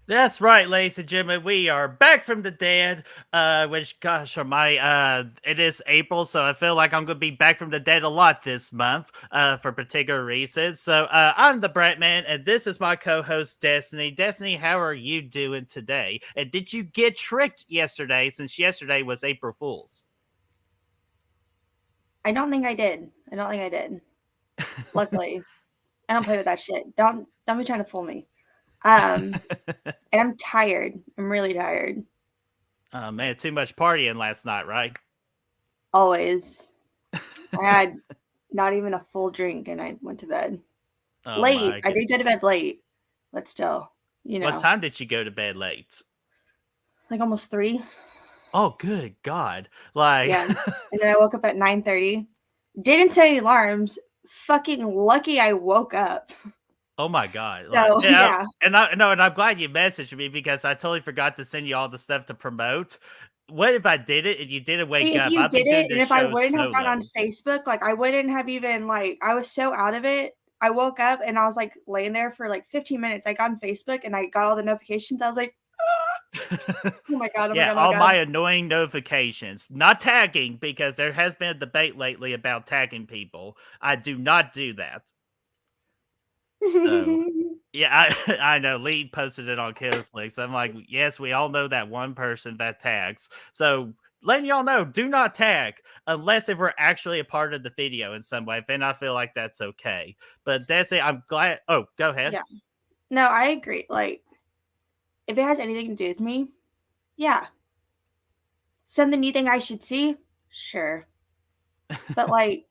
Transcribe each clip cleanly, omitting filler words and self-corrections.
That's right, ladies and gentlemen. We are back from the dead. Which, gosh, it is April, so I feel like I'm going to be back from the dead a lot this month, for particular reasons. So, I'm the BrettMan, and this is my co-host Destiny. Destiny, how are you doing today? And did you get tricked yesterday? Since yesterday was April Fool's. I don't think I did. I don't think I did. Luckily, I don't play with that shit. Don't be trying to fool me. And I'm tired. I'm really tired. Oh man, too much partying last night, right? Always. I had not even a full drink and I went to bed Oh late. my I god. did go to bed late, but still, you What know, time did you go to bed late? like almost 3. Oh, good God. Like, Yeah. And then I woke up at 9:30. Didn't set any alarms. Fucking lucky I woke up. oh my god! Like, So yeah, yeah. and I'm glad you messaged me because I totally forgot to send you all the stuff to promote. What if I did it and you didn't See, wake if up? you I've been did doing it, and this if I show wouldn't have gone on solo. Facebook, like, I wouldn't have even, like I was so out of it. I woke up and I was, like, laying there for, like, 15 minutes. I got on Facebook and I got all the notifications. I was like, "Oh my god, oh my Yeah, god, oh my all god." my annoying notifications. Not tagging because there has been a debate lately about tagging people. I do not do that. So yeah, I know. Lee posted it on Killflix. I'm like, yes, we all know that one person that tags. So letting y'all know, do not tag unless if we're actually a part of the video in some way. Then I feel like that's okay. But Desi, I'm glad. Oh, go ahead. Yeah. No, I agree. Like, if it has anything to do with me, yeah. Something you think I should see? Sure. But, like,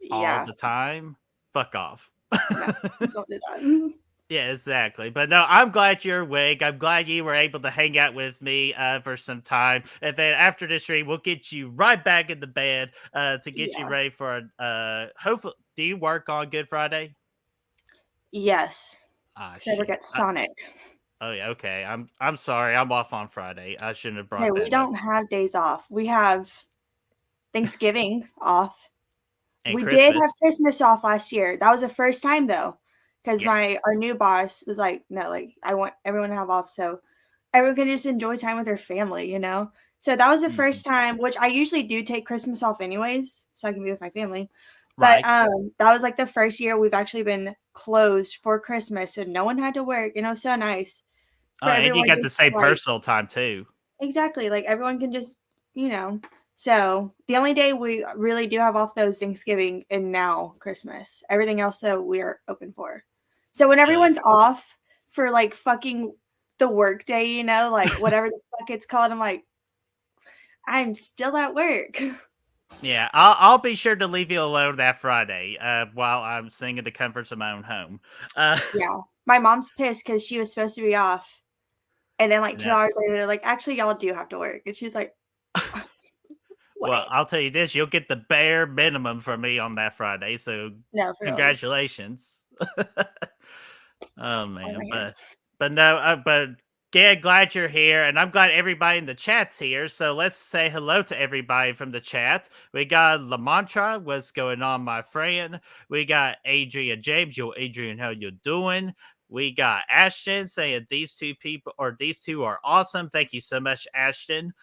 All yeah. the time. Fuck off. No, don't do that. Yeah, exactly. But no, I'm glad you're awake. I'm glad you were able to hang out with me for some time. And then after this stream, we'll get you right back in the bed to get you Yeah. ready for hopefully do you work on Good Friday? Yes. Ah 'Cause I work shit. at Sonic. Oh yeah, okay. I'm sorry. I'm off on Friday. I shouldn't have Hey, brought we that up. don't have days off. We have Thanksgiving off. And We did have Christmas. Christmas off last year. That was the first time though, because Yes. my our new boss was like, "No, like I want everyone to have off so everyone can just enjoy time with their family, you know." So that was the Mhm. first time, which I usually do take Christmas off anyways, so I can be with my family. But Right. that was like the first year we've actually been closed for Christmas, so no one had to work. You know, so nice Oh, for and you everyone got to just to say like personal time too. exactly like everyone can just you know. So the only day we really do have off though is Thanksgiving and now Christmas. Everything else though we are open for. So when Oh everyone's yeah. off for like fucking the work day, you know, like whatever the fuck it's called, I'm like, I'm still at work. Yeah, I'll be sure to leave you alone that Friday, while I'm sitting in the comforts of my own home. Uh, Yeah. My mom's pissed because she was supposed to be off. And then like two no, hours later, they're like, actually, y'all do have to work. And she's like, what? well, I'll tell you this: you'll get the bare minimum from me on that Friday. So, No, for reals. congratulations. Oh Oh my man, god. but no, but yeah, glad you're here, and I'm glad everybody in the chat's here. So let's say hello to everybody from the chat. We got Lamantra, what's going on, my friend? We got Adrian James, yo, Adrian, how you doing? We got Ashton saying these two are awesome. Thank you so much, Ashton.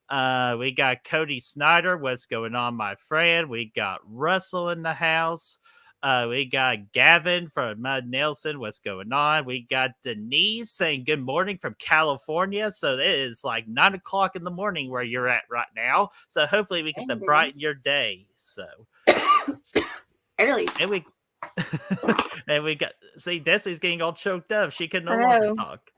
We got Cody Snyder. What's going on, my friend? We got Russell in the house. We got Gavin from Mud Nelson. What's going on? We got Denise saying good morning from California. So it is like 9 o'clock in the morning where you're at right now. So hopefully we get to Dang, brighten Denise. your day. So Early. and we and we got see Destiny's getting all choked up. She can I no longer know. talk.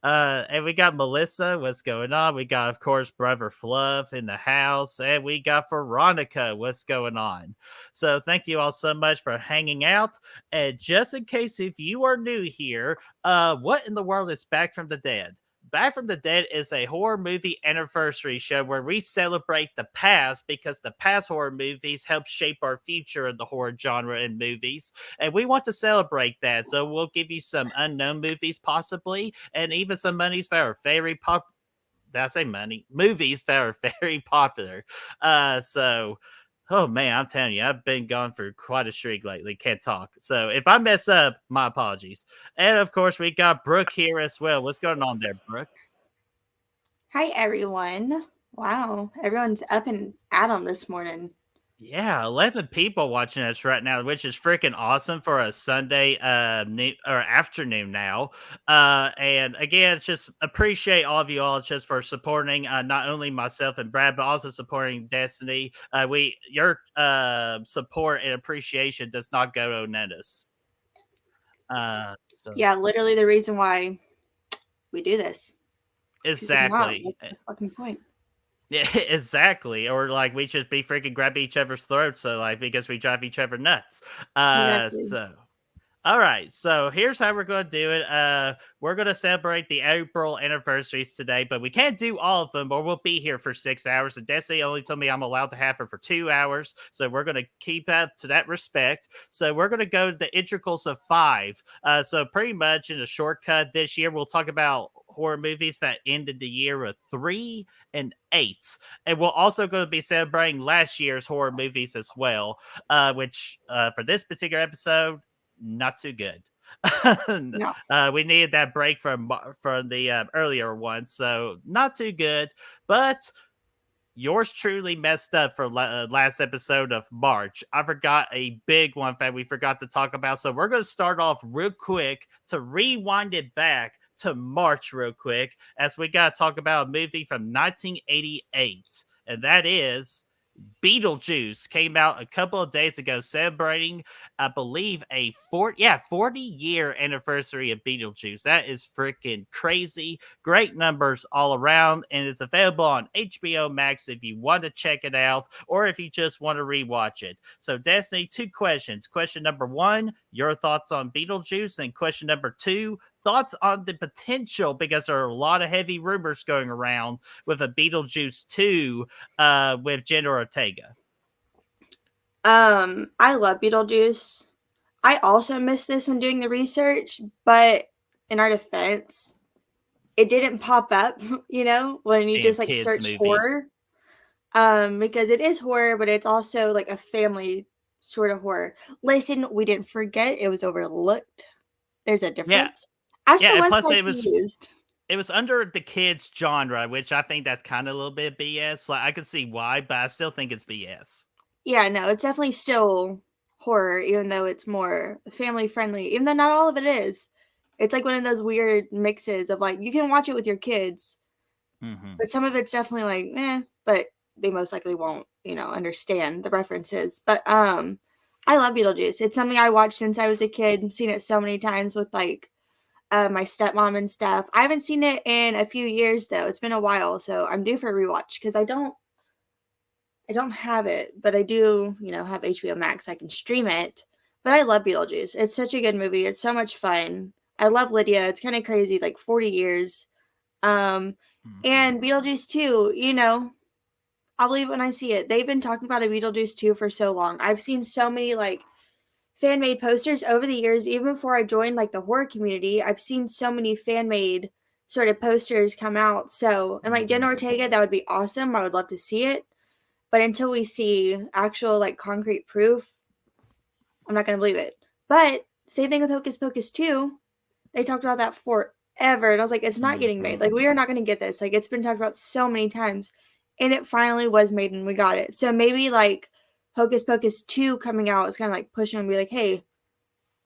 And we got Melissa. What's going on? We got, of course, Brother Fluff in the house, and we got Veronica. What's going on? So, thank you all so much for hanging out. And just in case if you are new here, what in the world is Back from the Dead? Back from the Dead is a horror movie anniversary show where we celebrate the past because the past horror movies help shape our future in the horror genre in movies. And we want to celebrate that. So we'll give you some unknown movies, possibly, and even some movies that are very did I say money? Movies that are very popular. So Oh man, I'm telling you, I've been gone for quite a streak lately. Can't talk. So if I mess up, my apologies. And of course, we got Brooke here as well. What's going on there, Brooke? Hi, everyone. Wow, everyone's up and at 'em this morning. Yeah, 11 people watching us right now, which is freaking awesome for a Sunday or afternoon now. And again, just appreciate all of you all just for supporting not only myself and Brad, but also supporting Destiny. We your support and appreciation does not go unnoticed. So Yeah, literally the reason why we do this. Because if not, exactly. what's the fucking point? Yeah, exactly. Or like we just be freaking grab each other's throats, so like because we drive each other nuts. Exactly. So all right, so here's how we're going to do it. We're going to celebrate the April anniversaries today, but we can't do all of them, or we'll be here for 6 hours. And Desi only told me I'm allowed to have her for 2 hours, so we're going to keep up to that respect. So we're going to go to the integrals of five. So pretty much in a shortcut this year, we'll talk about horror movies that ended the year with 3 and 8, and we're also going to be celebrating last year's horror movies as well. Which for this particular episode, not too good. No. We needed that break from the earlier one, so not too good. But yours truly messed up for last episode of March. I forgot a big one that we forgot to talk about, so we're going to start off real quick to rewind it back to March real quick, as we got to talk about a movie from 1988, and that is Beetlejuice. Came out a couple of days ago, celebrating, I believe, a 40-year anniversary of Beetlejuice. That is freaking crazy. Great numbers all around, and it's available on HBO Max if you want to check it out, or if you just want to rewatch it. So, Destiny, two questions. Question number one, your thoughts on Beetlejuice, and question number two, thoughts on the potential, because there are a lot of heavy rumors going around with a Beetlejuice 2 with Jenna Ortega. I love Beetlejuice. I also missed this when doing the research, but in our defense, it didn't pop up, when you And just like kids' search movies. horror. Because it is horror, but it's also like a family sort of horror. Listen, we didn't forget it was overlooked. There's a Yeah. difference. Ask the Yeah, and plus websites we used. it was under the kids genre, which I think that's kind of a little bit BS. Like I can see why, but I still think it's BS. Yeah, no, it's definitely still horror, even though it's more family friendly. Even though not all of it is. It's like one of those weird mixes of like you can watch it with your kids, Hmm. but some of it's definitely like, but they most likely won't, understand the references. But I love Beetlejuice. It's something I watched since I was a kid, seen it so many times with like my stepmom and stuff. I haven't seen it in a few years though. It's been a while, so I'm due for a rewatch because I don't have it, but I do, have HBO Max. I can stream it. But I love Beetlejuice. It's such a good movie. It's so much fun. I love Lydia. It's kind of crazy, like 40 years. Um, Hmm. and Beetlejuice 2, I'll believe it when I see it. They've been talking about a Beetlejuice 2 for so long. I've seen so many like fan made posters over the years, even before I joined like the horror community. I've seen so many fan made sort of posters come out. So, and like Jenna Hmm. Ortega, that would be awesome. I would love to see it. But until we see actual like concrete proof, I'm not gonna believe it. But same thing with Hocus Pocus 2. They talked about that forever. And I was like, it's not getting made. Hmm. Like, we are not gonna get this. Like, it's been talked about so many times. And it finally was made and we got it. So maybe like Hocus Pocus 2 coming out is kind of like pushing and be like, hey,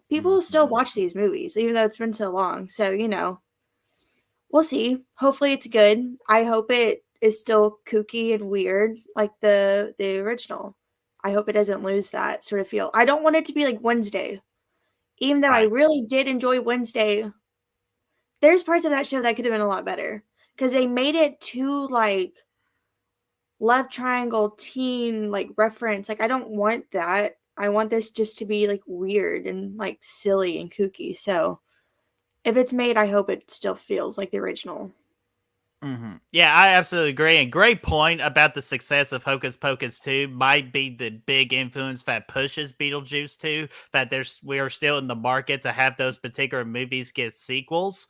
people still Hmm. watch these movies, even though it's been so long. So, we'll see. Hopefully it's good. I hope it is still kooky and weird like the original. I hope it doesn't lose that sort of feel. I don't want it to be like Wednesday. Even though I Right. really did enjoy Wednesday, there's parts of that show that could have been a lot better cuz they made it too like love triangle teen like reference. Like I don't want that. I want this just to be like weird and like silly and kooky. So, if it's made, I hope it still feels like the original. Yeah, I absolutely agree. And great point about the success of Hocus Pocus 2 might be the big influence that pushes Beetlejuice 2. That we are still in the market to have those particular movies get sequels.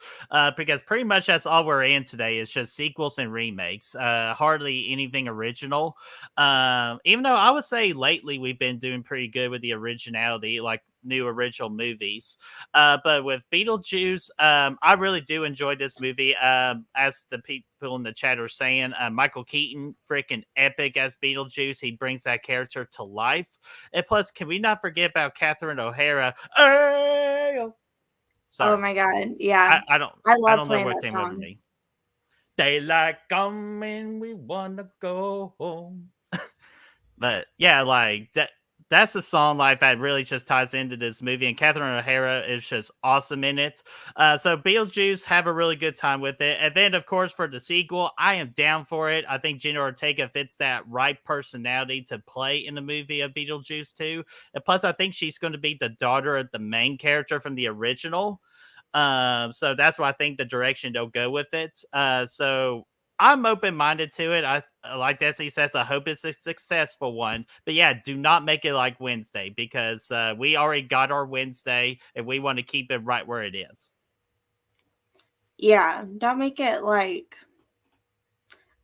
Because pretty much that's all we're in today is just sequels and remakes. Hardly anything original. Even though I would say lately we've been doing pretty good with the originality, like new original movies. But with Beetlejuice, I really do enjoy this movie. As the people in the chat are saying, Michael Keaton, freaking epic as Beetlejuice. He brings that character to life. And plus, can we not forget about Catherine O'Hara? Ayo! Oh Sorry, my god, yeah. I don't, I I love don't know playing what that came over song. me. Daylight coming, we wanna go home. But yeah, like that's a song like that really just ties into this movie, and Catherine O'Hara is just awesome in it. So Beetlejuice, have a really good time with it. And then of course for the sequel, I am down for it. I think Jenna Ortega fits that right personality to play in the movie of Beetlejuice 2. And plus I think she's going to be the daughter of the main character from the original. So that's why I think the direction they'll go with it. So I'm open minded to it. I like Destiny says. I hope it's a successful one. But yeah, do not make it like Wednesday because we already got our Wednesday and we want to keep it right where it is. Yeah, don't make it like,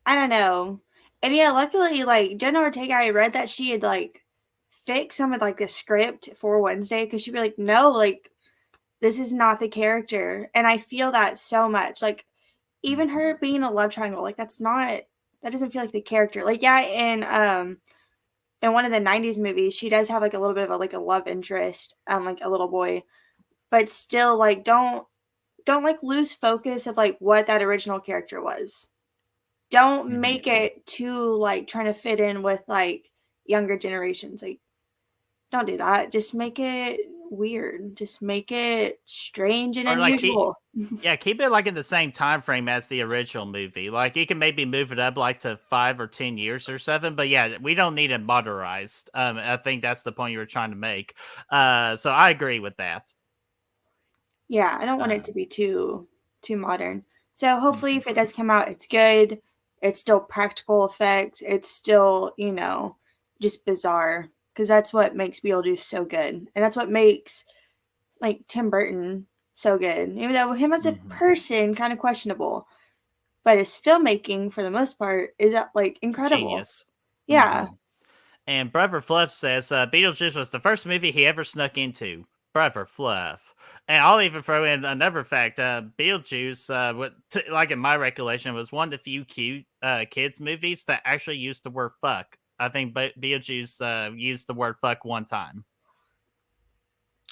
I don't know. And yeah, luckily, like Jenna Ortega, I read that she had like fixed some of like the script for Wednesday because she'd be like, no, like this is not the character, and I feel that so much. Like even Mhm. her being a love triangle, like that doesn't feel like the character. Like yeah, in one of the '90s movies, she does have like a little bit of a love interest, like a little boy, but still like don't like lose focus of like what that original character was. Don't Mhm. make it too like trying to fit in with like younger generations. Like don't do that. Just make it weird. Just make it strange and Or like unusual. yeah, keep it like in the same time frame as the original movie. Like you can maybe move it up like to 5 or 10 years or something. But yeah, we don't need it modernized. I think that's the point you were trying to make. So I agree with that. Yeah, I don't want it Uh, to be too modern. So hopefully mhm. if it does come out, it's good. It's still practical effects. It's still, just bizarre because that's what makes Beetlejuice so good. And that's what makes like Tim Burton so good. Even though him as a Mhm. person kind of questionable, but his filmmaking for the most part is like incredible. Genius. Yeah. Mhm. And Brother Fluff says Beetlejuice was the first movie he ever snuck into. Brother Fluff. And I'll even throw in another fact. Beetlejuice, like in my recollection, was one of the few cute kids movies that actually used the word fuck. I think Beetlejuice used the word fuck one time.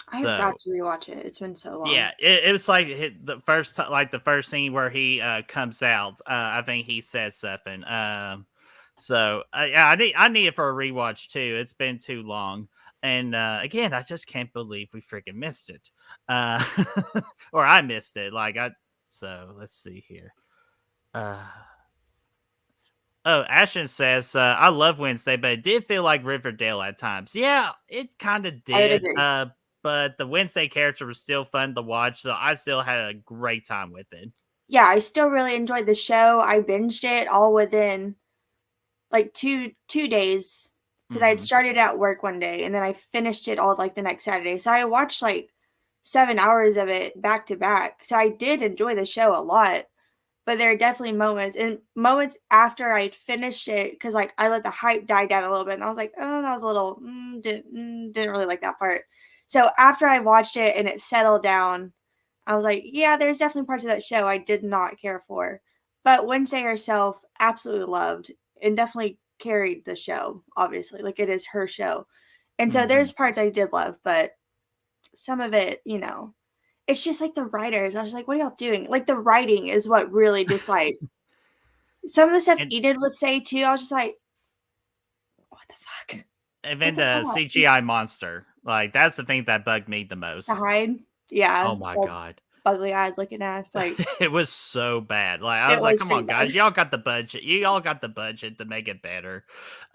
I've got So to rewatch it. It's been so long. yeah, it was like the first like the first scene where he comes out. I think he says something. So yeah, I need it for a rewatch too. It's been too long, and again, I just can't believe we freaking missed it. Uh, or I missed it. Like I. So let's see here. Uh, oh, Ashton says I love Wednesday, but it did feel like Riverdale at times. Yeah, it kind of I would did. agree. But the Wednesday character was still fun to watch, so I still had a great time with it. Yeah, I still really enjoyed the show. I binged it all within like two days because I had Hmm. started at work one day and then I finished it all like the next Saturday. So I watched like 7 hours of it back to back. So I did enjoy the show a lot, but there are definitely moments after I'd finished it because like I let the hype die down a little bit and I was like, oh, that was a little didn't really like that part. So after I watched it and it settled down, I was like, yeah, there's definitely parts of that show I did not care for. But Wednesday herself absolutely loved and definitely carried the show, obviously. Like it is her show. And so Hmm. there's parts I did love, but some of it, it's just like the writers. I was like, what are y'all doing? Like the writing is what really just like some of the stuff and Enid would say too. I was just like, what the fuck? and What then the the hell? CGI monster, like that's the thing that bugged me the To most. hide? Yeah. Oh my The god. ugly eyed looking ass. Like It was so bad. Like I it was like, was "Come pretty on, bad. guys, y'all got the budget. You all got the budget to make it better."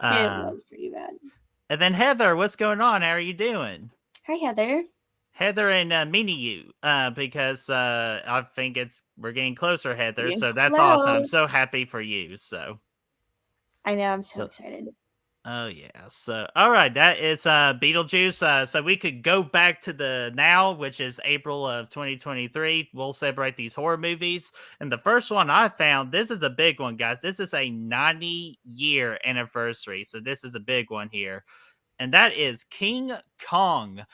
It Uh, was pretty bad. and then Heather, what's going on? How are you doing? Hi Heather. Heather and Mini You, because I think we're getting closer, Heather. Getting So that's awesome. I'm close. so happy for you. So. I know, I'm so excited. Oh yeah. So all right, that is Beetlejuice. So we could go back to the now, which is April of 2023. We'll celebrate these horror movies. And the first one I found, this is a big one, guys. This is a 90-year anniversary. So this is a big one here, and that is King Kong,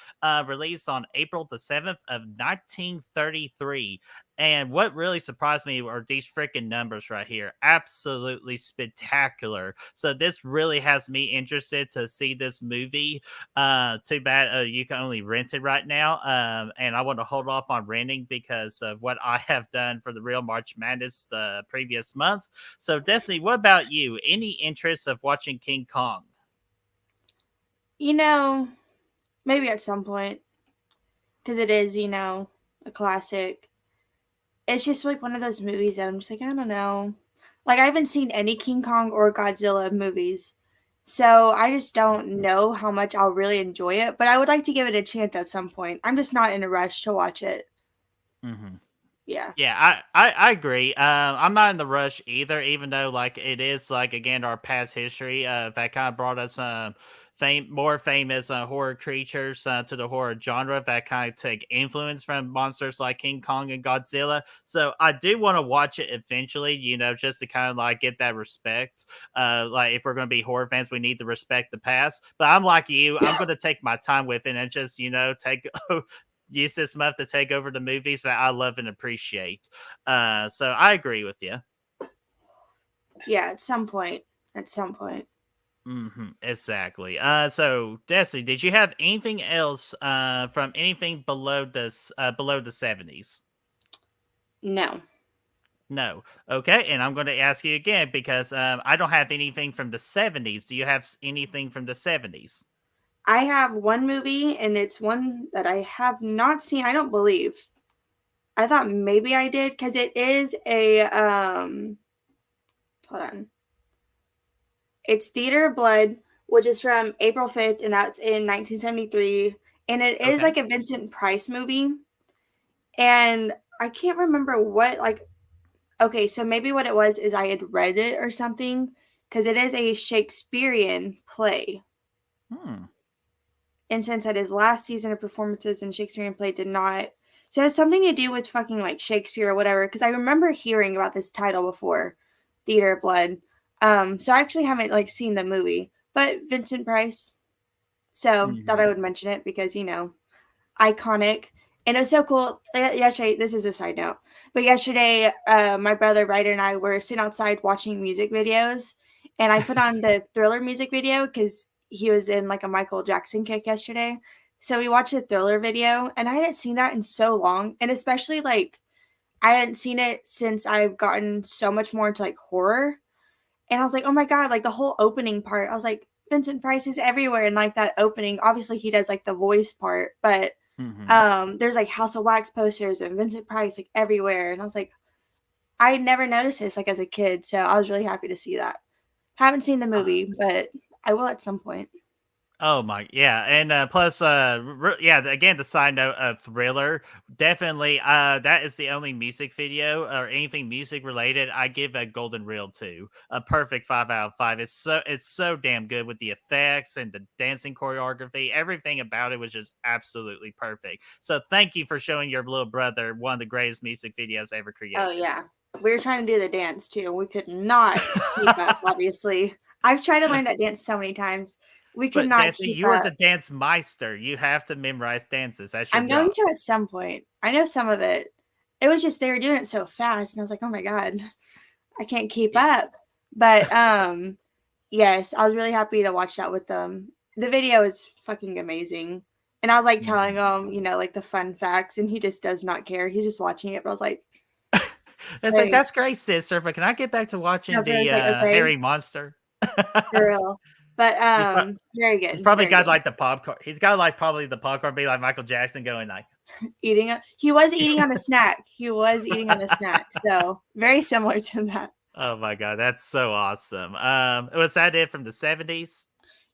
released on April the 7th of 1933. And what really surprised me are these freaking numbers right here. Absolutely spectacular. So this really has me interested to see this movie. Too bad you can only rent it right now. And I want to hold off on renting because of what I have done for the Real March Madness the previous month. So Destiny, what about you? Any interest of watching King Kong? You know, maybe at some point, because it is, a classic. It's just like one of those movies that I'm just like, I don't know. Like, I haven't seen any King Kong or Godzilla movies. So I just don't know how much I'll really enjoy it, but I would like to give it a chance at some point. I'm just not in a rush to watch it. Mm-hmm. Yeah. Yeah, I agree. I'm not in the rush either, even though like it is like again our past history that kind of brought us more famous horror creatures to the horror genre that kind of take influence from monsters like King Kong and Godzilla. So I do want to watch it eventually, just to kind of like get that respect. Like if we're going to be horror fans, we need to respect the past. But I'm like you, I'm going to take my time with it and just take use this month to take over the movies that I love and appreciate. So I agree with you. Yeah, at some point. At some point. Exactly. So Desi, did you have anything else from anything below the 70s? No. No. Okay, and I'm going to ask you again because I don't have anything from the 70s. Do you have anything from the 70s? I have one movie, and it's one that I have not seen, I don't believe. I thought maybe I did, because it is hold on. It's Theater of Blood, which is from April 5th, and that's in 1973. And it is Okay. like a Vincent Price movie. And I can't remember what, like, okay, so maybe what it was is I had read it or something, because it is a Shakespearean play. Hmm. And since that his last season of performances in Shakespearean play did not. So it has something to do with fucking like Shakespeare or whatever, because I remember hearing about this title before, Theater of Blood. So I actually haven't like seen the movie, but Vincent Price. So thought I Mhm. would mention it because iconic. And it was so cool. Yesterday, this is a side note, but yesterday, my brother Ryder and I were sitting outside watching music videos, and I put on the Thriller music video because he was in like a Michael Jackson kick yesterday. So we watched the Thriller video, and I hadn't seen that in so long, and especially like I hadn't seen it since I've gotten so much more into like horror. And I was like, oh my God, like the whole opening part, I was like, Vincent Price is everywhere. And like that opening, obviously he does like the voice part, but Mhm. there's like House of Wax posters and Vincent Price like everywhere. And I was like, I never noticed this like as a kid. So I was really happy to see that. Haven't seen the movie, but I will at some point. Oh my, yeah, and plus, again, the side note of Thriller, definitely, that is the only music video or anything music related I give a golden reel to. A perfect 5 out of 5. It's so damn good with the effects and the dancing choreography. Everything about it was just absolutely perfect. So thank you for showing your little brother one of the greatest music videos ever Oh created. yeah. We were trying to do the dance too. We could not keep up, obviously. I've tried to learn that dance so many times. We could But not Destiny, keep you are up. the dance meister. You have to memorize dances. That's your I'm going job. to at some point. I know some of it. It was just they were doing it so fast, and I was like, "Oh my God, I can't keep up." But yes, I was really happy to watch that with them. The video is fucking amazing, and I was like telling Mhm. him, like the fun facts, and he just does not care. He's just watching it. But I was It's like, like, "That's great, sister, but can I get back to no, watching but I the, was like, okay, hairy monster?" for real. But He's pro very he's good, probably very got, good. like, the popcorn he's got, like, probably the popcorn be like Michael Jackson going like Eating, he was eating on a snack. He was eating on a snack, so very similar to that. Oh my god, that's so awesome. Was that it from the '70s?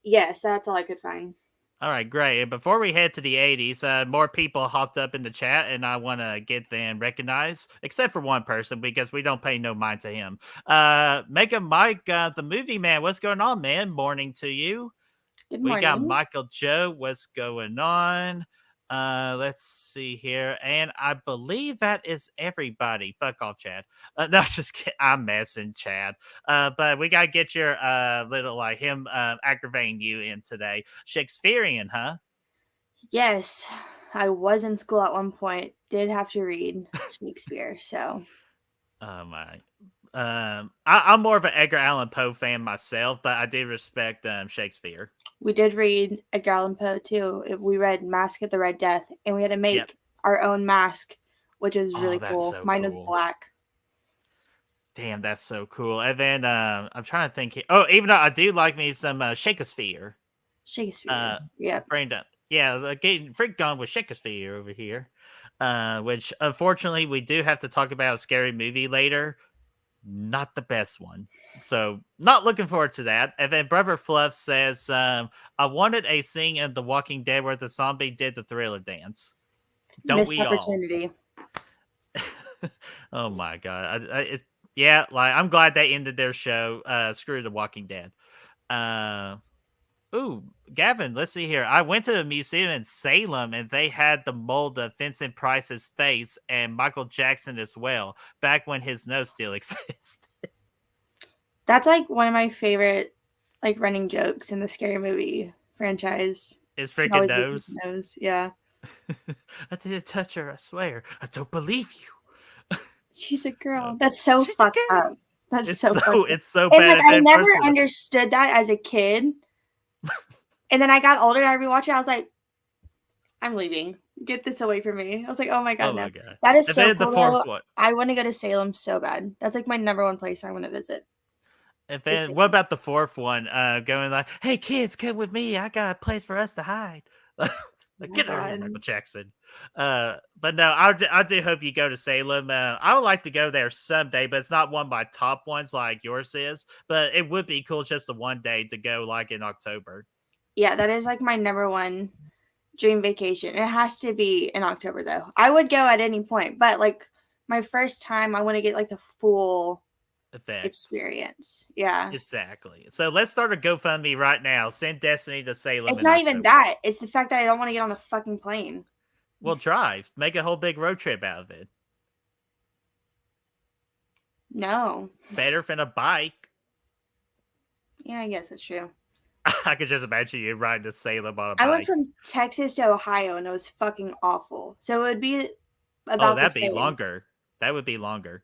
Yes, that's all I could find. All right, great. And before we head to the 80s, more people hopped up in the chat, and I want to get them recognized, except for one person because we don't pay no mind to him. Mega Mike, the movie man, what's going on, man? Morning to you. Good We got morning. Michael Joe, what's going on? Let's see here, and I believe that is everybody. Fuck off, Chad. No, just kidding. I'm messing, Chad. But we gotta get your little like him aggravating you in today. Shakespearean, huh? Yes, I was in school at one point. Did have to read Shakespeare, so Oh my. I'm more of an Edgar Allan Poe fan myself, but I do respect Shakespeare. we did read Edgar Allan Poe too. We read Mask of the Red Death, and we had to Yep. make our own mask, which is Oh, really that's cool. so Mine was cool. black. Damn, that's so cool. And then I'm trying to think. Oh, even though I do like me some Shakespeare. Shakespeare. Yep. Brandon. Yeah, getting freaked on with Shakespeare over here. Which unfortunately we do have to talk about a scary movie later. Not the best one. So not looking forward to that. And then Brother Fluff says, I wanted a scene in The Walking Dead where the zombie did the thriller dance. Don't Missed we all? opportunity. Oh my god. Yeah, like I'm glad they ended their show. Screw The Walking Dead. Ooh, Gavin, let's see here. I went to the museum in Salem and they had the mold of Vincent Price's face and Michael Jackson as well, back when his nose still exists. That's like one of my favorite like running jokes in the scary movie franchise. His It's freaking always just his nose. nose. Yeah. I didn't touch her, I swear. I don't believe you. She's a Uh, girl. That's so She's a fucked girl. up. That's It's so fucked so up. it's so And bad. like And I then never first of all, understood that as a kid. And then I got older and I rewatched it. I was like, I'm leaving. Get this away from me. I was like, oh my oh god, no. my god. That is And so then the cool fourth though. one. I want to go to Salem so bad. That's like my number one place I want to visit. And Is then what Salem. about the fourth one? Going like, "Hey kids, come with me. I got a place for us to hide." Oh Like, my get out of here, god. Michael Jackson. But no, I do hope you go to Salem. I would like to go there someday, but it's not one of my top ones like yours is. But it would be cool just the one day to go, like in October. Yeah, that is like my number one dream vacation. It has to be in October though. I would go at any point, but like my first time, I want to get like the full Effect. experience. Yeah. Exactly. So let's start a GoFundMe right now. Send Destiny to Salem It's in not even October. that. It's the fact that I don't want to get on a fucking plane. We'll drive. Make a whole big road trip out of it. No. Better than a bike. Yeah, I guess that's true. I could just imagine you riding to Salem on a I went bike. from Texas to Ohio and it was fucking awful. So it would be Oh, about the that'd be same. longer. That would be longer.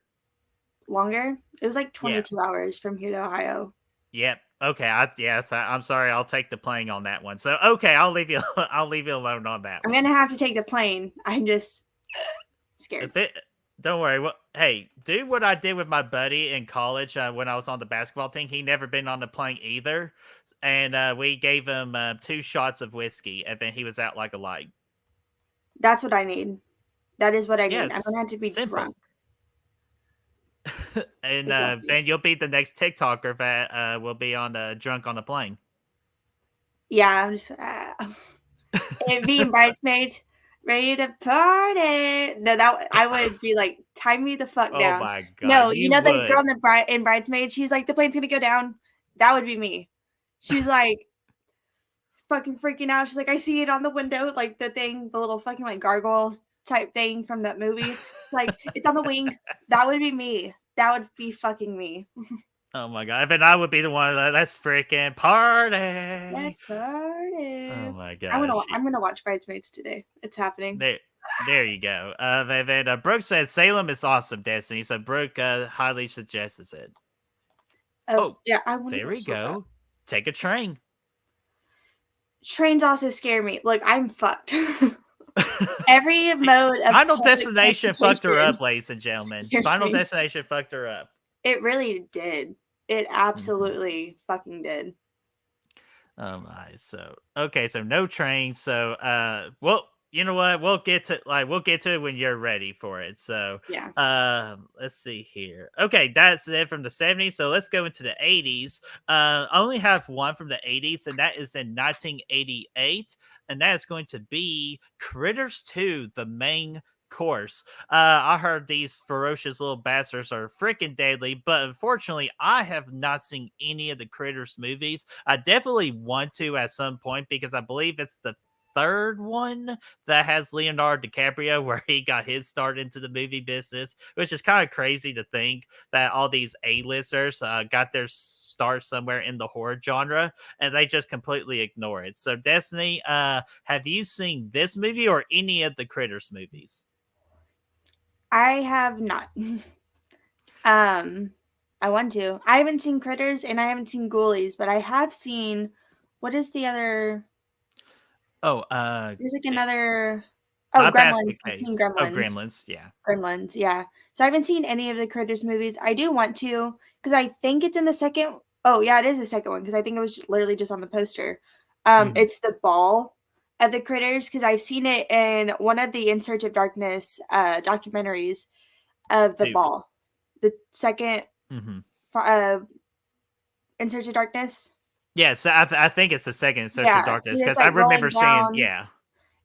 Longer? It was like Yeah. 22 hours from here to Ohio. Yep. Okay. I'm sorry. I'll take the plane on that one. So okay, I'll leave you. I'll leave you alone on that I'm one. gonna have to take the plane. I'm just scared. If it, don't worry. Hey, do what I did with my buddy in college when I was on the basketball team. He never been on the plane either, and we gave him 2 shots of whiskey, and then he was out like a light. That's what I need. That is what I need. I'm Yes, gonna have to be simple. drunk. And Exactly. then you'll be the next TikToker that will be on drunk on a plane. Yeah, I'm just and being So- bridesmaids, ready to party. No, that I would be like, tie me the fuck oh down. my god, No, you you know the girl would. in the in bridesmaids. She's like, the plane's gonna go down. That would be me. She's like, fucking freaking out. She's like, I see it on the window, like the thing, the little fucking like gargoyles type thing from that movie. Like it's on the wing. That would be me. That would be fucking me. Oh my god! But I would be the one. Let's freaking party! Let's party. Oh my I'm gonna gosh! I'm gonna watch Bridesmaids today. It's happening. There you go. And then Brooke said Salem is awesome, Destiny. So Brooke highly suggests it. Oh Oh, yeah, I want to there go we so bad. go. Take a train. Trains also scare me. Like I'm fucked. Every mode of Final public Destination fucked her transportation up, ladies and gentlemen. scares Final me. Destination fucked her up. It really did. It absolutely fucking did. Oh my. So okay, so no train. So well, you know what? We'll get to it when you're ready for it. So, Yeah. let's see here. Okay, that's it from the 70s. So let's go into the 80s. I only have one from the 80s, and that is in 1988, and that is going to be Critters 2, the main course. I heard these ferocious little bastards are freaking deadly, but unfortunately, I have not seen any of the Critters movies. I definitely want to at some point because I believe it's the third one that has Leonardo DiCaprio where he got his start into the movie business, which is kind of crazy to think that all these A-listers got their start somewhere in the horror genre and they just completely ignore it. So, Destiny, have you seen this movie or any of the Critters movies? I have not. um, I want to. I haven't seen Critters and I haven't seen Ghoulies, but I have seen. What is the other? Oh, There's like it, another. Oh, my basket Gremlins. I've seen case. Oh, Gremlins. Gremlins. Yeah. Gremlins, yeah. So I haven't seen any of the Critters movies. I do want to because I think it's in the second. Oh yeah, it is the second one because I think it was literally just on the poster. Mhm. It's the ball of the Critters because I've seen it in one of the In Search of Darkness documentaries of the Dude. ball. The second Mhm. uh, In Search of Darkness. Yeah, so I think it's the second Search of Yeah, Darkness because it's because I like remember rolling seeing, down yeah.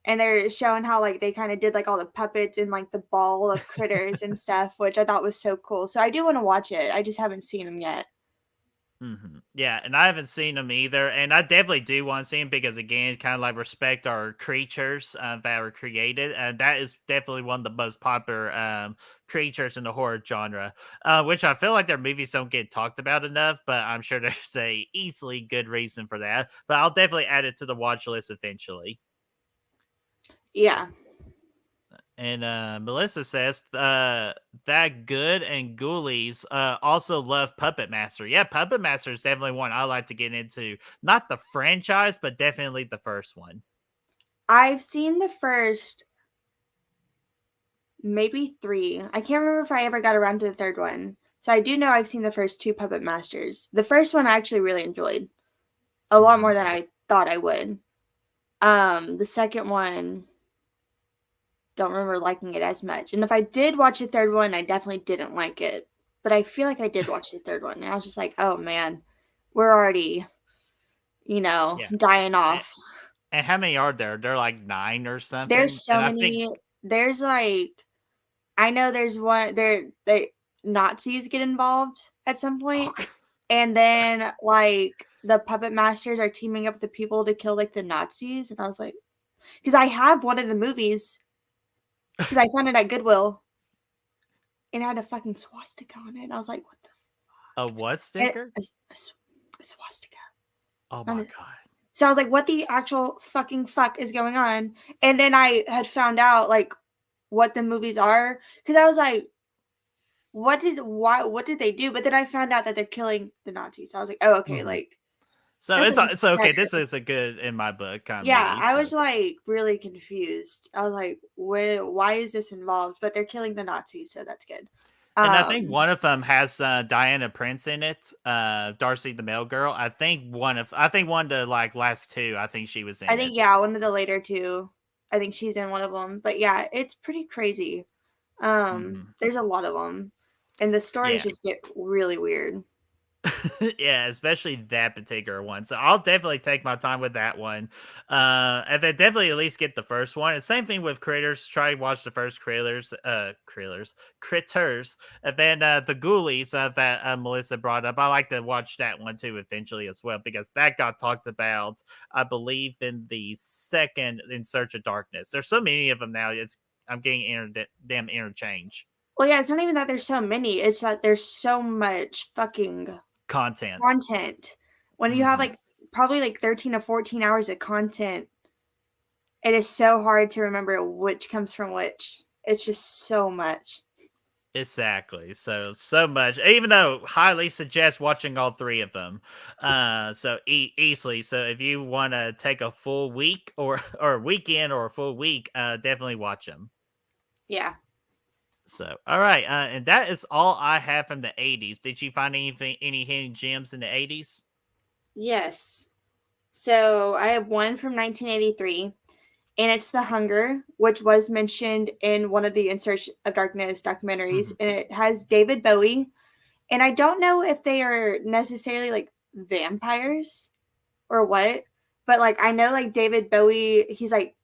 and they're showing how like they kind of did like all the puppets and like the ball of critters and stuff, which I thought was so cool. So I do want to watch it. I just haven't seen them yet. Yeah, and I haven't seen them either, and I definitely do want to see them because again, kind of like respect our creatures that were created, and that is definitely one of the most popular creatures in the horror genre. Which I feel like their movies don't get talked about enough, but I'm sure there's a easily good reason for that. But I'll definitely add it to the watch list eventually. Yeah. And Melissa says that good and Ghoulies also love Puppet Master. Yeah, Puppet Master is definitely one I like to get into. Not the franchise, but definitely the first one. I've seen the first maybe three. I can't remember if I ever got around to the third one. So I do know I've seen the first two Puppet Masters. The first one I actually really enjoyed a lot hmm more than I thought I would. The second one don't remember liking it as much. And if I did watch the third one, I definitely didn't like it. But I feel like I did watch the third one. And I was just like, oh man, we're already, Yeah. dying And, off. and how many are there? They're like nine or There's something. And so I think many. There's like, I know there's one, they Nazis get involved at some point. oh, And then like the puppet masters are teaming up with the people to kill like the Nazis. And I was like, because I have one of the movies because I found it at Goodwill and it had a fucking swastika on it. And I was like, what the a what It sticker? a swastika Oh on my it. god. So I was like, what the actual fucking fuck is going on? And then I had found out like what the movies are because I was like, what did they do? But then I found out that they're killing the Nazis. So I was like, oh okay, hmm like So that's like it's okay. better. This is a good in my book kind of Yeah, movie. I So. was like really confused. I was like, why is this involved? But they're killing the Nazis, so that's good. And I think Um, one of them has Diana Prince in it, Darcy the Mail Girl. I think one of the like last two, I think she was I in think it. yeah, one of the later two. I think she's in one of them. But yeah, it's pretty crazy. hmm There's a lot of them, and the stories Yeah. just get really weird. Yeah, especially that particular one. So I'll definitely take my time with that one. And then definitely at least get the first one. And same thing with Critters. Try to watch the first Critters. And then the Ghoulies that Melissa brought up. I like to watch that one too eventually as well because that got talked about, I believe, in the second In Search of Darkness. There's so many of them now. I'm getting damn interchange Well, yeah, it's not even that there's so many. It's that there's so much fucking content. content. When you have hmm like probably like 13 to 14 hours of content, it is so hard to remember which comes from which. It's just so much. Exactly. So much. Even though highly suggest watching all three of them. So easily. So if you want to take a full week or or weekend or a full week, definitely watch them. Yeah. So all right, and that is all I have from the '80s. Did you find any hidden gems in the '80s? Yes. So I have one from 1983, and it's The Hunger, which was mentioned in one of the In Search of Darkness documentaries, Mhm. and it has David Bowie. And I don't know if they are necessarily like vampires or what, but like I know like David Bowie, he's like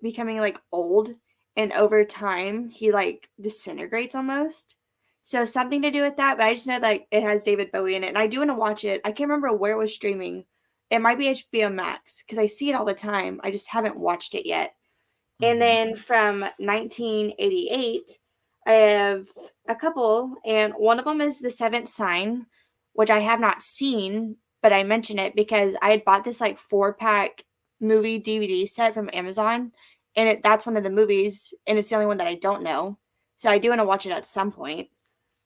becoming like old, and over time he like disintegrates almost. So something to do with that, but I just know that it has David Bowie in it, and I do want to watch it. I can't remember where it was streaming. It might be HBO Max because I see it all the time. I just haven't watched it yet. And Mhm. then from 1988, I have a couple, and one of them is The Seventh Sign, which I have not seen, but I mention it because I had bought this like 4-pack movie DVD set from Amazon, and that's one of the movies, and it's the only one that I don't know. So I do want to watch it at some point.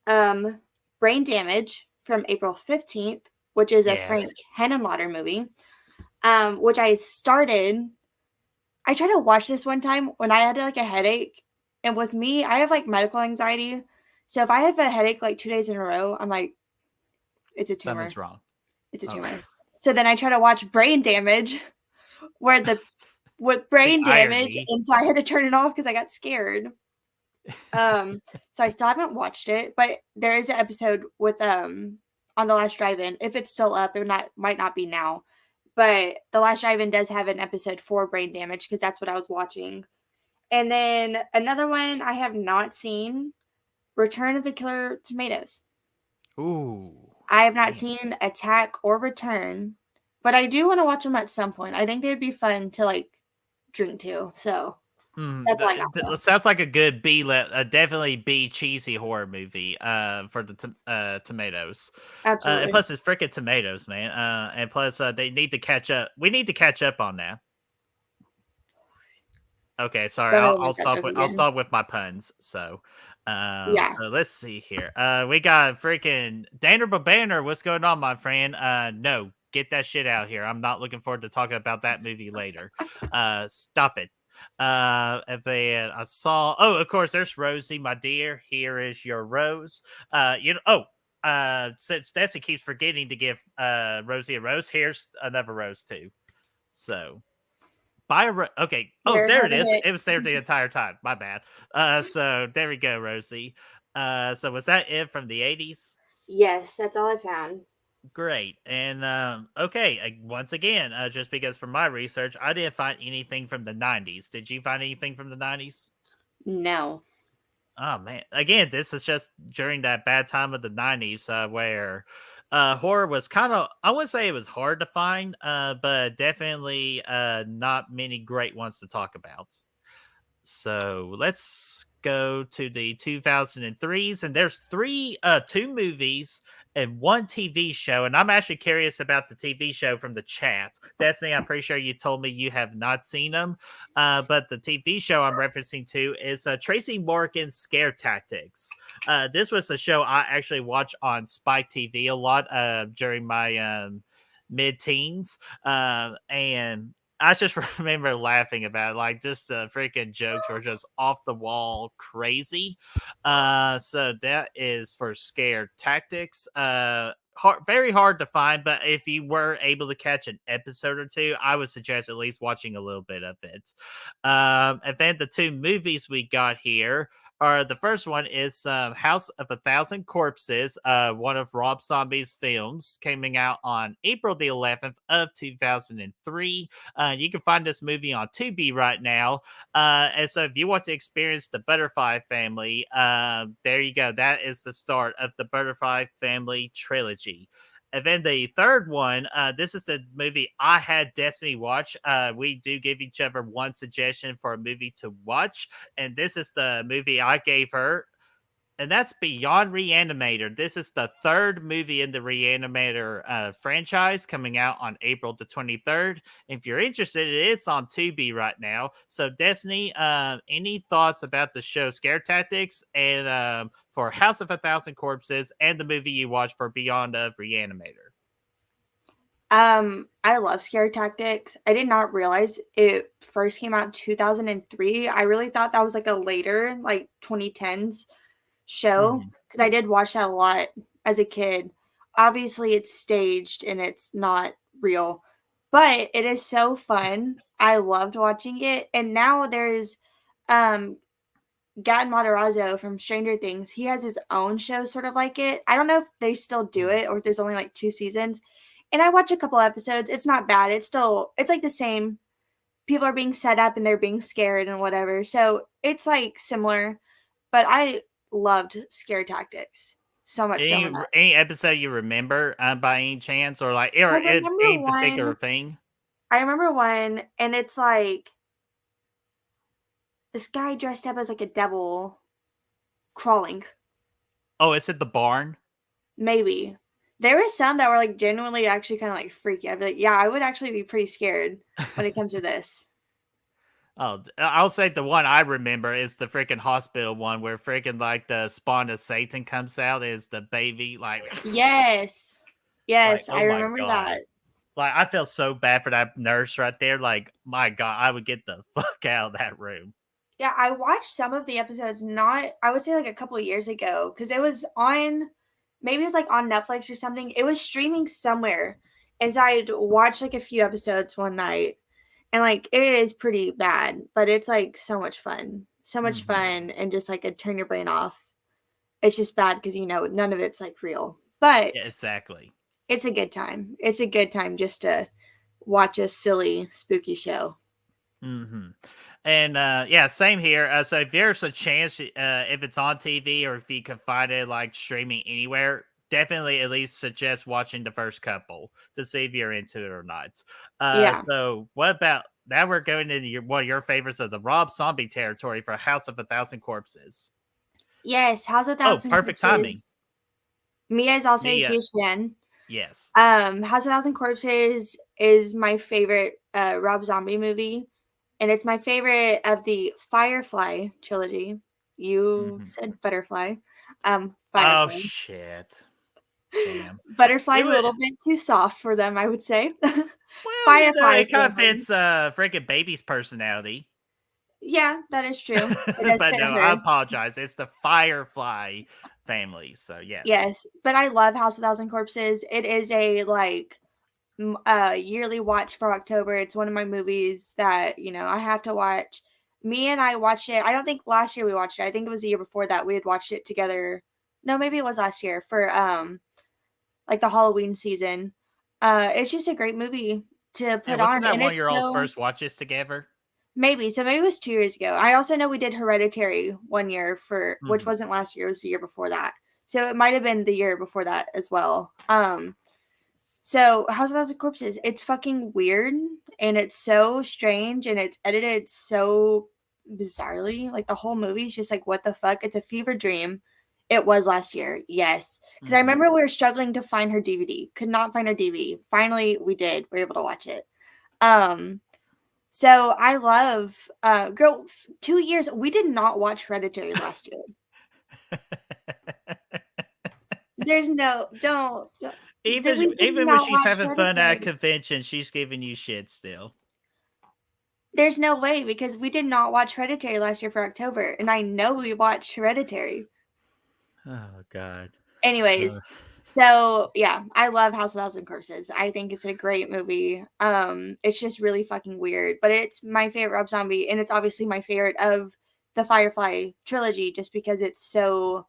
Um, Brain Damage from April 15th, which is a Frank Yes. Henenlotter movie, which I tried to watch this one time when I had like a headache. And with me, I have like medical anxiety. So if I have a headache like 2 days in a row, I'm like, it's a tumor. Something's wrong. It's a Okay. tumor. So then I try to watch Brain Damage where the with The brain damage, irony. and so I had to turn it off because I got scared. So I still haven't watched it, but there is an episode with on the last drive-in. If it's still up, it might not be now. But the last drive-in does have an episode for brain damage because that's what I was watching. And then another one I have not seen, Return of the Killer Tomatoes. Ooh. I have not Man. seen Attack or Return, but I do want to watch them at some point. I think they would be fun to like drink to. So Mm, that's all I got though. sounds like a good definitely B cheesy horror movie. For the tomatoes, and Absolutely. plus it's freaking tomatoes, man. And plus they need to catch up. We need to catch up on that. Okay, sorry. Don't ever make that joke I'll again. stop with my puns. So, Yeah. so let's see here. We got freaking Danner Banner. What's going on, my friend? No, get that shit out here. I'm not looking forward to talking about that movie later. Stop it. And then I saw. Oh, of course, there's Rosie, my dear. Here is your rose. You know. Oh, since Desi keeps forgetting to give Rosie a rose, here's another rose too. So okay. Oh, Here, there have it a is. hit. It was there the entire time. My bad. So there we go, Rosie. So was that it from the 80s? Yes, that's all I found. Great. And okay, once again, just because from my research, I didn't find anything from the 90s. Did you find anything from the 90s? No. Oh man. Again, this is just during that bad time of the 90s where horror was kind of, I wouldn't say it was hard to find, but definitely not many great ones to talk about. So let's go to the 2003s, and there's two movies and one TV show. And I'm actually curious about the TV show from the chat. Destiny, I'm pretty sure you told me you have not seen them. But the TV show I'm referencing to is Tracy Morgan's Scare Tactics. This was a show I actually watched on Spike TV a lot during my mid teens. And I just remember laughing about it, like just the freaking jokes were just off the wall crazy. So that is for Scare Tactics. Very hard to find, but if you were able to catch an episode or two, I would suggest at least watching a little bit of it. And then the two movies we got here are the first one is House of a Thousand Corpses, one of Rob Zombie's films, coming out on April the 11th of 2003. You can find this movie on Tubi right now. And so if you want to experience the Butterfly family, there you go. That is the start of the Butterfly family trilogy. And then the third one, this is the movie I had Destiny watch. We do give each other one suggestion for a movie to watch. And this is the movie I gave her, and that's Beyond Reanimator. This is the third movie in the Reanimator franchise, coming out on April the 23rd. If you're interested, it's on Tubi right now. So, Destiny, any thoughts about the show Scare Tactics and for House of a Thousand Corpses and the movie you watched for Beyond of Reanimator? I love Scare Tactics. I did not realize it first came out in 2003. I really thought that was like a later, like 2010s show Mhm. because I did watch that a lot as a kid. Obviously, it's staged and it's not real, but it is so fun. I loved watching it. And now there's um Gaten Matarazzo from Stranger Things. He has his own show sort of like it. I don't know if they still do Mm. it or if there's only like 2 seasons. And I watch a couple episodes. It's not bad. It's like the same. People are being set up and they're being scared and whatever. So it's like similar, but I loved Scare Tactics. So much fun with that. Any episode you remember by any chance, or like, I or remember any particular one. thing? I remember one, and it's like this guy dressed up as like a devil crawling. Oh, it's at the barn. Maybe. There were some that were like genuinely actually kind of like freaky. I'd be like, yeah, I would actually be pretty scared when it comes to this. Oh, I'll say the one I remember is the freaking hospital one where freaking like the spawn of Satan comes out is the baby, like, Yes. like, Yes, oh I my remember god. that. Like, I felt so bad for that nurse right there. Like, my god, I would get the fuck out of that room. Yeah, I watched some of the episodes not I would say like a couple of years ago because it was on maybe it was like on Netflix or something. It was streaming somewhere. And so I'd watch like a few episodes one night and like it is pretty bad, but it's like so much fun. So much Mhm. fun and just like a turn your brain off. It's just bad because none of it's like real. But Yeah, exactly. it's a good time. It's a good time just to watch a silly, spooky show. Mhm. And, yeah, same here. So if there's a chance, if it's on TV or if you can find it like streaming anywhere, definitely at least suggest watching the first couple to see if you're into it or not. Yeah. So what about now? We're going into one of your favorites of the Rob Zombie territory for House of a Thousand Corpses. Yes, House of Oh, Thousand perfect timing. Corpses. Mia is also a Mia, huge fan. yes. House of Thousand Corpses is my favorite Rob Zombie movie, and it's my favorite of the Firefly trilogy. You Hmm. said Butterfly. Oh Firefly. shit! Damn. It Butterfly's a was. little bit too soft for them, I would say. Well, Firefly it is kind real of good. fits freaking baby's personality. Yeah, that is true. It does But fit no, I her. apologize. It's the Firefly family. So yes. Yes, but I love House of Thousand Corpses. It is a like yearly watch for October. It's one of my movies that, I have to watch. Me and I watched it. I don't think last year we watched it. I think it was the year before that we had watched it together. No, maybe it was last year for like the Halloween season. It's just a great movie to And put wasn't on that and one of it's your all's so first watches together? maybe it was 2 years ago. I also know we did Hereditary one year for which Hmm. wasn't last year, it was the year before that. So it might have been the year before that as well. So House of Thousand Corpses, it's fucking weird and it's so strange and it's edited so bizarrely. Like the whole movie's just like, what the fuck? It's a fever dream. It was last year, yes. Because I Hmm. remember we were struggling to find her DVD. Could not find her DVD. Finally, we did. We were able to watch it. Um, so I love girl. 2 years. We did not watch Hereditary last year. There's no don't. We did Even when not she's watch having fun at a Hereditary. convention, she's giving you shit still. There's no way because we did not watch Hereditary last year for October, and I know we watched Hereditary. Oh god. Anyways, Uh, so yeah, I love House of Thousand Corpses. I think it's a great movie. It's just really fucking weird, but it's my favorite Rob Zombie, and it's obviously my favorite of the Firefly trilogy, just because it's so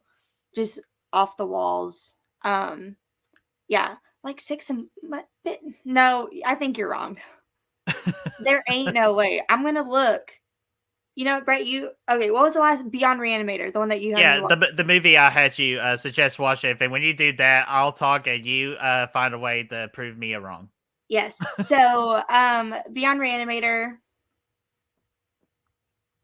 just off the walls. Yeah, like six and but no, I think you're wrong. There ain't no way. I'm gonna look. You know, Brett, you okay, what was the last Beyond Reanimator, the one that you had me yeah, watch? the movie I had you suggest watching. And when you do that, I'll talk and you find a way to prove me wrong. Yes. So, Beyond Reanimator,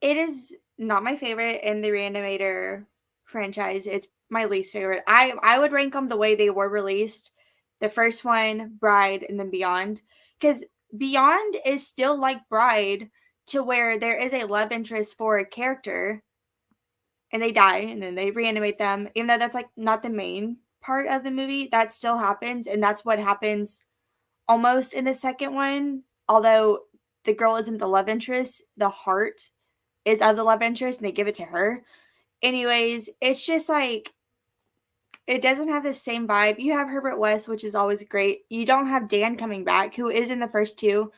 it is not my favorite in the Reanimator franchise. It's my least favorite. I would rank them the way they were released. The first one, Bride, and then Beyond. Because Beyond is still like Bride to where there is a love interest for a character and they die and then they reanimate them. Even though that's like not the main part of the movie, that still happens. And that's what happens almost in the second one. Although the girl isn't the love interest, the heart is of the love interest and they give it to her. Anyways, it's just like It doesn't have the same vibe. You have Herbert West, which is always great. You don't have Dan coming back, who is in the first two.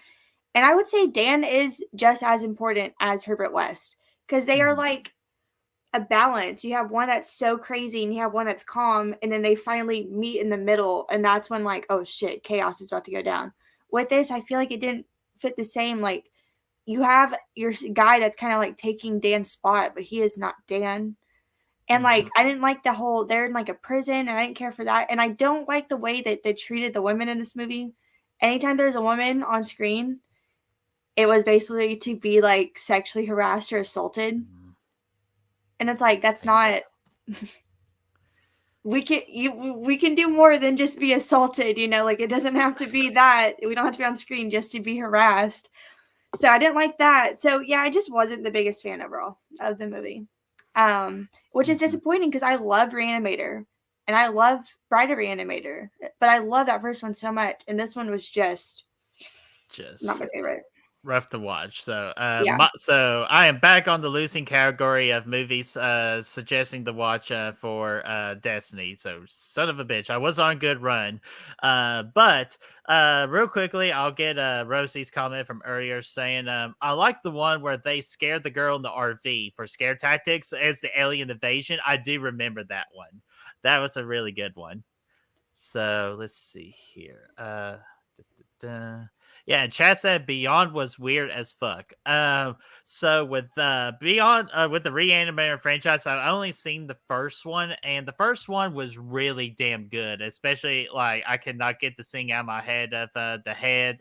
And I would say Dan is just as important as Herbert West because they are Mhm. like a balance. You have one that's so crazy and you have one that's calm, and then they finally meet in the middle, and that's when like, oh shit, chaos is about to go down. With this, I feel like it didn't fit the same. Like you have your guy that's kind of like taking Dan's spot, but he is not Dan. And like Mhm. I didn't like the whole they're in like a prison, and I didn't care for that. And I don't like the way that they treated the women in this movie. Anytime there's a woman on screen, it was basically to be like sexually harassed or assaulted. Mhm. And it's like that's Yeah. not we can do more than just be assaulted, like it doesn't have to be that. We don't have to be on screen just to be harassed. So I didn't like that. So yeah, I just wasn't the biggest fan overall of the movie. Which is Mhm. disappointing because I love Reanimator and I love Bride of Reanimator, but I love that first one so much, and this one was just not my Just favorite. rough to watch. So, Yeah. so I am back on the losing category of movies suggesting to watch for Destiny. So, son of a bitch, I was on a good run. But real quickly, I'll get Rosie's comment from earlier saying, I like the one where they scared the girl in the RV for scare tactics as the alien invasion. I do remember that one. That was a really good one. So let's see here. Da, da, da. Yeah, and chat said Beyond was weird as fuck. So with Beyond, with the Reanimator franchise, I've only seen the first one, and the first one was really damn good. Especially like I cannot get the thing out of my head of the head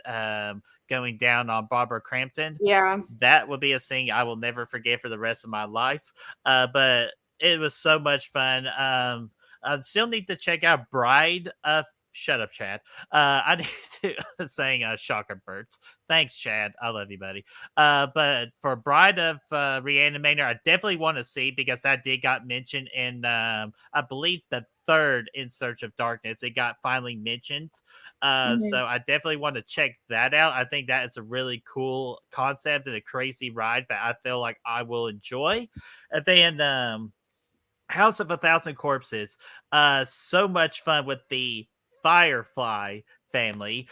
going down on Barbara Crampton. Yeah. That will be a thing I will never forget for the rest of my life. But it was so much fun. I still need to check out Bride of. Shut up, Chad. I need to saying shocker birds. Thanks, Chad. I love you, buddy. But for Bride of Reanimator, I definitely want to see because that did got mentioned in I believe the third In Search of Darkness. It got finally mentioned. Mhm. So I definitely want to check that out. I think that is a really cool concept and a crazy ride that I feel like I will enjoy. And then House of a Thousand Corpses. So much fun with the Firefly family.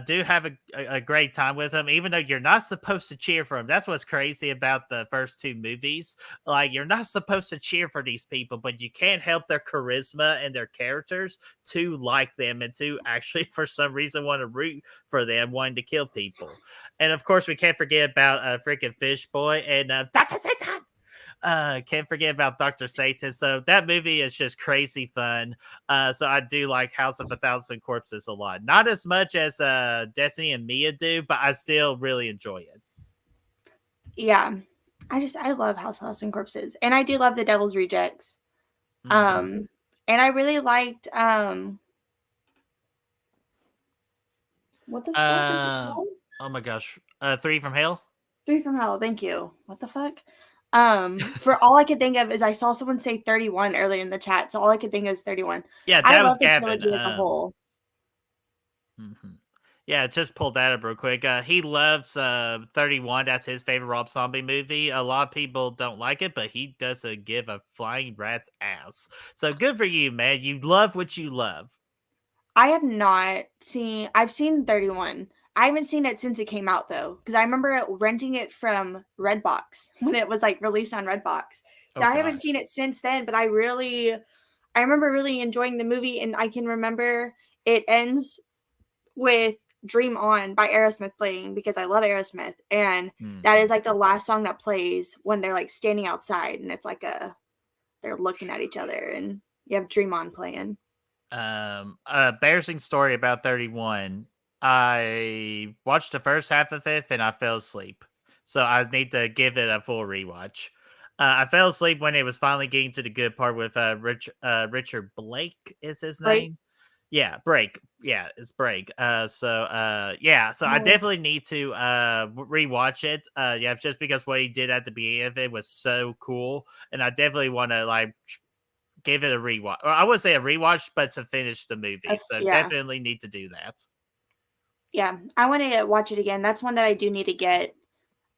Do have a great time with them, even though you're not supposed to cheer for them. That's what's crazy about the first two movies. Like, you're not supposed to cheer for these people, but you can't help their charisma and their characters to like them and to actually, for some reason, want to root for them, wanting to kill people. And of course, we can't forget about freaking Fish Boy and Dr. Satan. Can't forget about Dr. Satan. So that movie is just crazy fun. So I do like House of a Thousand Corpses a lot. Not as much as Destiny and Mia do, but I still really enjoy it. Yeah. I love House and Corpses. And I do love The Devil's Rejects. Hmm. Um and I really liked what the fuck is it Uh, called? oh my gosh. Three from Hell? Three from Hell. Thank you. What the fuck? For all I could think of is I saw someone say 31 earlier in the chat, so all I could think of is 31. Yeah, I that was love the Gavin. trilogy as a whole. Mhm. Yeah, just pulled that up real quick. He loves 31. That's his favorite Rob Zombie movie. A lot of people don't like it, but he doesn't give a flying rat's ass. So good for you, man. You love what you love. I have not seen I've seen 31. I haven't seen it since it came out though, because I remember renting it from Redbox when it was like released on Redbox. So Oh I haven't seen gosh. it since then, but I remember really enjoying the movie, and I can remember it ends with Dream On by Aerosmith playing because I love Aerosmith, and that is Mhm. like the last song that plays when they're like standing outside, and it's like they're looking at each other, and you have Dream On playing. Embarrassing story about 31. I watched the first half of it and I fell asleep. So I need to give it a full rewatch. I fell asleep when it was finally getting to the good part with Richard Blake is his Right? name. Yeah, Break. Yeah, it's Break. Yeah, so I Oh, definitely need to rewatch it. Yeah, just because what he did at the beginning of it was so cool, and I definitely want to like give it a rewatch. Or I would say a rewatch, but to finish the movie. So yeah. definitely need to do that. Yeah, I want to watch it again. That's one that I do need to get.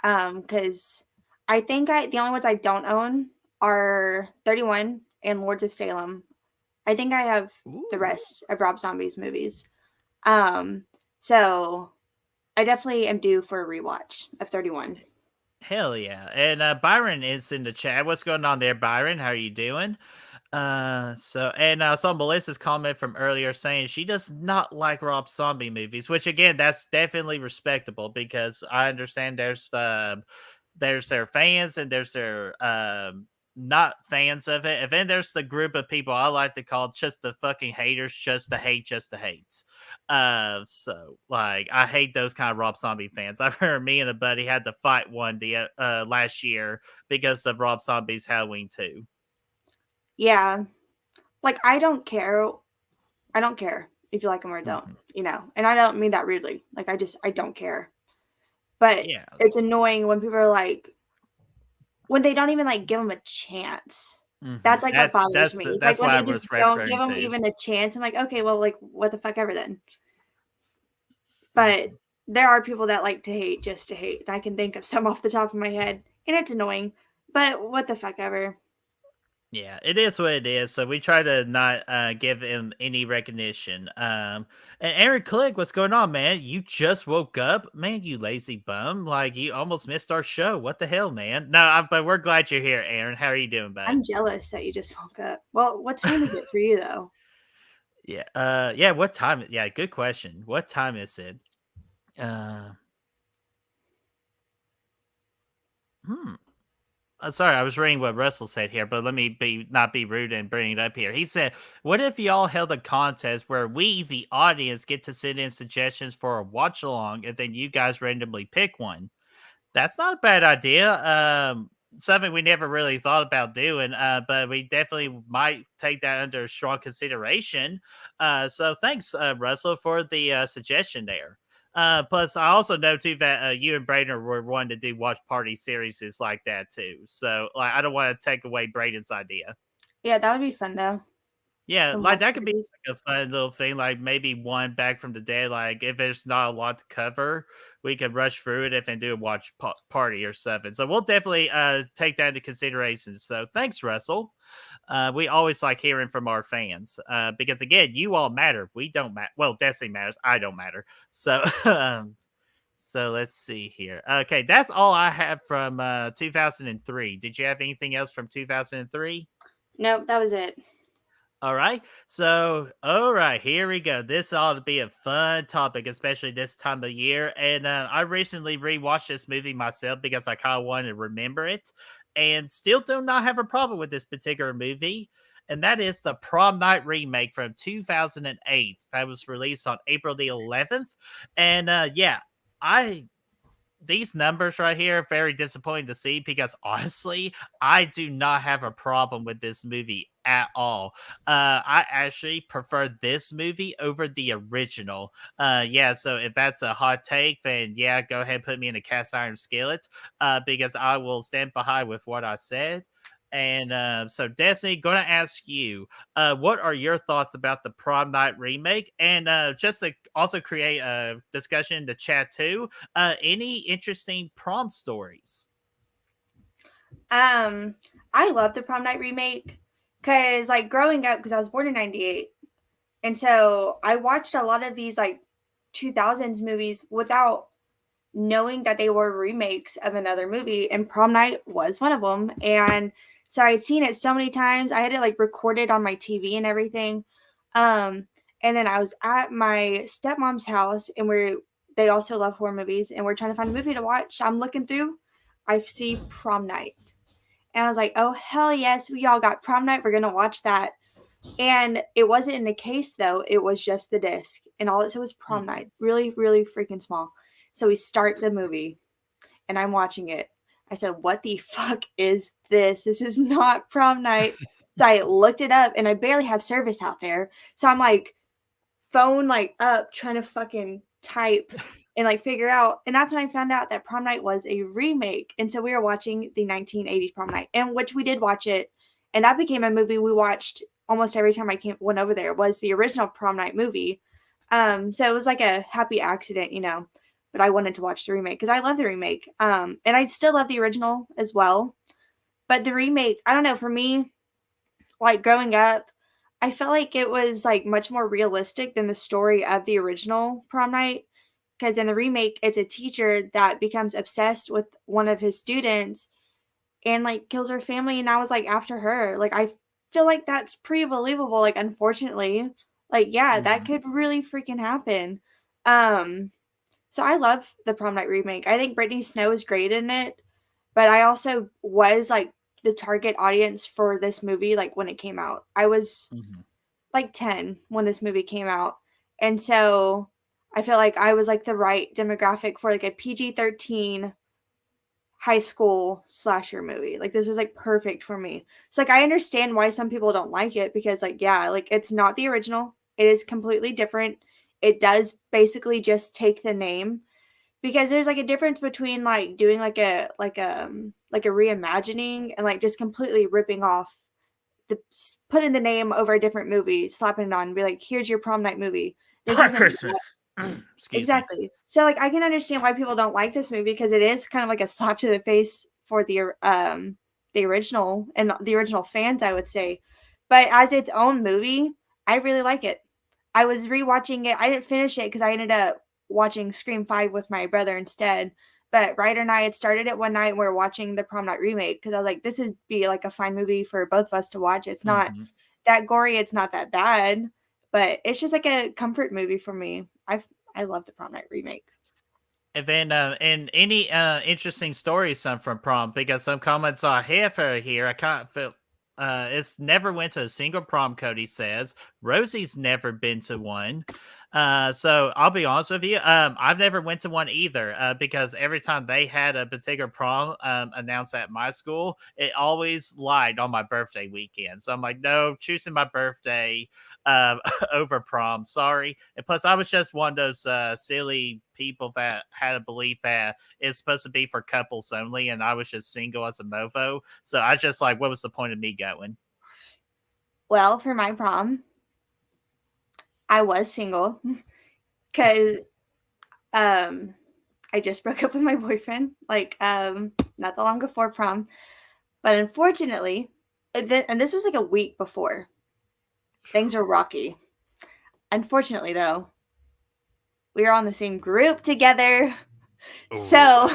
Because I think the only ones I don't own are 31 and Lords of Salem. I think I have the Ooh. rest of Rob Zombie's movies. Um, so I definitely am due for a rewatch of 31. Hell yeah. And Byron is in the chat. What's going on there, Byron? How are you doing? And I saw Melissa's comment from earlier saying she does not like Rob Zombie movies, which again, that's definitely respectable because I understand there's their fans and there's their not fans of it. And then there's the group of people I like to call just the fucking haters, just to hate, just to hate. So like I hate those kind of Rob Zombie fans. I remember me and a buddy had to fight one the last year because of Rob Zombie's Halloween 2. Yeah. Like, I don't care. I don't care if you like them or don't, Mhm. and I don't mean that rudely. Like, I don't care. But Yeah. it's annoying when people are like, when they don't even like give them a chance. That's like what bothers me. It's like That's when what I they was just don't give referring them to. even a chance. I'm like, okay, well, like, what the fuck ever then. But Mhm. there are people that like to hate just to hate. And I can think of some off the top of my head. And it's annoying. But what the fuck ever. Yeah, it is what it is. So we try to not give him any recognition. And Aaron Click, what's going on, man? You just woke up, man. You lazy bum! Like you almost missed our show. What the hell, man? No, but we're glad you're here, Aaron. How are you doing, bud? I'm jealous that you just woke up. Well, what time is it for you though? Yeah. Yeah. What time? Yeah. Good question. What time is it? Uh. Hmm. Sorry, I was reading what Russell said here, but let me be not be rude and bring it up here. He said, "What if y'all held a contest where we, the audience, get to send in suggestions for a watch along, and then you guys randomly pick one?" That's not a bad idea. Something we never really thought about doing, but we definitely might take that under strong consideration. So thanks, Russell, for the suggestion there. Plus, I also know too that you and Braden were wanting to do watch party series like that too. So, like, I don't want to take away Braden's idea. Yeah, that would be fun though. Yeah, Some like watch that could be parties. like a fun little thing. Like maybe one back from the day. Like if there's not a lot to cover, we could rush through it if and do a watch party or something. So we'll definitely take that into consideration. So thanks, Russell. We always like hearing from our fans because again, you all matter. We don't matter. Well, Destiny matters. I don't matter. So so let's see here. Okay, that's all I have from 2003. Did you have anything else from 2003? Nope, that was it. All right. So, all right, here we go. This ought to be a fun topic, especially this time of year. And I recently rewatched this movie myself because I kind of wanted to remember it and still do not have a problem with this particular movie. And that is the Prom Night remake from 2008 that was released on April the 11th. And yeah, I these numbers right here are very disappointing to see because honestly, I do not have a problem with this movie at all. I actually prefer this movie over the original. Yeah, so if that's a hot take, then yeah, go ahead and put me in a cast iron skillet because I will stand behind with what I said. And so, Destiny, going to ask you, what are your thoughts about the Prom Night remake? And just to also create a discussion in the chat too, any interesting prom stories? Um, I love the Prom Night remake because, like, growing up, because I was born in '98, and so I watched a lot of these like 2000s movies without knowing that they were remakes of another movie, and Prom Night was one of them. And so I'd seen it so many times. I had it like recorded on my TV and everything. And then I was at my stepmom's house, and they also love horror movies, and we're trying to find a movie to watch. I'm looking through, I see Prom Night, and I was like, "Oh hell yes, we all got Prom Night. We're gonna watch that." And it wasn't in a case though; it was just the disc, and all it said was Prom Mhm. Night, really, really freaking small. So we start the movie, and I'm watching it. I said, "What the fuck is this? This is not Prom Night." So I looked it up, and I barely have service out there. So I'm like, phone like up, trying to fucking type and like figure out. And that's when I found out that Prom Night was a remake. And so we were watching the 1980s Prom Night, and which we did watch it, and that became a movie we watched almost every time I went over there. Was the original Prom Night movie. So it was like a happy accident. But I wanted to watch the remake because I love the remake. And I still love the original as well. But the remake, I don't know, for me, like growing up, I felt like it was like much more realistic than the story of the original Prom Night. Because in the remake, it's a teacher that becomes obsessed with one of his students and like kills her family, and I was like after her. Like I feel like that's pretty believable. Like unfortunately, like yeah, that Mhm. could really freaking happen. Um, so I love the Prom Night remake. I think Brittany Snow is great in it, but I also was like the target audience for this movie like when it came out. I was Mhm. like 10 when this movie came out. And so I feel like I was like the right demographic for like a PG-13 high school slasher movie. Like this was like perfect for me. So like I understand why some people don't like it because like yeah, like it's not the original. It is completely different. It does basically just take the name because there's like a difference between like doing like a reimagining and like just completely ripping off the putting the name over a different movie, slapping it on, and be like, "Here's your prom night movie." This Black isn't Christmas. Excuse me. exactly. So like I can understand why people don't like this movie because it is kind of like a slap to the face for the original and the original fans, I would say. But as its own movie, I really like it. I was rewatching it. I didn't finish it because I ended up watching Scream 5 with my brother instead. But Ryder and I had started it one night and we were watching the Prom Night remake because I was like, this would be like a fine movie for both of us to watch. It's not Mhm. that gory, it's not that bad, but it's just like a comfort movie for me. I love the Prom Night remake. And then, and any interesting stories some from prom? Because some comments I have for here, I can't feel. It's never went to a single prom. Cody says Rosie's never been to one. So I'll be honest with you. I've never went to one either. Because every time they had a particular prom announced at my school, it always lied on my birthday weekend. So I'm like, no, choosing my birthday over prom. Sorry. And plus, I was just one of those silly people that had a belief that it's supposed to be for couples only, and I was just single as a mofo. So I just like, what was the point of me going? Well, for my prom, I was single because um I just broke up with my boyfriend like not that long before prom. But unfortunately, and this was like a week before, things are rocky. Unfortunately though, we were on the same group together. Ooh, So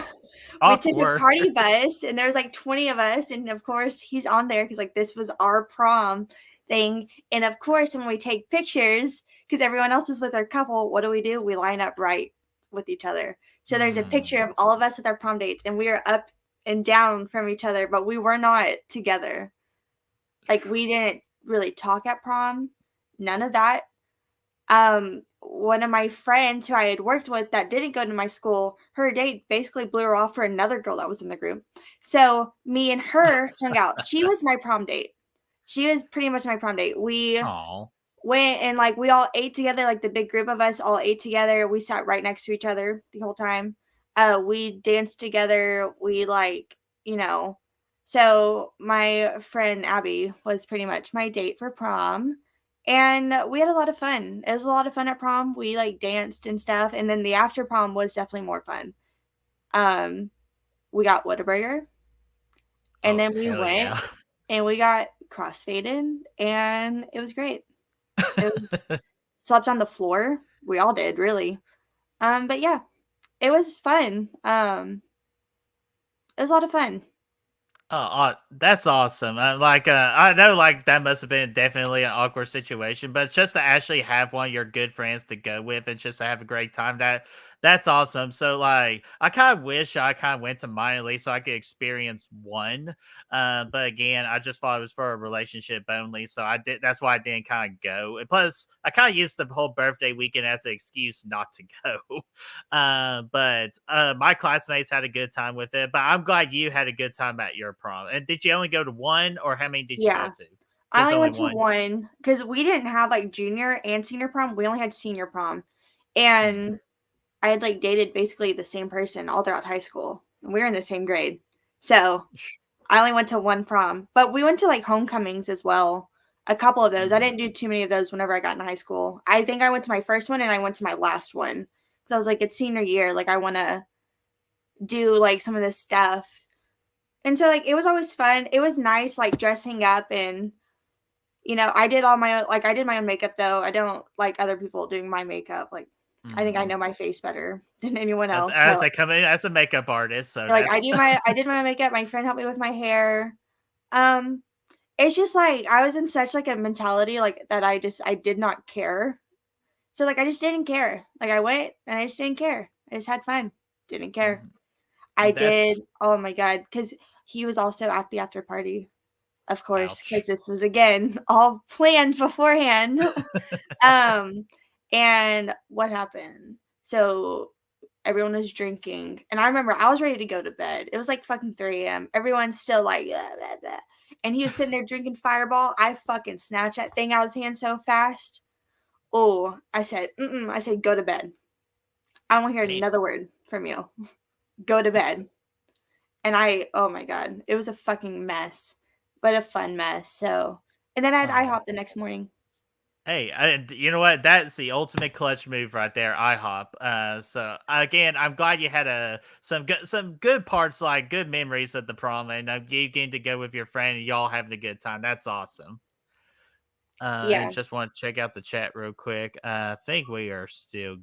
we took a awkward. party bus and there was like 20 of us. And of course, he's on there because like this was our prom thing. And of course, when we take pictures, because everyone else is with their couple, what do? We line up right with each other. So there's a picture Mm. of all of us with our prom dates, and we are up and down from each other, but we were not together. Like we didn't really talk at prom, none of that. One of my friends who I had worked with that didn't go to my school, her date basically blew her off for another girl that was in the group. So me and her hung out. She was my prom date. She was pretty much my prom date. We Aw. went and like we all ate together, like the big group of us all ate together. We sat right next to each other the whole time. We danced together. We like, you know, so my friend Abby was pretty much my date for prom. And we had a lot of fun. It was a lot of fun at prom. We like danced and stuff. And then the after prom was definitely more fun. Um, we got Whataburger and Oh, then we hell went yeah. and we got crossfaded and it was great. It was slept on the floor. We all did, really. But yeah, it was fun. It was a lot of fun. That's awesome. I know, like that must have been definitely an awkward situation, but just to actually have one of your good friends to go with and just to have a great time, that's awesome. So, like, I kind of wish I kind of went to mine at least so I could experience one. But again, I just thought it was for a relationship only, so I did. That's why I didn't kind of go. And plus, I kind of used the whole birthday weekend as an excuse not to go. But my classmates had a good time with it. But I'm glad you had a good time at your prom. And did you only go to one, or how many did you go Yeah. to? I Just only only went to one. one because we didn't have like junior and senior prom. We only had senior prom. Hmm. And I had like dated basically the same person all throughout high school. And we were in the same grade. So I only went to one prom. But we went to like homecomings as well. A couple of those. I Mhm. didn't do too many of those whenever I got in high school. I think I went to my first one and I went to my last one. Because I was like, it's senior year. Like I want to do like some of this stuff. And so like it was always fun. It was nice like dressing up and I did all my own, like, I did my own makeup, though. I don't like other people doing my makeup, like, I think I Mm. know my face better than anyone As else, as so, I come in as a makeup artist, so like, that's I did my makeup, my friend helped me with my hair, um, it's just, like, I was in such, like, a mentality, like, that I did not care, so, like, I just didn't care, like, I went, and I just didn't care, I just had fun, didn't care. Mhm. I did That's oh my god, because he was also at the after party, of course, because ouch. this was, again, all planned beforehand. Um, and what happened? So everyone was drinking, and I remember I was ready to go to bed. It was like fucking 3 a.m. Everyone's still like, "Blah, blah, blah." And he was sitting there drinking Fireball. I fucking snatched that thing out of his hand so fast. Oh, I said, mm-mm. I said, go to bed. I don't want to hear Damn. another word from you. Go to bed. And oh my god, it was a fucking mess, but a fun mess. So, and then I had Oh. IHOP the next morning. Hey, you know what? That's the ultimate clutch move right there, IHOP. So again, I'm glad you had some good parts, like good memories at the prom, and you getting to go with your friend and y'all having a good time. That's awesome. I Yeah. just want to check out the chat real quick. I think we are still.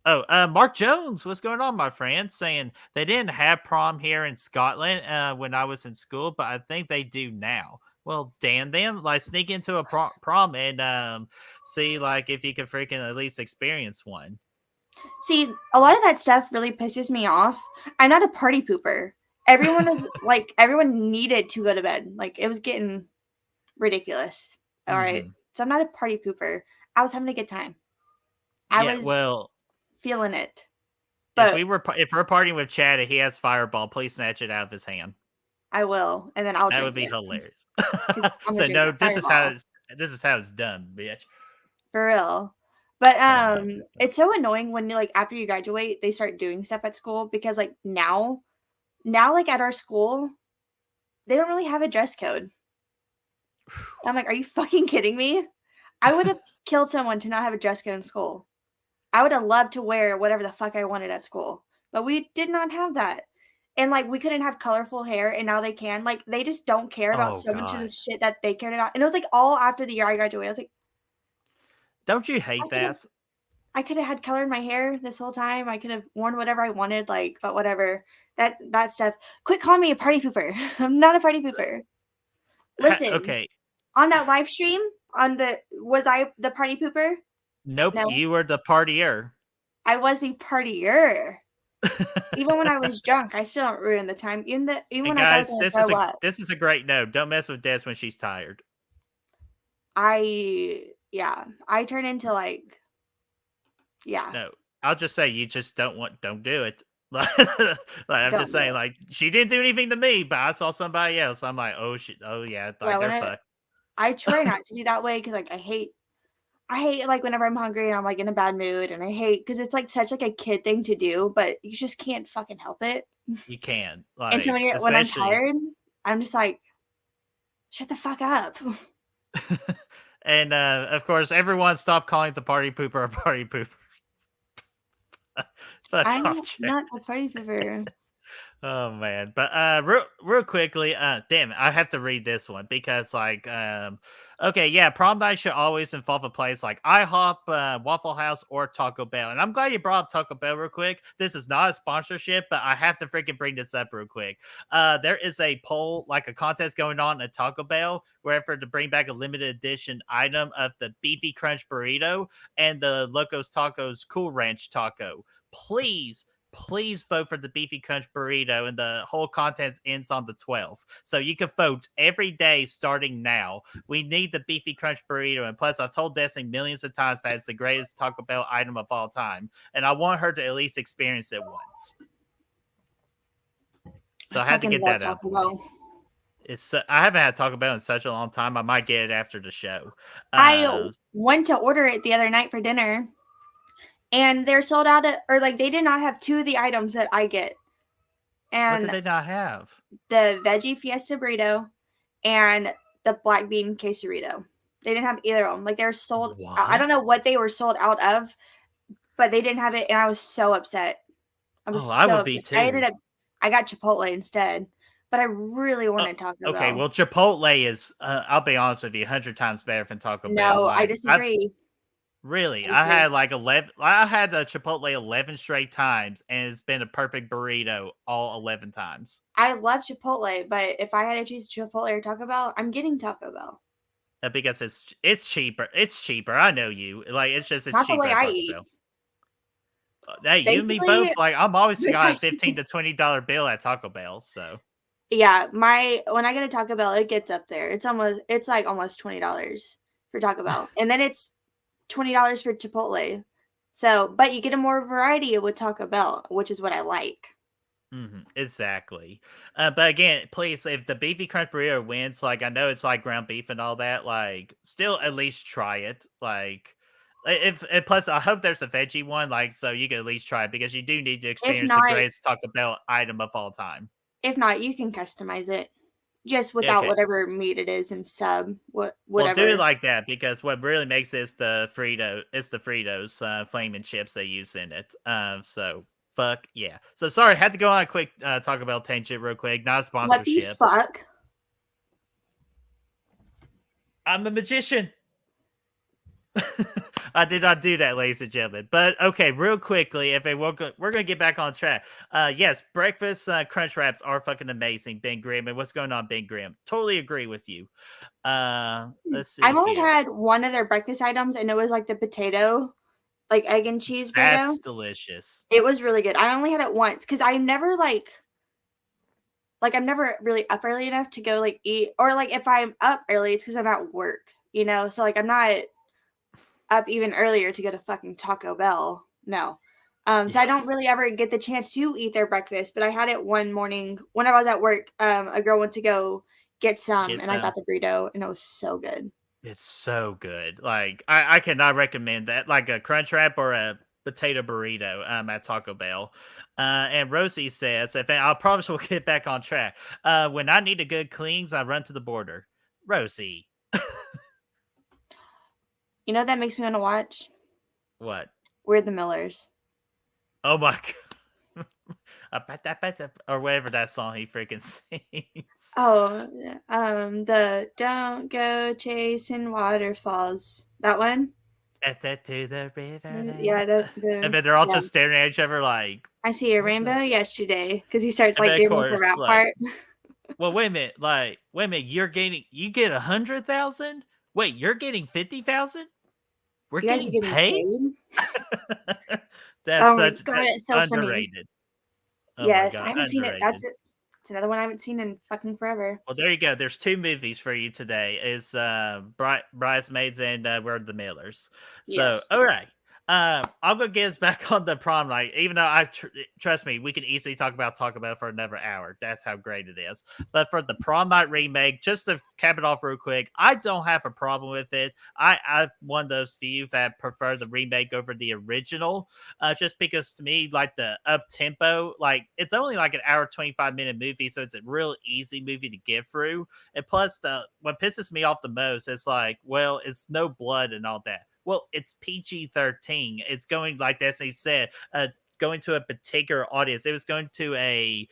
Oh, Mark Jones, what's going on, my friend? Saying they didn't have prom here in Scotland when I was in school, but I think they do now. Well, damn them! Like sneak into a prom and see like if you can freaking at least experience one. See, a lot of that stuff really pisses me off. I'm not a party pooper. Everyone was like, everyone needed to go to bed. Like, it was getting ridiculous. All right. Hmm. So I'm not a party pooper. I was having a good time. I Yeah, was well, feeling it. if But if we're partying with Chad and he has Fireball, please snatch it out of his hand. I will. And then I'll That drink would be it hilarious. because I'm going So to drink no, that fireball this is how it's done, bitch. for real. But Oh my it's so annoying when like after you graduate, they start doing stuff at school because like now like at our school, they don't really have a dress code. I'm like, are you fucking kidding me? I would have killed someone to not have a dress code in school. I would have loved to wear whatever the fuck I wanted at school, but we did not have that. And like, we couldn't have colorful hair, and now they can. Like, they just don't care about Oh so much of the god. shit that they cared about. And it was like all after the year I graduated. I was like, Don't you I hate could have, that? I could have had color in my hair this whole time. I could have worn whatever I wanted. Like, but whatever. That stuff. Quit calling me a party pooper. I'm not a party pooper. Listen, Okay. on that live stream, was I the party pooper? Nope, No, you were the partier. I was a partier. Even when I was drunk, I still don't ruin the time. Even And when I thought I was guys, gonna throw up, this is a great note. Don't mess with Des when she's tired. yeah, I turn into like yeah, No, I'll just say you just don't do it. Like, I'm just don't do saying, it. like she didn't do anything to me, but I saw somebody else. I'm like, oh shit, oh yeah, Yeah, like they're fucked. I try not to be that way because like I hate like whenever I'm hungry and I'm like in a bad mood and I hate because it's like such like a kid thing to do, but you just can't fucking help it. You can And so like, when I'm especially, tired, I'm just like, shut the fuck up. and of course, everyone stop calling the party pooper a party pooper. Fuck I'm off, Chad. not a party pooper. Oh man, but real quickly, damn it, I have to read this one because like okay, yeah, prom night should always involve a place like IHOP, Waffle House, or Taco Bell. And I'm glad you brought up Taco Bell real quick. This is not a sponsorship, but I have to freaking bring this up real quick. There is a poll, like a contest going on at Taco Bell, where for to bring back a limited edition item of the Beefy Crunch burrito and the Locos Tacos Cool Ranch taco. Please vote for the Beefy Crunch burrito, and the whole contest ends on the 12th. So you can vote every day starting now. We need the Beefy Crunch burrito, and plus, I've told Destiny millions of times that it's the greatest Taco Bell item of all time, and I want her to at least experience it once. I So I had to fucking get love that out Taco the way. Bell. I haven't had Taco Bell in such a long time. I might get it after the show. I Uh, went to order it the other night for dinner, and they're sold out or like they did not have two of the items that I get. what did And they not have? the veggie fiesta burrito and the black bean quesarito. They didn't have either of them. Like they're sold. I What? don't know what they were sold out of, but they didn't have it, and I was so upset. I was Oh, I so would be upset. I ended too. up. I got Chipotle instead, but I really Oh, wanted Taco okay, Bell. well, Chipotle is, I'll be honest with you, 100 times better than Taco Bell. No, I Like, I've disagree. really, I I disagree. had like 11, I had the Chipotle 11 straight times, and it's been a perfect burrito all 11 times. I love Chipotle, but if I had to choose Chipotle or Taco Bell, I'm getting Taco Bell. Because it's cheaper. It's cheaper. I know you. Like, it's Not the cheaper way at I Taco eat. Bell. Hey, you and me Basically, both. Like, I'm always the got a person 15 to $20 bill at Taco Bell. So yeah, my when I get a Taco Bell, it gets up there. It's like almost $20 for Taco Bell. And then it's $20 for Chipotle. So, but you get a more variety with Taco Bell, which is what I like. exactly. But again, please, if the beefy crunch burrito wins, like I know it's like ground beef and all that, like still at least try it. Like, if and plus, I hope there's a veggie one, like so you can at least try it because you do need to If experience the not, greatest Taco Bell item of all time. if not, you can customize it just Yeah, without okay. whatever meat it is and sub Well, do it whatever. like that because what really makes it is the Fritos flaming chips they use in it. So fuck yeah. So sorry, had to go on a quick Taco Bell tangent real quick. Not a What the sponsorship. fuck? I'm a magician. I did not do that, ladies and gentlemen. But okay, real quickly, if we're gonna get back on track. Yes, breakfast crunch wraps are fucking amazing, Ben Grimm. And what's going on, Ben Grimm? Totally agree with you. Let's see I've only here. had one of their breakfast items, and it was like the potato, like egg and cheese burrito. That's delicious. It was really good. I only had it once because I never like I'm never really up early enough to go like eat, or like if I'm up early, it's because I'm at work, you know. So like I'm not up even earlier to go to fucking Taco Bell. No. So Yeah, I don't really ever get the chance to eat their breakfast, but I had it one morning when I was at work. A girl went to go get some, get and I got them. the burrito, and it was so good. It's so good. Like I cannot recommend that. Like a crunch wrap or a potato burrito at Taco Bell. And Rosie says, if I promise we'll get back on track. When I need a good cleans, I run to the border. Rosie, You know what that makes me want to watch? what? We're the Millers. Oh my god. Or whatever that song he freaking sings. Oh, the Don't Go Chasing Waterfalls. That one? At that to the river. Yeah, And then they're all yeah. just staring at each other like, I see a what rainbow the? yesterday because he starts And like then of doing the course, rap like, part. well, wait a minute. Like, wait a minute. You get 100,000. Wait, you're getting 50,000. We're You guys are getting getting paid. paid. That's Oh my such god, that it's so funny. underrated. Oh my Yes, I god, haven't seen it. underrated. It's another one I haven't seen in fucking forever. Well, there you go. There's two movies for you today. Is Bridesmaids and We're the Millers. So, Yes. all right. I'm gonna get us back on the prom night. Even though trust me, we can easily talk about for another hour. That's how great it is. But for the prom night remake, just to cap it off real quick, I don't have a problem with it. I'm one of those few that prefer the remake over the original. Just because to me, like the up tempo, like it's only like an hour 25-minute movie, so it's a real easy movie to get through. And plus, the what pisses me off the most is like, well, it's no blood and all that. Well, it's PG-13. It's going like Destiny said, going to a particular audience. It was going to a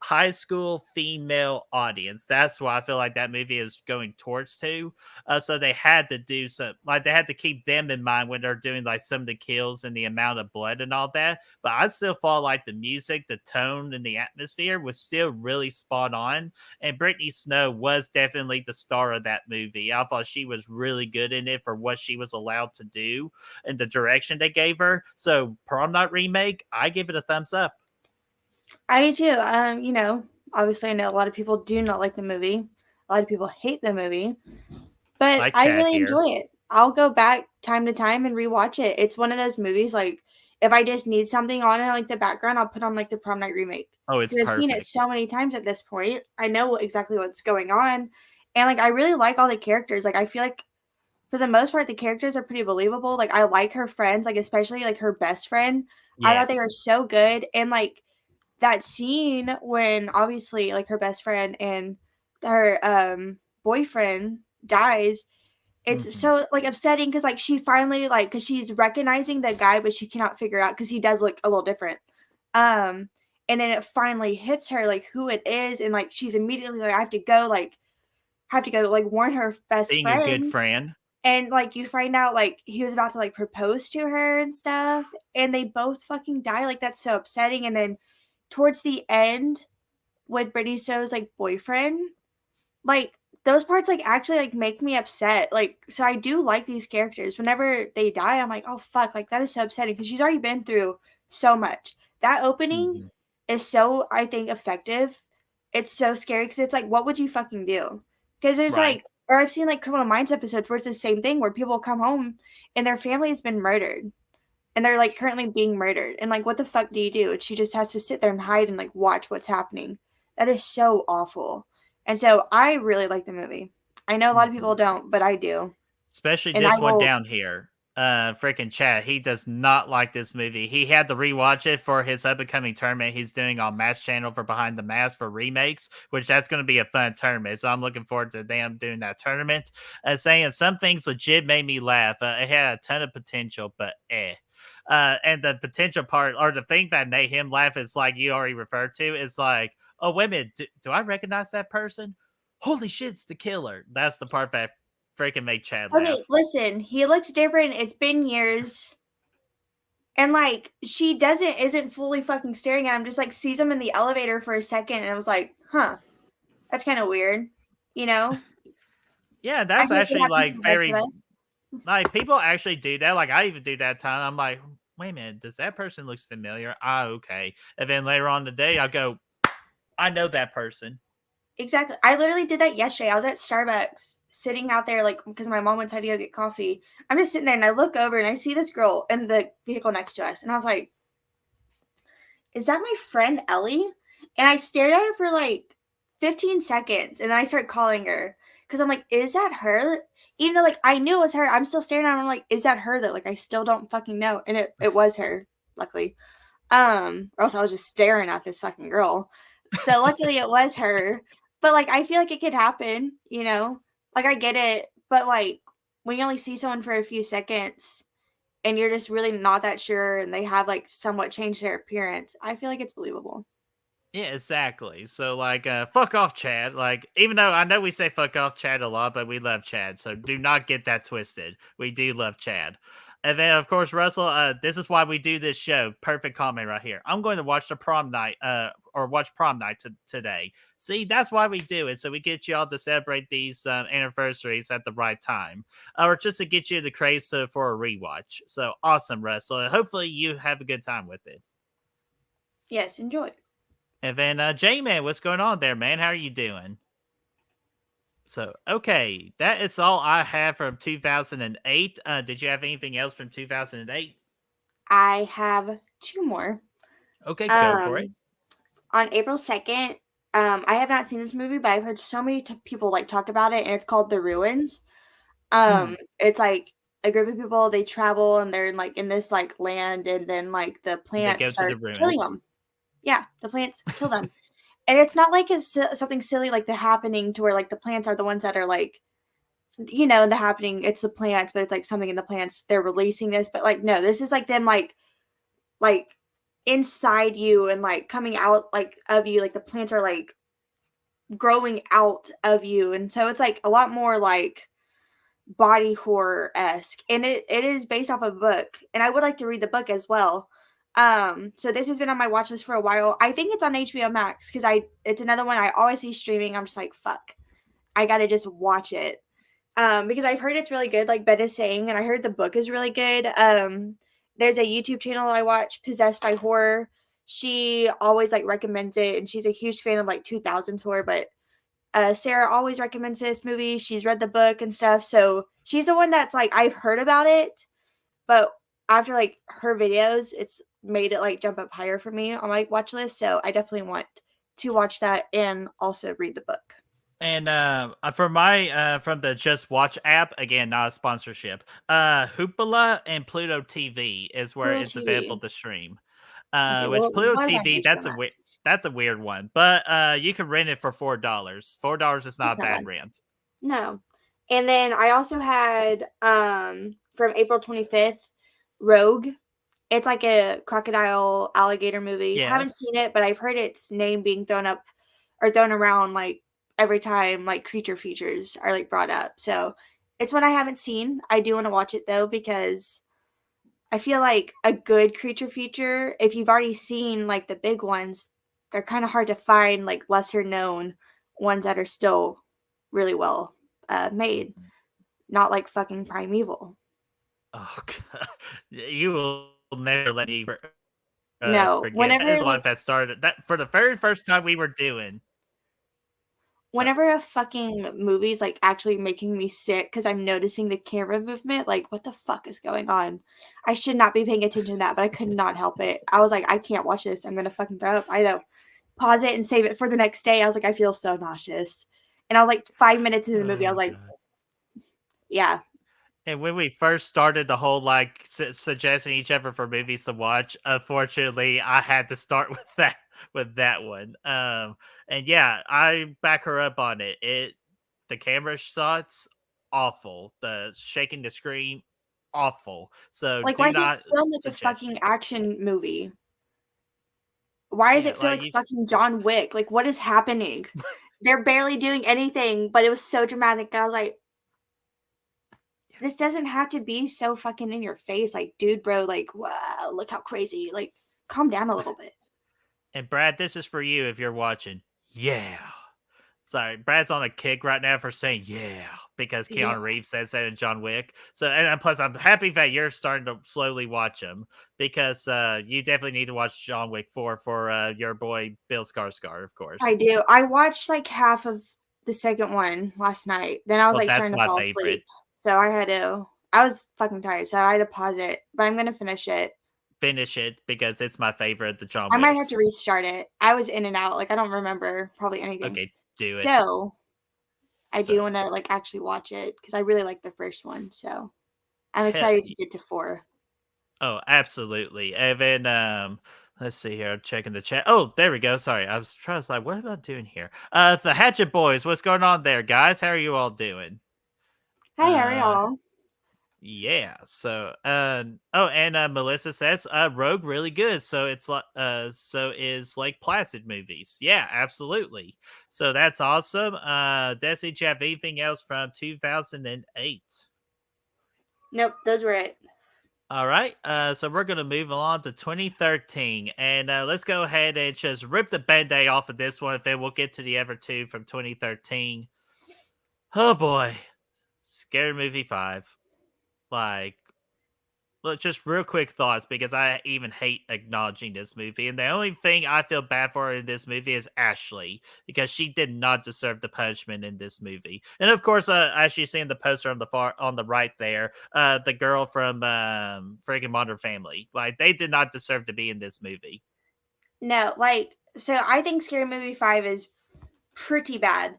high school female audience. That's why I feel like that movie is going towards to. So they had to do some, like they had to keep them in mind when they're doing like some of the kills and the amount of blood and all that. But I still felt like the music, the tone, and the atmosphere was still really spot on. And Brittany Snow was definitely the star of that movie. I thought she was really good in it for what she was allowed to do and the direction they gave her. So Prom Night remake, I give it a thumbs up. I do too. Obviously I know a lot of people do not like the movie. A lot of people hate the movie, but Like I Chad really here. enjoy it. I'll go back time to time and rewatch it. It's one of those movies like if I just need something on in like the background, I'll put on like the Prom Night remake. Oh, it's Because I've seen it perfect. so many times at this point. I know exactly what's going on. And like I really like all the characters. Like I feel like for the most part the characters are pretty believable. Like I like her friends, like especially like her best friend. I thought they were Yes. so good. And like that scene when obviously like her best friend and her boyfriend dies, it's Mhm. so like upsetting because like she finally because she's recognizing the guy but she cannot figure out because he does look a little different. um and then it finally hits her like who it is, and like she's immediately like, I have to go like warn her best Being a good friend. friend. And like you find out like he was about to like propose to her and stuff, and they both fucking die. Like that's so upsetting. And then towards the end, with Brittany Stowe's like boyfriend, like those parts like actually like make me upset. Like so I do like these characters. Whenever they die, I'm like, oh fuck, like that is so upsetting because she's already been through so much. That opening Mhm. is so I think effective. It's so scary because it's like, what would you fucking do? Because there's Right. like, or I've seen like Criminal Minds episodes where it's the same thing where people come home and their family has been murdered and they're like currently being murdered, and like what the fuck do you do? And she just has to sit there and hide and like watch what's happening. That is so awful. And so I really like the movie. I know a lot of Mhm. people don't, but I do. Especially And I this one will. down here. Freaking Chad. He does not like this movie. He had to rewatch it for his up and coming tournament he's doing on Match Channel for Behind the Mask for remakes, which that's going to be a fun tournament. So I'm looking forward to them doing that tournament. Saying some things legit made me laugh. It had a ton of potential, but eh. And the potential part, or the thing that made him laugh, is like you already referred to. Is like, oh wait a minute, do I recognize that person? Holy shit, it's the killer. That's the part that freaking made Chad Okay, laugh. listen, he looks different. It's been years. And like she doesn't isn't fully fucking staring at him, just like sees him in the elevator for a second, and I was like, huh, that's kind of weird. You know? Yeah, I that's feel like it actually happens to like the best of very us. like people actually do that. Like I even do that time. I'm like, wait a minute, does that person looks familiar? Ah, okay. And then later on in the day, I go, I know that person. Exactly. I literally did that yesterday. I was at Starbucks sitting out there, like, because my mom went to go get coffee. I'm just sitting there and I look over and I see this girl in the vehicle next to us. And I was like, is that my friend Ellie? And I stared at her for like 15 seconds. And then I started calling her because I'm like, is that her? Even though, like, I knew it was her, I'm still staring at her. I'm like, is that her? That, like, I still don't fucking know. And it was her, luckily. Or else I was just staring at this fucking girl. So luckily it was her. But like I feel like it could happen, you know? Like I get it, but like when you only see someone for a few seconds and you're just really not that sure and they have like somewhat changed their appearance, I feel like it's believable. Yeah, exactly. So like fuck off Chad. Like even though I know we say fuck off Chad a lot, but we love Chad. So do not get that twisted. We do love Chad. And then of course Russell, this is why we do this show. Perfect comment right here. I'm going to watch the prom night or watch prom night today. See, that's why we do it. So we get y'all to celebrate these anniversaries at the right time. Or just to get you the craze for a rewatch. So awesome, Russell. And hopefully you have a good time with it. Yes, enjoy. And then J-Man, what's going on there, man? How are you doing? So, okay, that is all I have from 2008. Did you have anything else from 2008? I have two more. Okay, go for it. Um on April 2nd, I have not seen this movie, but I've heard so many people like talk about it, and it's called The Ruins. Mm, It's like a group of people, they travel and they're like in this like land, and then like the and they plants go to the start killing ruins. them. Yeah, the plants kill them. And it's not like it's something silly like the happening to where like the plants are the ones that are like, the happening, it's the plants, but it's like something in the plants, they're releasing this, but like no, this is like them like inside you and like coming out like of you, like the plants are like growing out of you. And so it's like a lot more like body horror esque, and it is based off a book. And I would like to read the book as well. So this has been on my watch list for a while. I think it's on HBO Max because it's another one I always see streaming. I'm just like, fuck, I gotta just watch it. Because I've heard it's really good, like Ben is saying, and I heard the book is really good. There's a YouTube channel I watch, Possessed by Horror. She always like recommends it, and she's a huge fan of like 2000s horror. But Sarah always recommends this movie. She's read the book and stuff, so she's the one that's like I've heard about it, but after like her videos, it's made it like jump up higher for me on my watch list. So I definitely want to watch that and also read the book. And for my from the Just Watch app, again, not a sponsorship. Hoopla and Pluto TV is where Pluto it's available TV. to stream. Okay, well, Which it Pluto was on TV, HBO Max. that's a weird one, but you can rent it for $4. $4 is not That's a not bad bad. rent. No. And then I also had from April 25th, Rogue. It's like a crocodile alligator movie. Haven't Yes. seen it, but I've heard its name being thrown up or thrown around like every time like creature features are like brought up. So it's one I haven't seen. I do want to watch it though because I feel like a good creature feature, if you've already seen like the big ones, they're kind of hard to find like lesser known ones that are still really well made. Not like fucking Primeval. Oh god, you will never let me No, forget. That is whenever what like that started. That for the very first time we were doing. Uh, whenever a fucking movie's, like, actually making me sick because 'cause I'm noticing the camera movement, like, what the fuck is going on? I should not be paying attention to that, but I could not help it. I was like, "I can't watch this, I'm gonna fucking throw up." I know. Pause it and save it for the next day. I was like, "I feel so nauseous." And I was, like, 5 minutes into the movie, I was oh like, god. "Yeah, And when we first started the whole like suggesting each other for movies to watch, unfortunately, I had to start with that one. And yeah, I back her up on it. The camera shots awful, the shaking the screen awful. So like, why do does it not feel like a suggest fucking it. action movie? Why does Yeah, it feel like like you. fucking John Wick? Like, what is happening?" They're barely doing anything, but it was so dramatic, I was like, this Yes. doesn't have to be so fucking in your face, like, dude, bro, like, wow, look how crazy, like, calm down a little bit. And Brad, this is for you if you're watching. Yeah. Sorry, Brad's on a kick right now for saying yeah because Yeah, Keanu Reeves says that in John Wick. So, and plus, I'm happy that you're starting to slowly watch them because you definitely need to watch John Wick 4 for your boy Bill Skarsgård, of I course. do. I watched, like, half of the second one last night, then I was, Well, like, that's starting to my fall favorite. asleep, so I was fucking tired, so I had to pause it, but I'm gonna finish it. Finish it because it's my favorite of the John I might have to Wicks. restart it. I was in and out, like, I don't remember probably anything. Okay, do it. So, I do So, wanna, like, actually watch it because I really like the first one, so I'm hell, excited to get to 4. oh, absolutely. And then, let's see here. I'm checking the chat. Oh, there we go. Sorry, I was trying to like, what am I doing here? The Hatchet Boys. What's going on there, guys? How are you all doing? Hey, how are Uh, y'all? yeah. So, oh, and Melissa says, Rogue really good. So it's like, so is like Placid movies. Yeah, absolutely. So that's awesome. Desi, do you have anything else from 2008? Nope, those were it. All right, so we're going to move on to 2013, and let's go ahead and just rip the band-aid off of this one, and then we'll get to the other two from 2013. Oh boy, Scary Movie 5. Like, look, just real quick thoughts, because I even hate acknowledging this movie, and the only thing I feel bad for in this movie is Ashley, because she did not deserve the punishment in this movie. And of course, as you see in the poster on the far on the right there, the girl from freaking Modern Family, like they did not deserve to be in this movie. No, like, so I think Scary Movie 5 is pretty bad,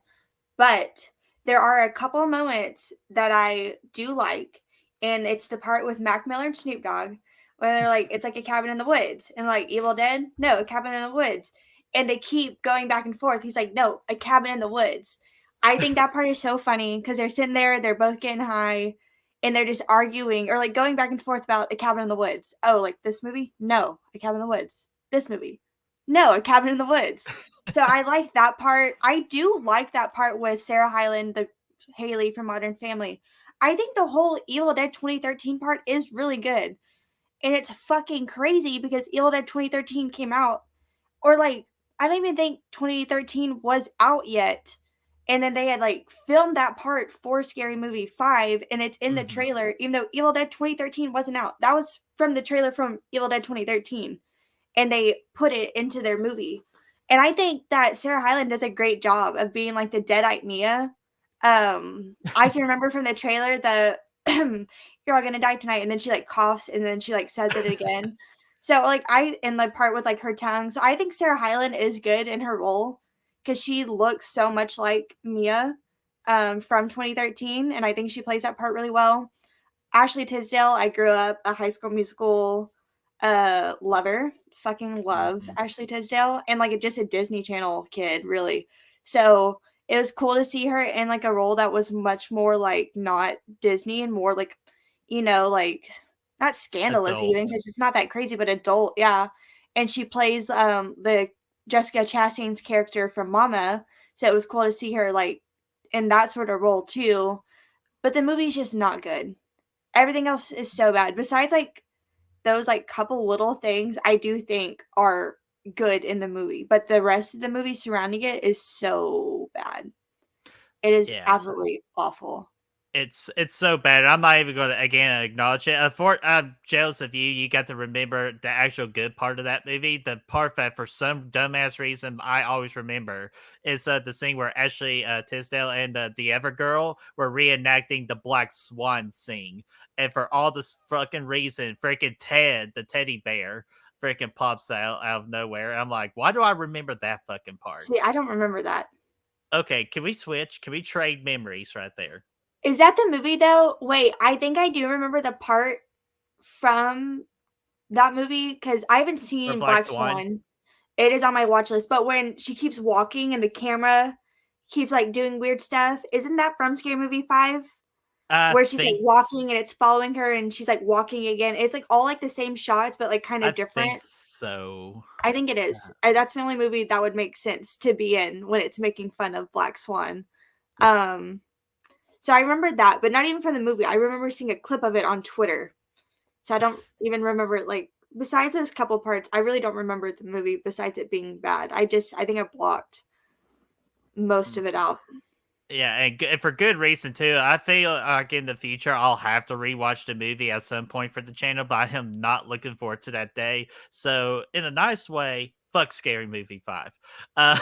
but there are a couple of moments that I do like, and it's the part with Mac Miller and Snoop Dogg where they're like, it's like a cabin in the woods, and like Evil Dead, no, a cabin in the woods, and they keep going back and forth. He's like, no, a cabin in the woods. I think that part is so funny because they're sitting there, they're both getting high, and they're just arguing or like going back and forth about a cabin in the woods. Oh, like this movie? No, a cabin in the woods. This movie? No, a cabin in the woods. So I like that part. I do like that part with Sarah Hyland, the Haley from Modern Family. I think the whole Evil Dead 2013 part is really good. And it's fucking crazy because Evil Dead 2013 came out, or like, I don't even think 2013 was out yet. And then they had like filmed that part for Scary Movie 5, and it's in the Hmm. trailer, even though Evil Dead 2013 wasn't out. That was from the trailer from Evil Dead 2013, and they put it into their movie. And I think that Sarah Hyland does a great job of being like the deadite Mia. I can remember from the trailer the "You're all gonna die tonight," and then she like coughs, and then she like says it again. So like I in the part with like her tongue. So I think Sarah Hyland is good in her role because she looks so much like Mia from 2013, and I think she plays that part really well. Ashley Tisdale, I grew up a High School Musical lover. Fucking love Hmm. Ashley Tisdale, and like just a Disney Channel kid, really. So it was cool to see her in like a role that was much more like not Disney and more like, like not scandalous even, Adult. since it's not that crazy, but adult, yeah. And she plays the Jessica Chastain's character from Mama, so it was cool to see her like in that sort of role too. But the movie's just not good. Everything else is so bad. Besides like those like couple little things I do think are good in the movie, but the rest of the movie surrounding it is so bad. It is Yeah. absolutely awful. It's so bad. I'm not even going to again acknowledge it. I'm jealous of you. You got to remember the actual good part of that movie. The part that for some dumbass reason I always remember is the scene where Ashley Tisdale and the Ever Girl were reenacting the Black Swan scene, and for all this fucking reason, freaking Ted, the teddy bear, freaking pops out of nowhere. I'm like, why do I remember that fucking part? See, I don't remember that. Okay, can we switch? Can we trade memories right there? Is that the movie though? Wait, I think I do remember the part from that movie because I haven't Or seen Black Black Swan? Swan. It is on my watch list, but when she keeps walking and the camera keeps like doing weird stuff, isn't that from Scary Movie 5? I Where she's like think walking and it's following her and she's like walking again. It's like all like the same shots, but like kind I of think different. so. I think it is. That's the only movie that would make sense to be in when it's making fun of Black Swan. Um, so I remember that, but not even from the movie. I remember seeing a clip of it on Twitter. So I don't even remember like besides those couple parts, I really don't remember the movie besides it being bad. I think I blocked most Mm. of it out. Yeah, and for good reason too. I feel like in the future I'll have to rewatch the movie at some point for the channel, but I am not looking forward to that day. So, in a nice way, fuck Scary Movie 5. Uh,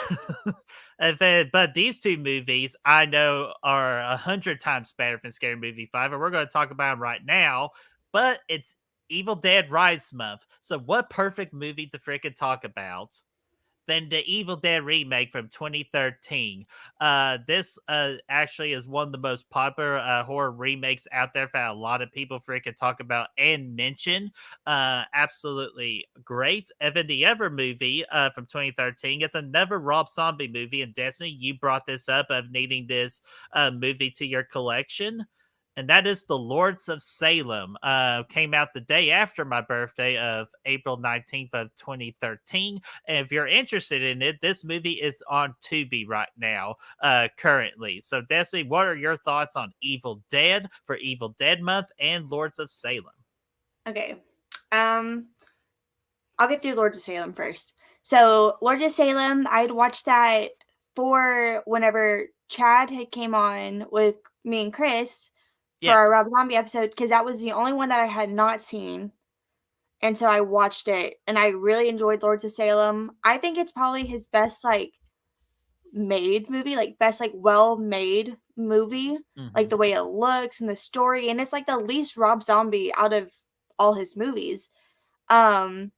but these two movies I know are 100 times better than Scary Movie 5, and we're going to talk about them right now. But it's Evil Dead Rise month, so what perfect movie to freaking talk about than the Evil Dead remake from 2013. This actually is one of the most popular horror remakes out there that a lot of people freaking talk about and mention. Absolutely great. And then the other movie from 2013 is another Rob Zombie movie. And Destiny, you brought this up of needing this movie to your collection. And that is The Lords of Salem. Came out the day after my birthday of April 19th of 2013. And if you're interested in it, this movie is on Tubi right now, currently. So, Desi, what are your thoughts on Evil Dead for Evil Dead Month and Lords of Salem? Okay. Um I'll get through Lords of Salem first. So Lords of Salem, I'd watched that for whenever Chad had came on with me and Chris for Yeah. our Rob Zombie episode because that was the only one that I had not seen. And so I watched it and I really enjoyed Lords of Salem. I think it's probably his best like made movie, like best like well made movie, like Hmm. the way it looks and the story, and it's like the least Rob Zombie out of all his movies. Um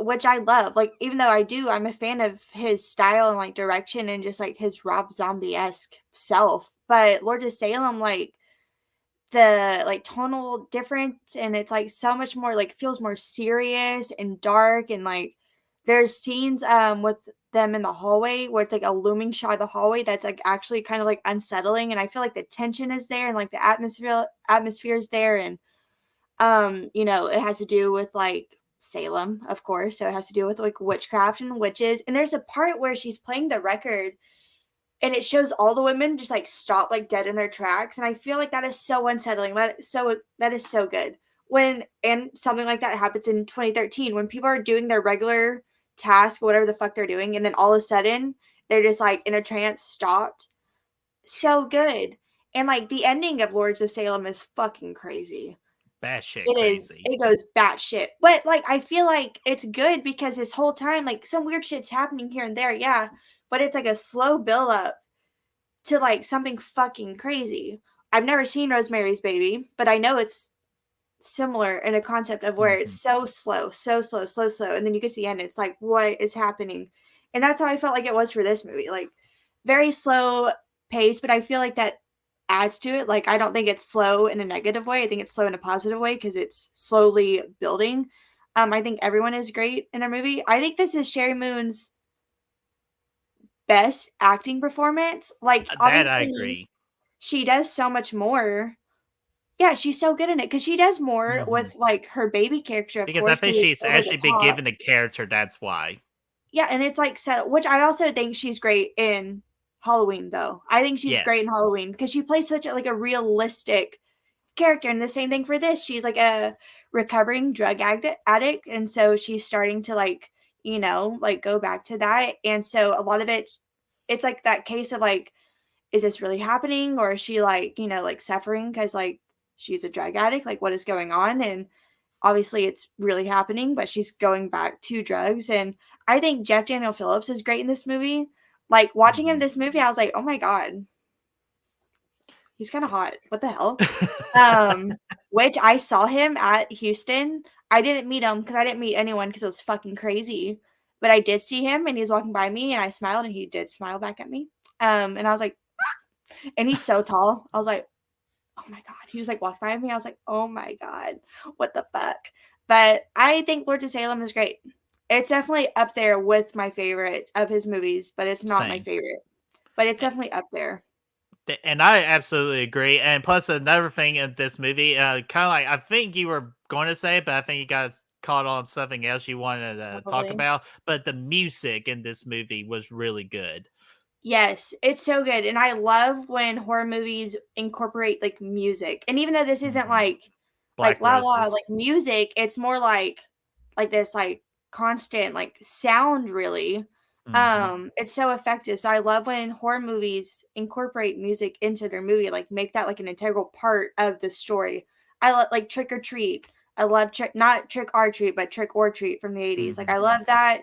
which I love. Like, even though I'm a fan of his style and like direction and just like his Rob Zombie esque self. But Lords of Salem, like the like tonal difference, and it's like so much more like feels more serious and dark, and like there's scenes with them in the hallway where it's like a looming shot of the hallway that's like actually kind of like unsettling, and I feel like the tension is there and like the atmosphere is there, and you know, it has to do with like Salem, of course. So it has to do with like witchcraft and witches. And there's a part where she's playing the record and it shows all the women just like stop like dead in their tracks. And I feel like that is so unsettling. That is so good. When and something like that happens in 2013 when people are doing their regular task, whatever the fuck they're doing, and then all of a sudden they're just like in a trance stopped. So good. And like the ending of Lords of Salem is fucking crazy. Batshit It is. crazy. It goes batshit. But like I feel like it's good because this whole time, like some weird shit's happening here and there, yeah. But it's like a slow build up to like something fucking crazy. I've never seen Rosemary's Baby, but I know it's similar in a concept of where it's Hmm. so slow, so slow, slow, slow, and then you get to the end, it's like, what is happening? And that's how I felt like it was for this movie. Like very slow pace, but I feel like that adds to it. Like I don't think it's slow in a negative way. I think it's slow in a positive way because it's slowly building. I think everyone is great in their movie. I think this is Sherry Moon's best acting performance. Like That I obviously agree. she does so much more Yeah, she's so good in it because she does more Mhm. with, like, her baby character, of Because I course, think because it's she's over the actually been top. given a character, that's why. Yeah, and it's, like, set which I also think she's great in Halloween, though. I think she's great in Yes. Halloween because she plays such a, like, a realistic character, and the same thing for this. She's, like, a recovering drug addict, and so she's starting to, like, like, go back to that, and so a lot of it's, like, that case of, like, is this really happening, or is she, like, like, suffering because like, she's a drug addict? Like, what is going on? And obviously it's really happening, but she's going back to drugs, and I think Jeff Daniel Phillips is great in this movie. Like, watching him in Mhm. this movie, I was like, "Oh my god, he's kinda hot. What the hell?" Which I saw him at Houston. I didn't meet him because I didn't meet anyone because it was fucking crazy, but I did see him, and he was walking by me, and I smiled, and he did smile back at me. And I was like, and he's so tall. I was like, "Oh my god." He just, like, walked by me. I was like, "Oh my god. What the fuck?" But I think Lords of Salem is great. It's definitely up there with my favorites of his movies, but it's not my Same. favorite. But it's definitely up there. And I absolutely agree. And plus, another thing in this movie, kind of like I think you were going to say, but I think you guys caught on something else you wanted to talk Probably. about. But the music in this movie was really good. Yes, it's so good, and I love when horror movies incorporate, like, music, and even though this isn't Mhm. like, Black la la, Roses. like, music, it's more like this, like, constant, like, sound, really. Hmm. It's so effective, so I love when horror movies incorporate music into their movie, like, make that, like, an integral part of the story. I love like, Trick or Treat. I love not Trick or Treat, but Trick or Treat from the '80s, like, I Hmm. love that.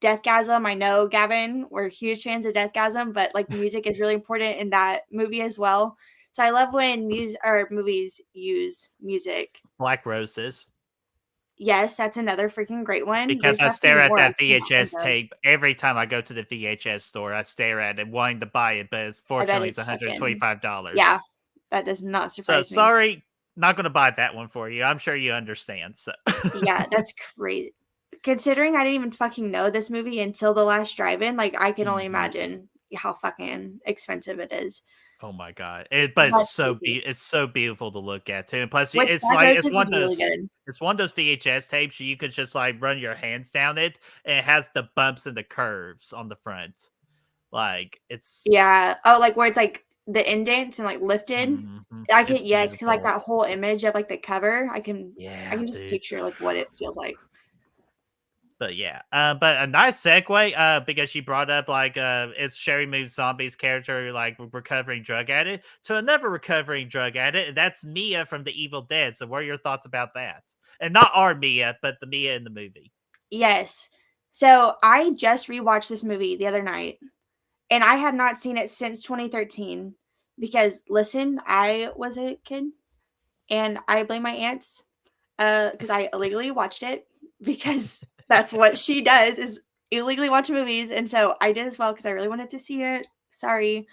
Deathgasm, I know, Gavin, we're huge fans of Deathgasm, but, like, music is really important in that movie as well. So I love when movies use music. Black Roses. Yes, that's another freaking great one. Because There's I stare definitely at more I that cannot think VHS of. tape every time I go to the VHS store. I stare at it, wanting to buy it, but I bet fortunately, it's it's fucking $125. yeah, that does not So surprise me. sorry, not going to buy that one for you. I'm sure you understand. So, Yeah, that's crazy. Considering I didn't even fucking know this movie until the last drive-in, like, I can only Mhm. imagine how fucking expensive it is. Oh my god! But That's crazy. it's so beautiful to look at too. And plus, Which it's Black like Roses is really good. it's one of those VHS tapes you could just like run your hands down it, and it has the bumps and the curves on the front. Like it's Yeah. Oh, like, where it's, like, the indents and, like, lifted? I it's can yes, 'cause, like, beautiful. that whole image of, like, the cover, I Yeah, can just dude. picture, like, what it feels like. But yeah, but a nice segue, because she brought up like, is Sherry Moon Zombie's character like recovering drug addict to another recovering drug addict, and that's Mia from The Evil Dead. So, what are your thoughts about that? And not our Mia, but the Mia in the movie. Yes. So, I just rewatched this movie the other night, and I had not seen it since 2013 because, listen, I was a kid, and I blame my aunts, because I illegally watched it because that's what she does is illegally watch movies, and so I did as well because I really wanted to see it. Sorry.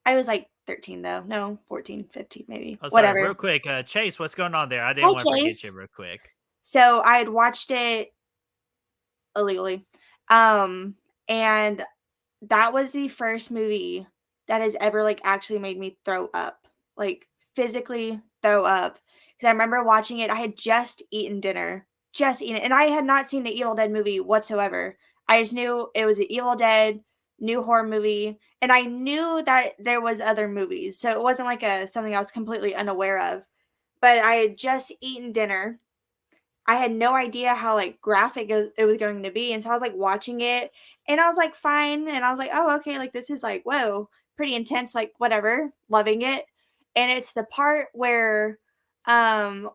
I was, like, 13 though. No, 14, 15, maybe. Oh, sorry, Whatever. real quick, Chase, what's going on there? I didn't Hi, want to forget you Chase. real quick. So, I had watched it illegally, um, and that was the first movie that has ever, like, actually made me throw up, like, physically throw up. Because I remember watching it, I had just eaten it, and I had not seen the Evil Dead movie whatsoever. I just knew it was the Evil Dead, new horror movie, and I knew that there was other movies, so it wasn't like a something I was completely unaware of, but I had just eaten dinner. I had no idea how, like, graphic it was going to be, and so I was, like, watching it, and I was, like, fine, and I was like, "Oh, okay, like, this is, like, whoa, pretty intense, like, whatever, loving it," and it's the part where,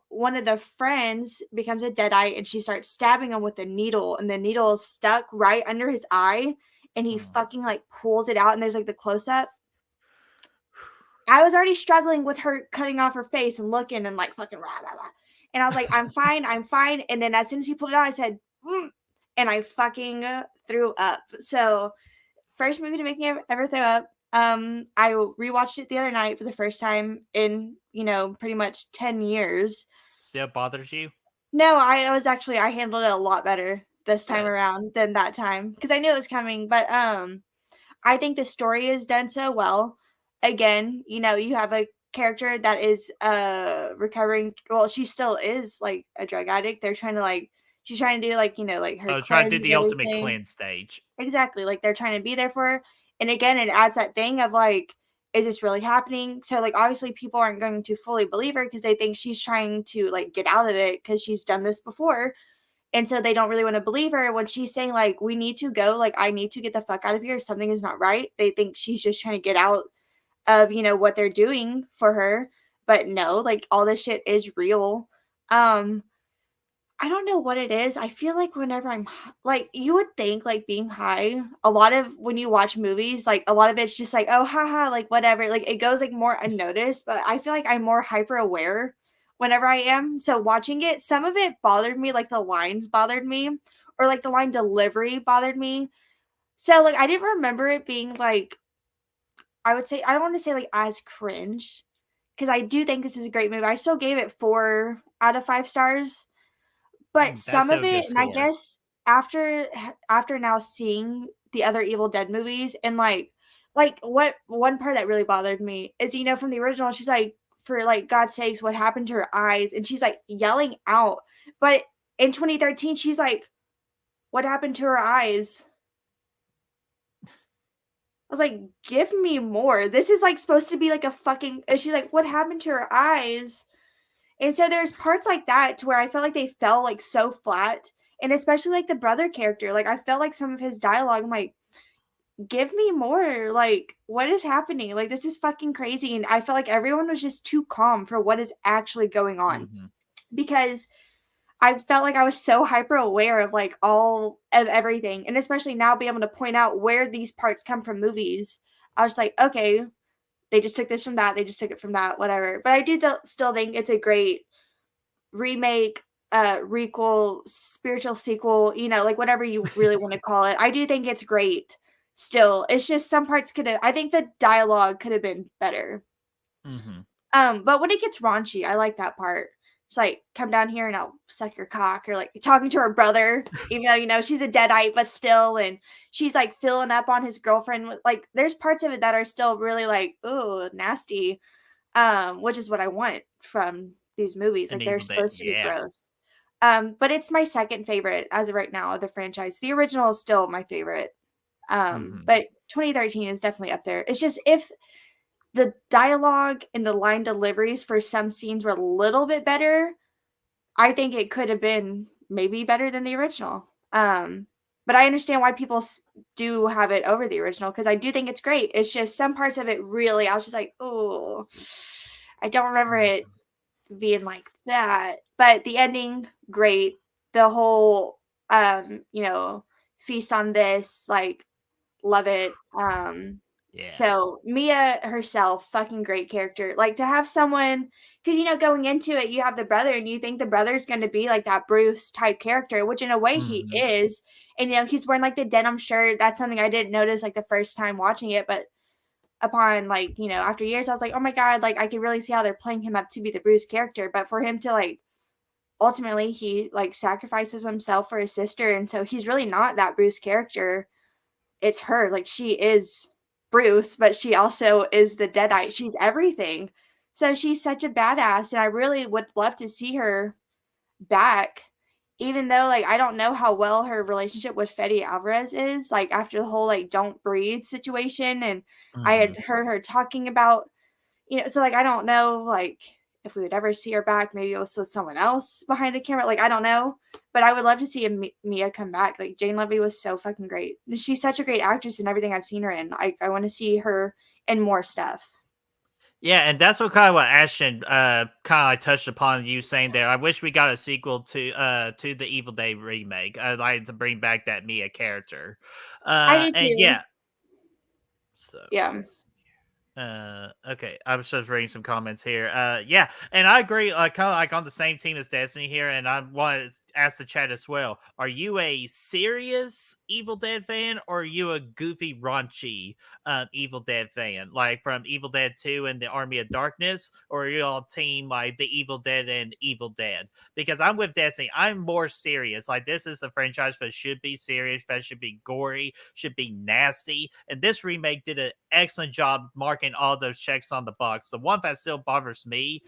one of the friends becomes a deadite, and she starts stabbing him with a needle, and the needle is stuck right under his eye, and he Hmm. fucking, like, pulls it out, and there's, like, the close-up. I was already struggling with her cutting off her face and looking and, like, fucking rah, rah, rah. And I was like, I'm fine." And then as soon as he pulled it out, I said, "Mm," and I fucking threw up. So, first movie to make me ever throw up. I rewatched it the other night for the first time in, pretty much 10 years. Still bothers you? No, I was actually I handled it a lot better this time Good. around than that time because I knew it was coming, but, I think the story is done so well. Again, you have a character that is recovering. Well, she still is like a drug addict. They're trying to like she's trying to do like like her Oh, try to cleanse do and the ultimate everything. cleanse stage. Exactly. Like they're trying to be there for her. And again, it adds that thing of like, is this really happening? So like obviously people aren't going to fully believe her because they think she's trying to like get out of it because she's done this before. And so they don't really want to believe her when she's saying like, we need to go, like I need to get the fuck out of here. Something is not right. They think she's just trying to get out of, what they're doing for her. But no, like all this shit is real. I don't know what it is. I feel like whenever like, you would think like being high, a lot of when you watch movies, like a lot of it's just like, oh, haha, like whatever. Like it goes like more unnoticed, but I feel like I'm more hyper aware whenever I am. So watching it, some of it bothered me, like the lines bothered me, or like the line delivery bothered me. So like I didn't remember it being like, I would say, I don't want to say like as cringe, because I do think this is a great movie. I still gave it 4 out of 5 stars. But That's some still of a good it, and I score. guess after now seeing the other Evil Dead movies and like what one part that really bothered me is from the original she's like, for like God's sakes, what happened to her eyes? And she's like yelling out. But in 2013 she's like, what happened to her eyes? I was like, give me more. This is like supposed to be like a fucking, and she's like, what happened to her eyes? And so there's parts like that to where I felt like they fell like so flat. And especially like the brother character. Like I felt like some of his dialogue, I'm like, give me more. Like, what is happening? Like, this is fucking crazy. And I felt like everyone was just too calm for what is actually going on. Mhm. Because I felt like I was so hyper aware of like all of everything. And especially now being able to point out where these parts come from movies. I was like, okay, they just took this from that. They just took it from that, whatever. But I do still think it's a great remake, requel, spiritual sequel, like whatever you really want to call it. I do think it's great still. It's just some parts I think the dialogue could have been better. Mhm. But when it gets raunchy, I like that part. It's like, come down here and I'll suck your cock, or like talking to her brother, even though she's a deadite, but still, and she's like filling up on his girlfriend. Like, there's parts of it that are still really like, ooh, nasty. Which is what I want from these movies. An Like they're Evil Dead, supposed to be yeah. gross. But it's my second favorite as of right now of the franchise. The original is still my favorite. Mhm. But 2013 is definitely up there. It's just if the dialogue and the line deliveries for some scenes were a little bit better, I think it could have been maybe better than the original. But I understand why people do have it over the original because I do think it's great. It's just some parts of it really, I was just like, oh, I don't remember it Mhm. being like that. But the ending, great. The whole, feast on this, like, love it. Yeah. So Mia herself, fucking great character. Like to have someone, because going into it, you have the brother, and you think the brother's going to be like that Bruce type character, which in a way he Mhm. is. And he's wearing like the denim shirt. That's something I didn't notice like the first time watching it, but upon like after years, I was like, oh my god, like I could really see how they're playing him up to be the Bruce character. But for him to like ultimately he like sacrifices himself for his sister, and so he's really not that Bruce character. It's her. Like she is Bruce, but she also is the Deadite. She's everything. So she's such a badass, and I really would love to see her back. Even though like I don't know how well her relationship with Fede Alvarez is, like after the whole like don't breathe situation, and I had Mhm. heard her talking about so like I don't know like if we would ever see her back. Maybe it was with someone else behind the camera. Like I don't know, but I would love to see Mia come back. Like Jane Levy was so fucking great. She's such a great actress in everything I've seen her in. I want to see her in more stuff. Yeah, and that's what Ashton kind of like touched upon you saying there. I wish we got a sequel to the Evil Dead remake. I'd like to bring back that Mia character. I do And too. yeah, so Yeah. okay, I was just reading some comments here. Yeah, and I agree, kind of like on the same team as Destiny here, and I want to ask the chat as well. Are you a serious Evil Dead fan, or are you a goofy, raunchy Evil Dead fan, like from Evil Dead 2 and the Army of Darkness, or are you all team like the Evil Dead and Evil Dead? Because I'm with Destiny. I'm more serious. Like this is a franchise that should be serious, that should be gory, should be nasty, and this remake did an excellent job marketing talking all those checks on the box. The one that still bothers me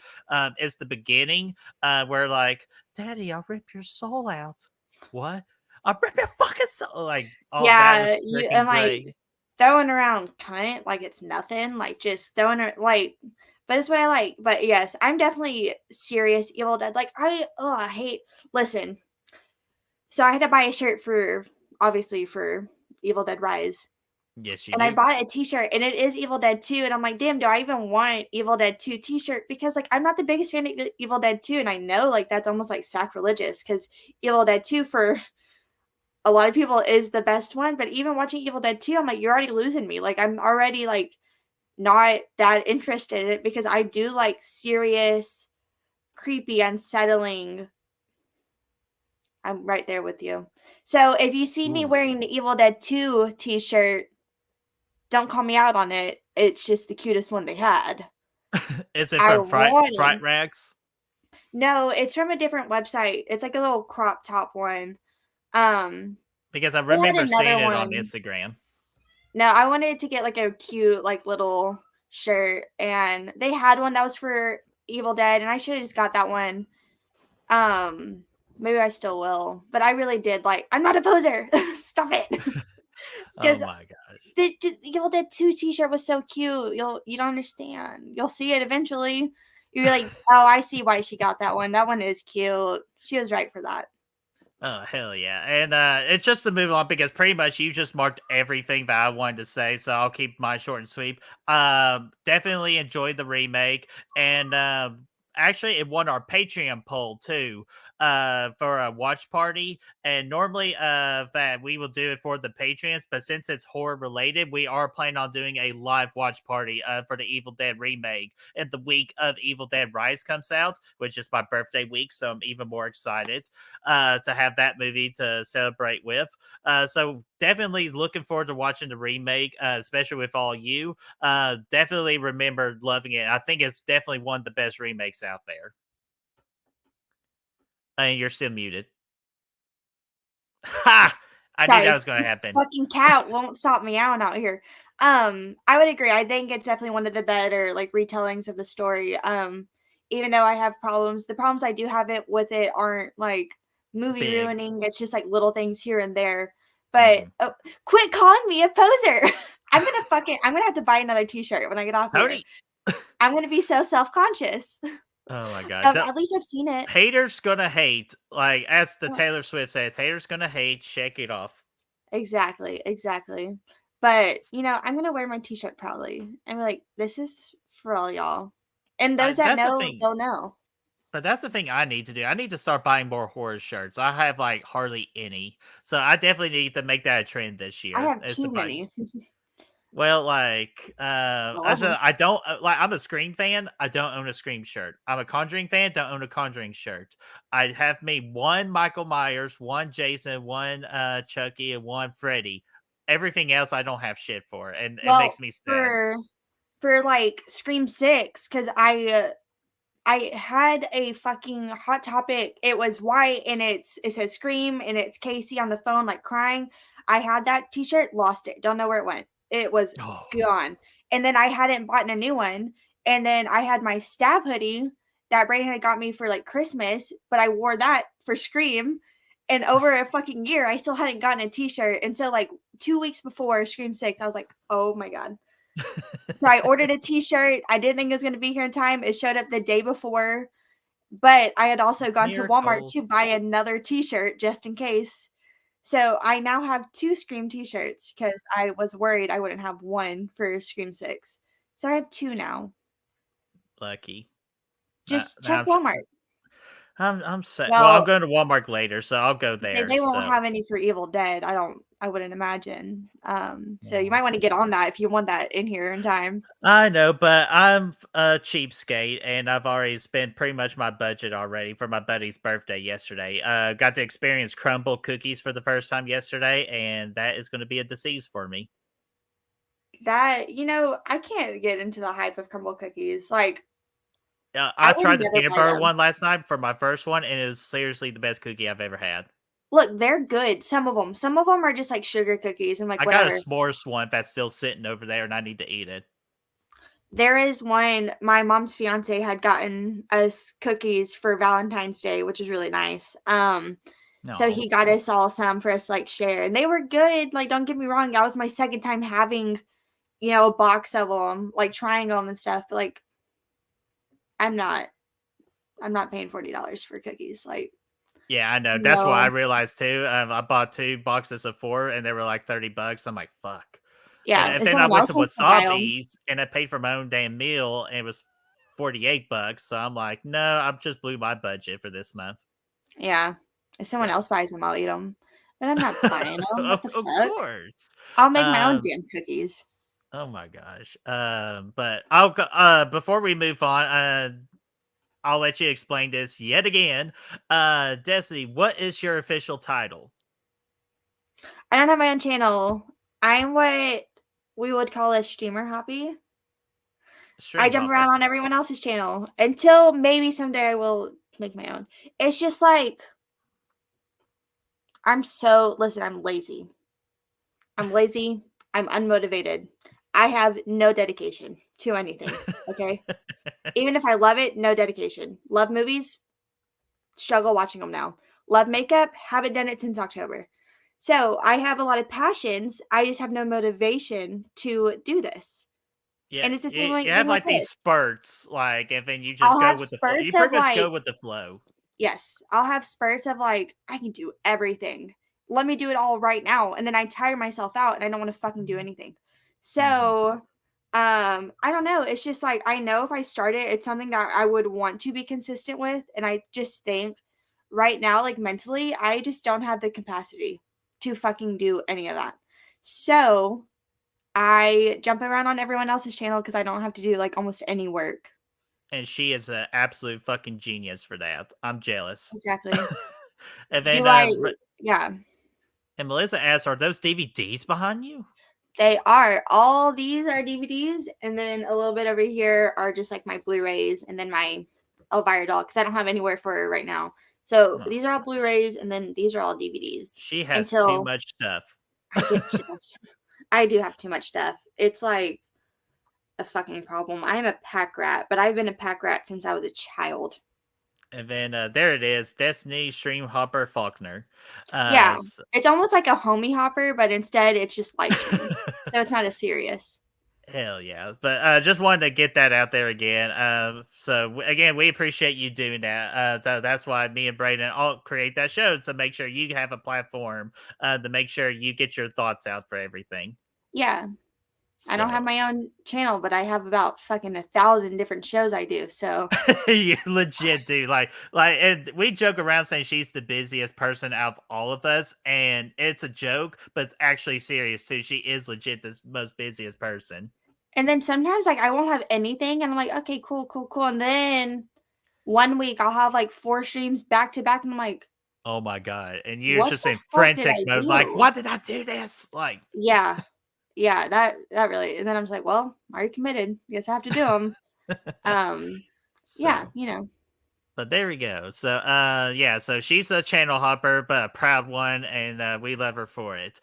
is the beginning where like, Daddy, I'll rip your soul out. What? I'll rip your fucking soul. Like, all that was Yeah, you freaking and like great. throwing around cunt like it's nothing, like just throwing it like. But it's what I like. But yes, I'm definitely serious Evil Dead. Like I hate. Listen, so I had to buy a shirt for obviously for Evil Dead Rise. Yes, you And I do. bought a t-shirt and it is Evil Dead 2 and I'm like, "Damn, do I even want Evil Dead 2 t-shirt?" Because like I'm not the biggest fan of Evil Dead 2 and I know like that's almost like sacrilegious cuz Evil Dead 2 for a lot of people is the best one, but even watching Evil Dead 2, I'm like, "You're already losing me." Like I'm already like not that interested in it because I do like serious, creepy, unsettling. I'm right there with you. So if you see me Ooh. wearing the Evil Dead 2 t-shirt, don't call me out on it. It's just the cutest one they had. Is it I from Fright wanted. Rags? No, it's from a different website. It's like a little crop top one. Um, Because I they had remember another seeing it on one. Instagram. No, I wanted to get like a cute, like little shirt, and they had one that was for Evil Dead, and I should have just got that one. Um, Maybe I still will, but I really did like. I'm not a poser. Stop it, Oh because my gosh. the Evil Dead 2 t-shirt was so cute. You don't understand. You'll see it eventually. You're like, oh, I see why she got that one. That one is cute. She was right for that. Oh hell yeah! And it's just to move on because pretty much you just marked everything that I wanted to say, so I'll keep mine short and sweet. Definitely enjoyed the remake, and actually it won our Patreon poll too. For a watch party, and normally that we will do it for the patrons, but since it's horror related, we are planning on doing a live watch party for the Evil Dead remake and the week of Evil Dead Rise comes out, which is my birthday week, so I'm even more excited to have that movie to celebrate with. So definitely looking forward to watching the remake, especially with all you. Definitely remember loving it. I think it's definitely one of the best remakes out there. And you're still muted. Ha! I knew that Sorry, was going to this happen. fucking cat won't stop meowing out here. I would agree. I think it's definitely one of the better like retellings of the story. Even though I have problems, the problems I do have it with it aren't like movie Big. ruining. It's just like little things here and there. But Mm-hmm. oh, quit calling me a poser. I'm gonna have to buy another t-shirt when I get off here. Howdy. I'm gonna be so self-conscious. Oh my gosh. At least I've seen it. Haters gonna hate. Like, as the Taylor Swift says, haters gonna hate. Shake it off. Exactly, exactly. But, I'm gonna wear my t-shirt proudly and be like, "This is for all y'all." And those that That's the know, thing. they'll know. But that's the thing I need to do. I need to start buying more horror shirts. I have like hardly any. So I definitely need to make that a trend this I year. have Is to too buy. many. Well, like, I love them. I don't like. I'm a Scream fan. I don't own a Scream shirt. I'm a Conjuring fan. Don't own a Conjuring shirt. I have made one Michael Myers, one Jason, one Chucky, and one Freddy. Everything else, I don't have shit for, and it Well, makes me sad. for, like, Scream 6, 'cause I had a fucking Hot Topic. It was white and it says Scream and it's Casey on the phone like crying. I had that t-shirt, lost it. Don't know where it went. It was Oh, gone. And then I hadn't bought a new one. And then I had my Stab hoodie that Brandon had got me for like Christmas, but I wore that for Scream. And over a fucking year, I still hadn't gotten a t-shirt. And so like 2 weeks before Scream 6, I was like, oh my God. So I ordered a t-shirt. I didn't think it was going to be here in time. It showed up the day before, but I had also gone to Walmart to miracles. buy another t-shirt just in case. So I now have 2 Scream t-shirts because I was worried I wouldn't have one for Scream 6. So I have 2 now. Lucky. Just Now check Walmart. I'm set. Well, I'm Well, going to Walmart later, so I'll go there. they won't So have any for Evil Dead. I wouldn't imagine. So you yeah. might want to get on that if you want that in here in time. I know, but I'm a cheapskate, and I've already spent pretty much my budget already for my buddy's birthday yesterday. Got to experience crumble cookies for the first time yesterday, and that is going to be a disease for me. That, I can't get into the hype of crumble cookies. Like, I I would tried the never peanut buy butter them. one last night for my first one, and it was seriously the best cookie I've ever had. Look, they're good. Some of them. Some of them are just like sugar cookies and like I got a whatever. s'mores one that's still sitting over there, and I need to eat it. There is one, my mom's fiance had gotten us cookies for Valentine's Day, which is really nice. So No. he got us all some for us to like share, and they were good. Like, don't get me wrong, that was my second time having, a box of them, like trying them and stuff. But like, I'm not, I'm not paying $40 for cookies. Like, Yeah, I know. That's what I no, realized too. I bought 2 boxes of 4 and they were like $30. I'm like, fuck. And, yeah. and If then I someone went to else wants to buy them, Wasabi's and I paid for my own damn meal and it was $48. So I'm like, no, I just blew my budget for this month. yeah. If someone So else buys them, I'll eat them. But I'm not buying them. What the of fuck? course. I'll make my own Um damn cookies. oh my gosh. But I'll go before we move on, I'll let you explain this yet again. Destiny, what is your official title? I don't have my own channel. I'm what we would call a streamer hobby. I Stream jump hopper. around on everyone else's channel until maybe someday I will make my own. It's just like listen, I'm lazy. I'm lazy. I'm unmotivated. I have no dedication to anything. Okay. Even if I love it, no dedication. Love movies, struggle watching them now. Love makeup, haven't done it since October. So I have a lot of passions. I just have no motivation to do this. Yeah, And it's the same you thing have with like these this. spurts, like, and then you just I'll go have with the flow. You spurts of pretty much go like, with the flow. yes, I'll have spurts of like, I can do everything. Let me do it all right now. And then I tire myself out and I don't want to fucking do anything. Mhm. So, I don't know. It's just like, I know if I start it, it's something that I would want to be consistent with. And I just think right now, like mentally, I just don't have the capacity to fucking do any of that. So I jump around on everyone else's channel because I don't have to do like almost any work. And she is an absolute fucking genius for that. I'm jealous. Exactly. And then, Do I, yeah. and Melissa asks, "Are those DVDs behind you?" They are. All these are DVDs, and then a little bit over here are just like my Blu-rays, and then my Elvira doll because I don't have anywhere for her right now. So Oh, these are all Blu-rays, and then these are all DVDs. she has too Until much stuff. I get chips, I do have too much stuff. It's like a fucking problem. I am a pack rat, but I've been a pack rat since I was a child. And then there it is, Destiny Stream Hopper Faulkner. Yeah, So it's almost like a homie hopper, but instead it's just live streams, so it's not as serious. Hell yeah. But just wanted to get that out there again. Again, we appreciate you doing that. So that's why me and Brayden all create that show to make sure you have a platform to make sure you get your thoughts out for everything. Yeah. I don't have So my own channel, but I have about fucking 1,000 different shows I do. So you legit do and we joke around saying she's the busiest person out of all of us, and it's a joke, but it's actually serious too. She is legit the most busiest person. and then sometimes like I won't have anything and I'm like, okay, cool, cool, cool. And then one week I'll have like 4 streams back to back and I'm like, Oh my god. And you're what just the in fuck did frantic I mode, like, do? why did I do this? Like Yeah. Yeah, that really, and then I'm just like, well, I'm already committed. Guess I have to do them. Um, yeah, so but there we go. So yeah, so she's a channel hopper, but a proud one, and we love her for it.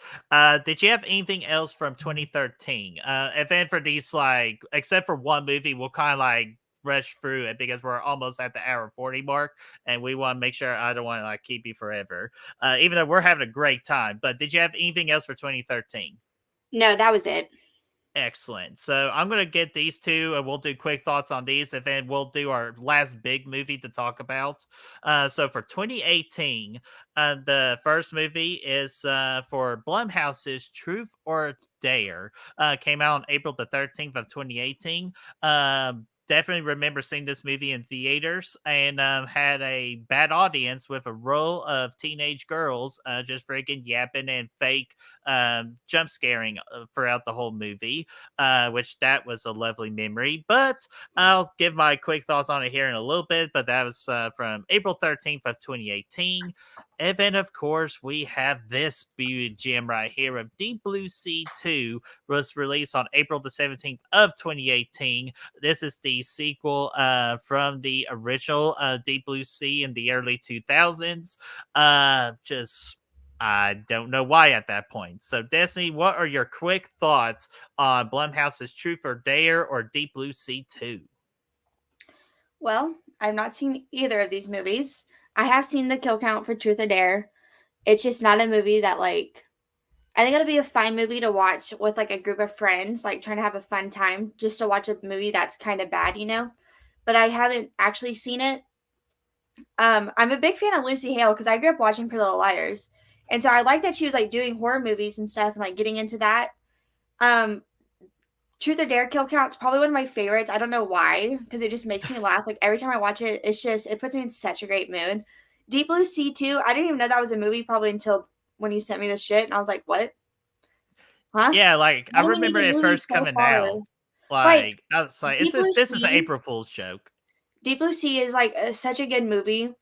Did you have anything else from 2013? And then for these, like, except for one movie, we'll kind of like rush through it because we're almost at the hour 40 mark, and we want to make sure I don't want to like keep you forever. Even though we're having a great time. But did you have anything else for 2013? No, that was it. Excellent. So I'm gonna get these two, and we'll do quick thoughts on these, and then we'll do our last big movie to talk about. So for 2018, the first movie is for Blumhouse's Truth or Dare. Came out on April the 13th of 2018. Definitely remember seeing this movie in theaters, and had a bad audience with a row of teenage girls just freaking yapping and fake jump scaring throughout the whole movie, which that was a lovely memory. But I'll give my quick thoughts on it here in a little bit. But that was from April 13th of 2018. And then, of course, we have this beauty gem right here of Deep Blue Sea 2, was released on April the 17th of 2018. This is the sequel from the original Deep Blue Sea in the early 2000s. Just I don't know why at that point. So, Destiny, what are your quick thoughts on Blumhouse's Truth or Dare or Deep Blue Sea 2? Well, I've not seen either of these movies. I have seen the kill count for Truth or Dare. It's just not a movie that like I think it'll be a fine movie to watch with like a group of friends, like trying to have a fun time, just to watch a movie that's kind of bad, you know. But I haven't actually seen it. I'm a big fan of Lucy Hale because I grew up watching Pretty Little Liars, and so I like that she was like doing horror movies and stuff and like getting into that. Um, Truth or Dare kill count's probably one of my favorites. I don't know why, because it just makes me laugh. Like every time I watch it, it puts me in such a great mood. Deep Blue Sea 2, I didn't even know that was a movie probably until when you sent me this shit, and I was like, what? Huh? Yeah, like I Why do we need remember a it movie first so coming far? out. Like Like I was like, Deep Blue this is an Sea, April Fool's joke. Deep Blue Sea is like such a good movie,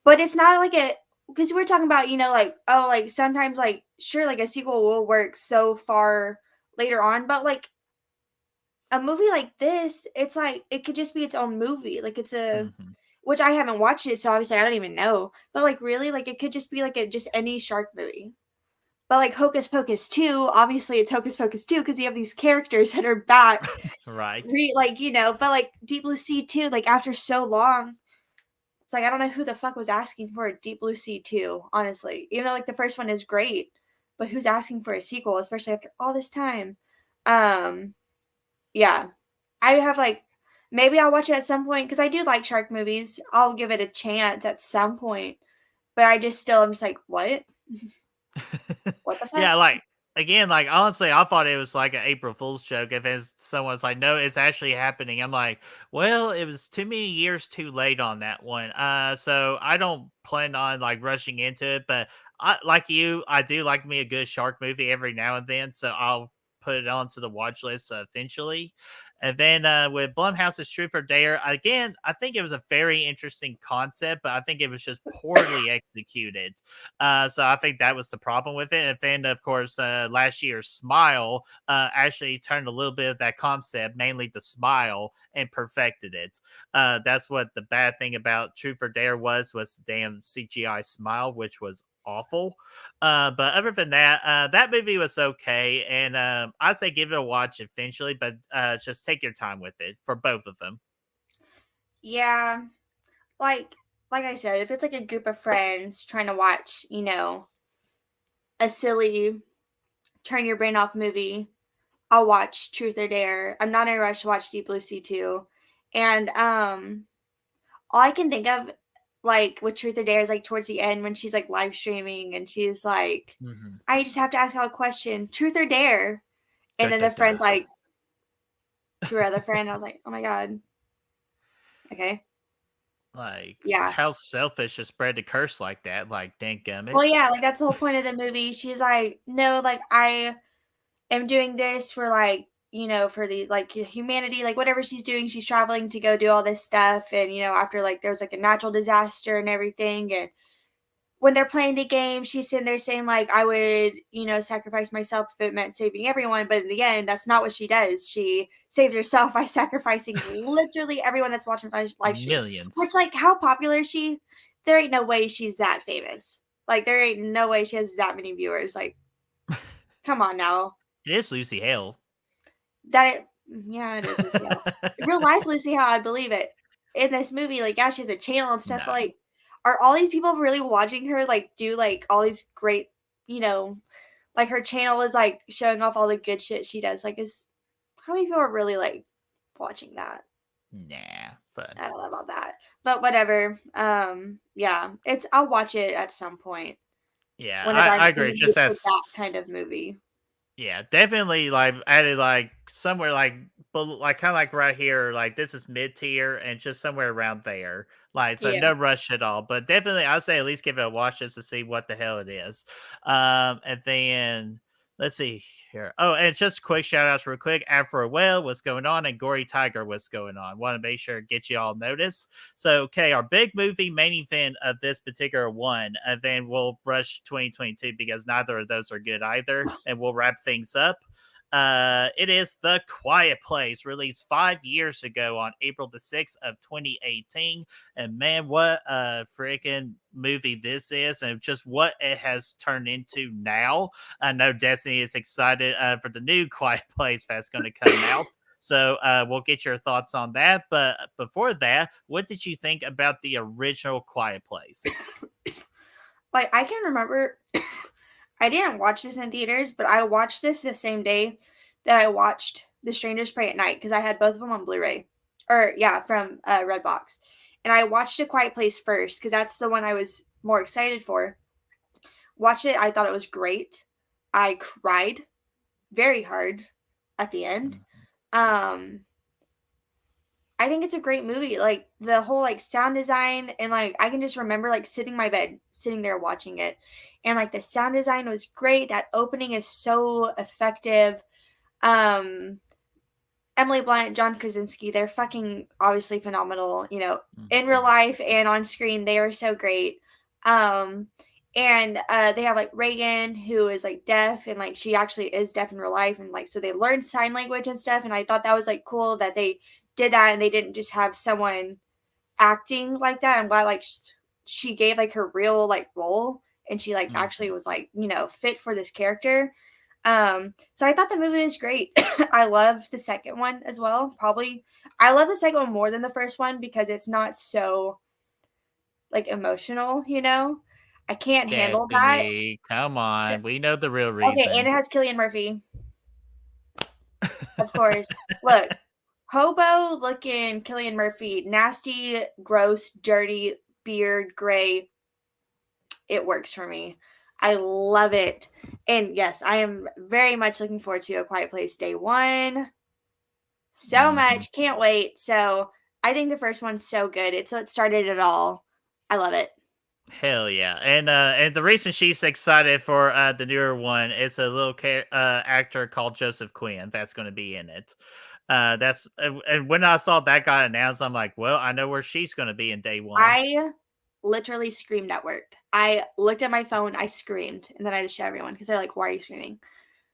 but it's not like a because we're talking about like oh like sometimes like sure like a sequel will work so far later on, but like a movie like this, it's like it could just be its own movie. Like it's a Hmm. which I haven't watched it, so obviously I don't even know. But like really, like it could just be like just any shark movie. But like Hocus Pocus 2, obviously it's Hocus Pocus 2 because you have these characters that are back, Right. but like Deep Blue Sea 2, like after so long, it's like I don't know who the fuck was asking for a Deep Blue Sea 2, honestly. Even though like the first one is great, but who's asking for a sequel, especially after all this time? Um, yeah. I have like maybe I'll watch it at some point because I do like shark movies. I'll give it a chance at some point, but I'm just like, what? What the fuck? Yeah, like again, like honestly, I thought it was like an April Fool's joke. If it's someone's like, no, it's actually happening. I'm like, well, it was too many years too late on that one. So I don't plan on like rushing into it, but I like you, I do like me a good shark movie every now and then. So I'll put it onto the watch list eventually. And then with Blumhouse's Truth or Dare, again, I think it was a very interesting concept, but I think it was just poorly executed. So I think that was the problem with it. And then, of course, last year's Smile actually turned a little bit of that concept, mainly the smile, and perfected it. That's what the bad thing about Truth or Dare was the damn CGI smile, which was awful. But other than that, that movie was okay, and I'd say give it a watch eventually, but just take your time with it for both of them. Yeah, like like I said, if it's like a group of friends trying to watch, a silly turn your brain off movie, I'll watch Truth or Dare. I'm not in a rush to watch Deep Blue Sea 2. And all I can think of like with Truth or Dare is like towards the end when she's like live streaming and she's like, Hmm. I just have to ask y'all a question, Truth or Dare? Da, And then da, the friend's da. like to her other friend, I was like, oh my God. Okay. Like, Yeah. how selfish to spread the curse like that? Like, thank Well, gummit. yeah, like that's the whole point of the movie. She's like, no, like I am doing this for like, for the like humanity, like whatever she's doing, she's traveling to go do all this stuff. And, after like there was like a natural disaster and everything. And when they're playing the game, she's sitting there saying, like, I would, sacrifice myself if it meant saving everyone. But in the end, that's not what she does. She saved herself by sacrificing literally everyone that's watching live stream. Which, Millions. like, how popular is she? There ain't no way she's that famous. Like, there ain't no way she has that many viewers. Like, come on now. It is Lucy Hale. Yeah, it is Lucy Hale. In real life, Lucy Hale, I believe it. In this movie, like, yeah, she has a channel and stuff, but No. like, are all these people really watching her like do like all these great, you know, like her channel is like showing off all the good shit she does? Like, is how many people are really like watching that? Nah. But I don't know about that, but whatever. Yeah, I'll watch it at some point yeah, whenever I'm I in agree. the mood Just for that as kind of movie. yeah, definitely like added like somewhere like but like kind of like right here, like this is mid tier and just somewhere around there. Like so Yeah. no rush at all. But definitely I'd say at least give it a watch just to see what the hell it is. And then let's see here. Oh, and just quick shout outs real quick. Afro Whale, what's going on? And Gory Tiger, what's going on? Want to make sure to get you all notice. So okay, our big movie main event of this particular one, and then we'll rush 2022 because neither of those are good either, and we'll wrap things up. It is The Quiet Place, released 5 years ago on April the 6th of 2018. And man, what a freaking movie this is, and just what it has turned into now. I know Destiny is excited for the new Quiet Place that's going to come out. So we'll get your thoughts on that. But before that, what did you think about the original Quiet Place? Like, I can remember I didn't watch this in theaters, but I watched this the same day that I watched The Strangers Pray at Night because I had both of them on Blu-ray. Or, yeah, from Redbox. And I watched A Quiet Place first because that's the one I was more excited for. Watched it. I thought it was great. I cried very hard at the end. I think it's a great movie. Like, the whole, like, sound design and, like, I can just remember, like, sitting in my bed, sitting there watching it. And, like, the sound design was great. That opening is so effective. Emily Blunt, John Krasinski, they're fucking obviously phenomenal, you know, in real life and on screen. They are so great. And they have like Reagan, who is like deaf, and like she actually is deaf in real life, and like so they learn sign language and stuff. And I thought that was like cool that they did that and they didn't just have someone acting like that. And why like she gave like her real like role, and she like actually was like, you know, fit for this character. So I thought the movie was great. I love the second one as well. Probably I love the second one more than the first one because it's not so like emotional, you know. I can't handle that. Destiny, come on. We know the real Okay, and reason. it has Cillian Murphy, of course. Look, hobo looking Cillian Murphy, nasty, gross, dirty, beard, gray. It works for me. I love it. And yes, I am very much looking forward to A Quiet Place Day 1. So much. Can't wait. So I think the first one's so good. It's what started it all. I love it. Hell yeah. And the reason she's excited for the newer one is a little actor called Joseph Quinn that's going to be in it. That's and when I saw that got announced, I'm like, well, I know where she's going to be in day one. I literally screamed at work. I looked at my phone, I screamed, and then I just showed everyone because they're like, "Why are you screaming?"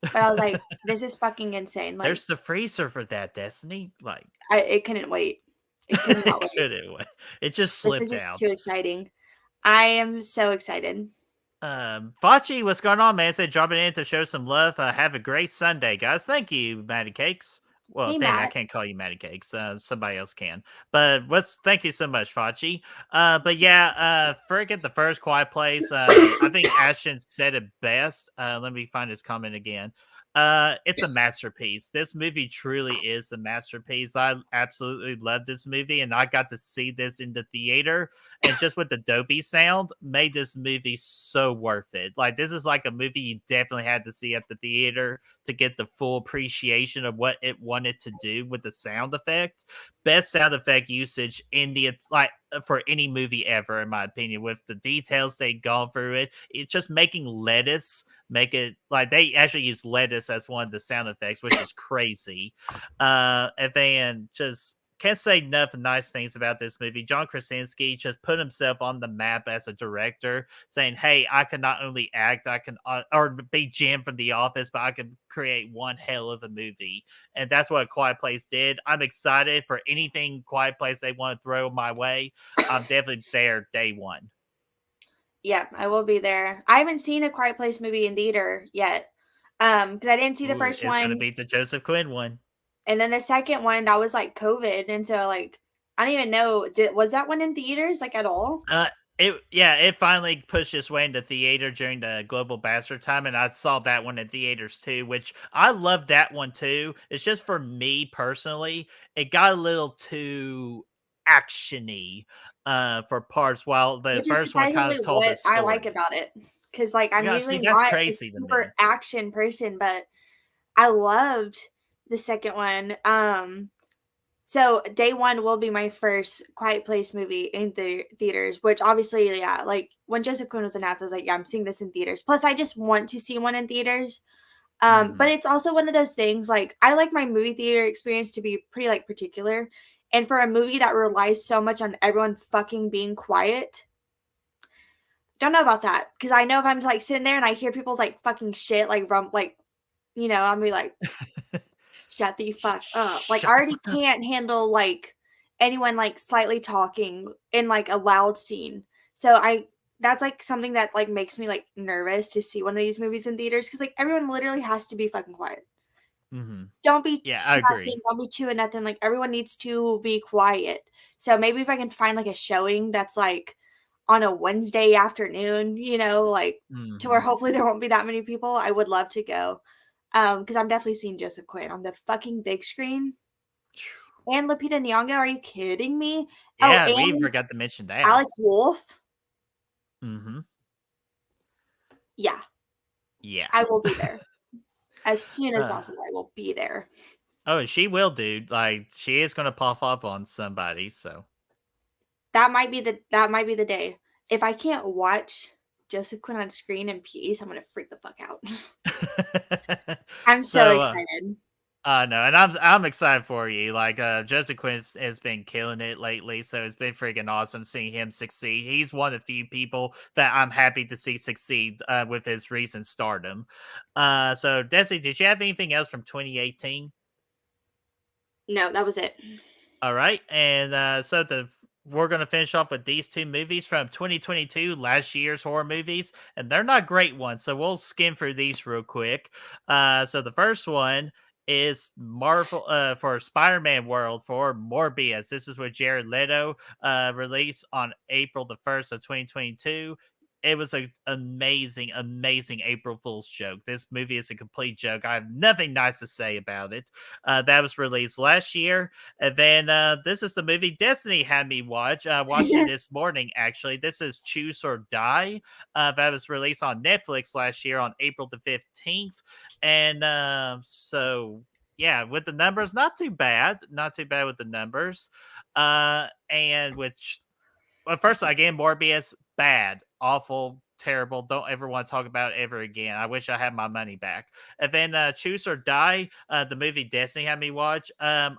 But I was like, "This is fucking insane!" Like, There's the freezer for that, Destiny. Like, it couldn't wait. It could not wait. couldn't wait. It just This is slipped just out. too exciting. I am so excited. Fachi, what's going on, man? Said dropping in to show some love. Have a great Sunday, guys. Thank you, Matty Cakes. Well, Hey, damn, I Matt. can't call you Matty Cakes. Somebody else can. But thank you so much, Fachi. But yeah, forget the first Quiet Place. I think Ashton said it best. Let me find his comment again. It's a masterpiece. This movie truly is a masterpiece. I absolutely love this movie, and I got to see this in the theater, and just with the Dolby sound made this movie so worth it. Like, this is like a movie you definitely had to see at the theater to get the full appreciation of what it wanted to do with the sound effect. Best sound effect usage in the like for any movie ever, in my opinion, with the details they've gone through it. It's just making lettuce make it like they actually use lettuce as one of the sound effects, which is crazy. And then just can't say enough nice things about this movie. John Krasinski just put himself on the map as a director, saying, "Hey, I can not only act, I can or be Jim from The Office, but I can create one hell of a movie." And that's what Quiet Place did. I'm excited for anything Quiet Place they want to throw my way. I'm definitely there day one. Yeah, I will be there. I haven't seen A Quiet Place movie in theater yet. Because I didn't see the Ooh, first it's gonna one, beat the Joseph Quinn one. and then the second one that was like COVID, and so like I don't even know. Was that one in theaters like at all? It finally pushed its way into theater during the Global Bastard time, and I saw that one in theaters too, which I love that one too. It's just for me personally, it got a little too actiony for parts, while the Which is first one kind surprisingly of told a what I like story. about it. Because like I'm Yeah, usually see, that's not a crazy to super me. action person, but I loved the second one. So day one will be my first Quiet Place movie in the theaters, which obviously, yeah, like when Joseph Quinn was announced, I was like, yeah, I'm seeing this in theaters. Plus, I just want to see one in theaters. But it's also one of those things, like I like my movie theater experience to be pretty like particular. And for a movie that relies so much on everyone fucking being quiet, don't know about that. Because I know if I'm like sitting there and I hear people's like fucking shit, like I'll be like, shut the fuck up. Like, I Shut the already fuck up. can't handle, like, anyone, like, slightly talking in, like, a loud scene. So that's, like, something that, like, makes me, like, nervous to see one of these movies in theaters because, like, everyone literally has to be fucking quiet. Hmm. Don't be Yeah, I smacking, agree. don't be chewing nothing. Like, everyone needs to be quiet. So maybe if I can find, like, a showing that's, like, on a Wednesday afternoon, like, to where Hmm. hopefully there won't be that many people, I would love to go. Because I'm definitely seeing Joseph Quinn on the fucking big screen. And Lupita Nyong'o, are you kidding me? Oh, Yeah, we and forgot to mention that. Alex Wolff. Hmm. Yeah, Yeah. I will be there. As soon as Uh, possible, I will be there. oh, she will, dude. Like, she is gonna pop up on somebody. So. That might be the day. If I can't watch Joseph Quinn on screen in peace, I'm gonna freak the fuck out. I'm so so excited. no, and I'm excited for you. Like Joseph Quinn has been killing it lately, so it's been freaking awesome seeing him succeed. He's one of the few people that I'm happy to see succeed with his recent stardom. So Desi, did you have anything else from 2018? No, that was it. All right, and we're gonna finish off with these two movies from 2022, last year's horror movies, and they're not great ones, so we'll skim through these real quick. So the first one is Marvel for Spider-Man World for Morbius. This is with Jared Leto, released on April the 1st of 2022. It was an amazing, amazing April Fool's joke. This movie is a complete joke. I have nothing nice to say about it. That was released last year. And then this is the movie Destiny had me watch. I watched it this morning, actually. This is Choose or Die. That was released on Netflix last year on April the 15th. And yeah, with the numbers, not too bad. Not too bad with the numbers. And which well, first again, Morbius, bad, awful, terrible. Don't ever want to talk about it ever again. I wish I had my money back. And then Choose or Die, the movie Destiny had me watch. I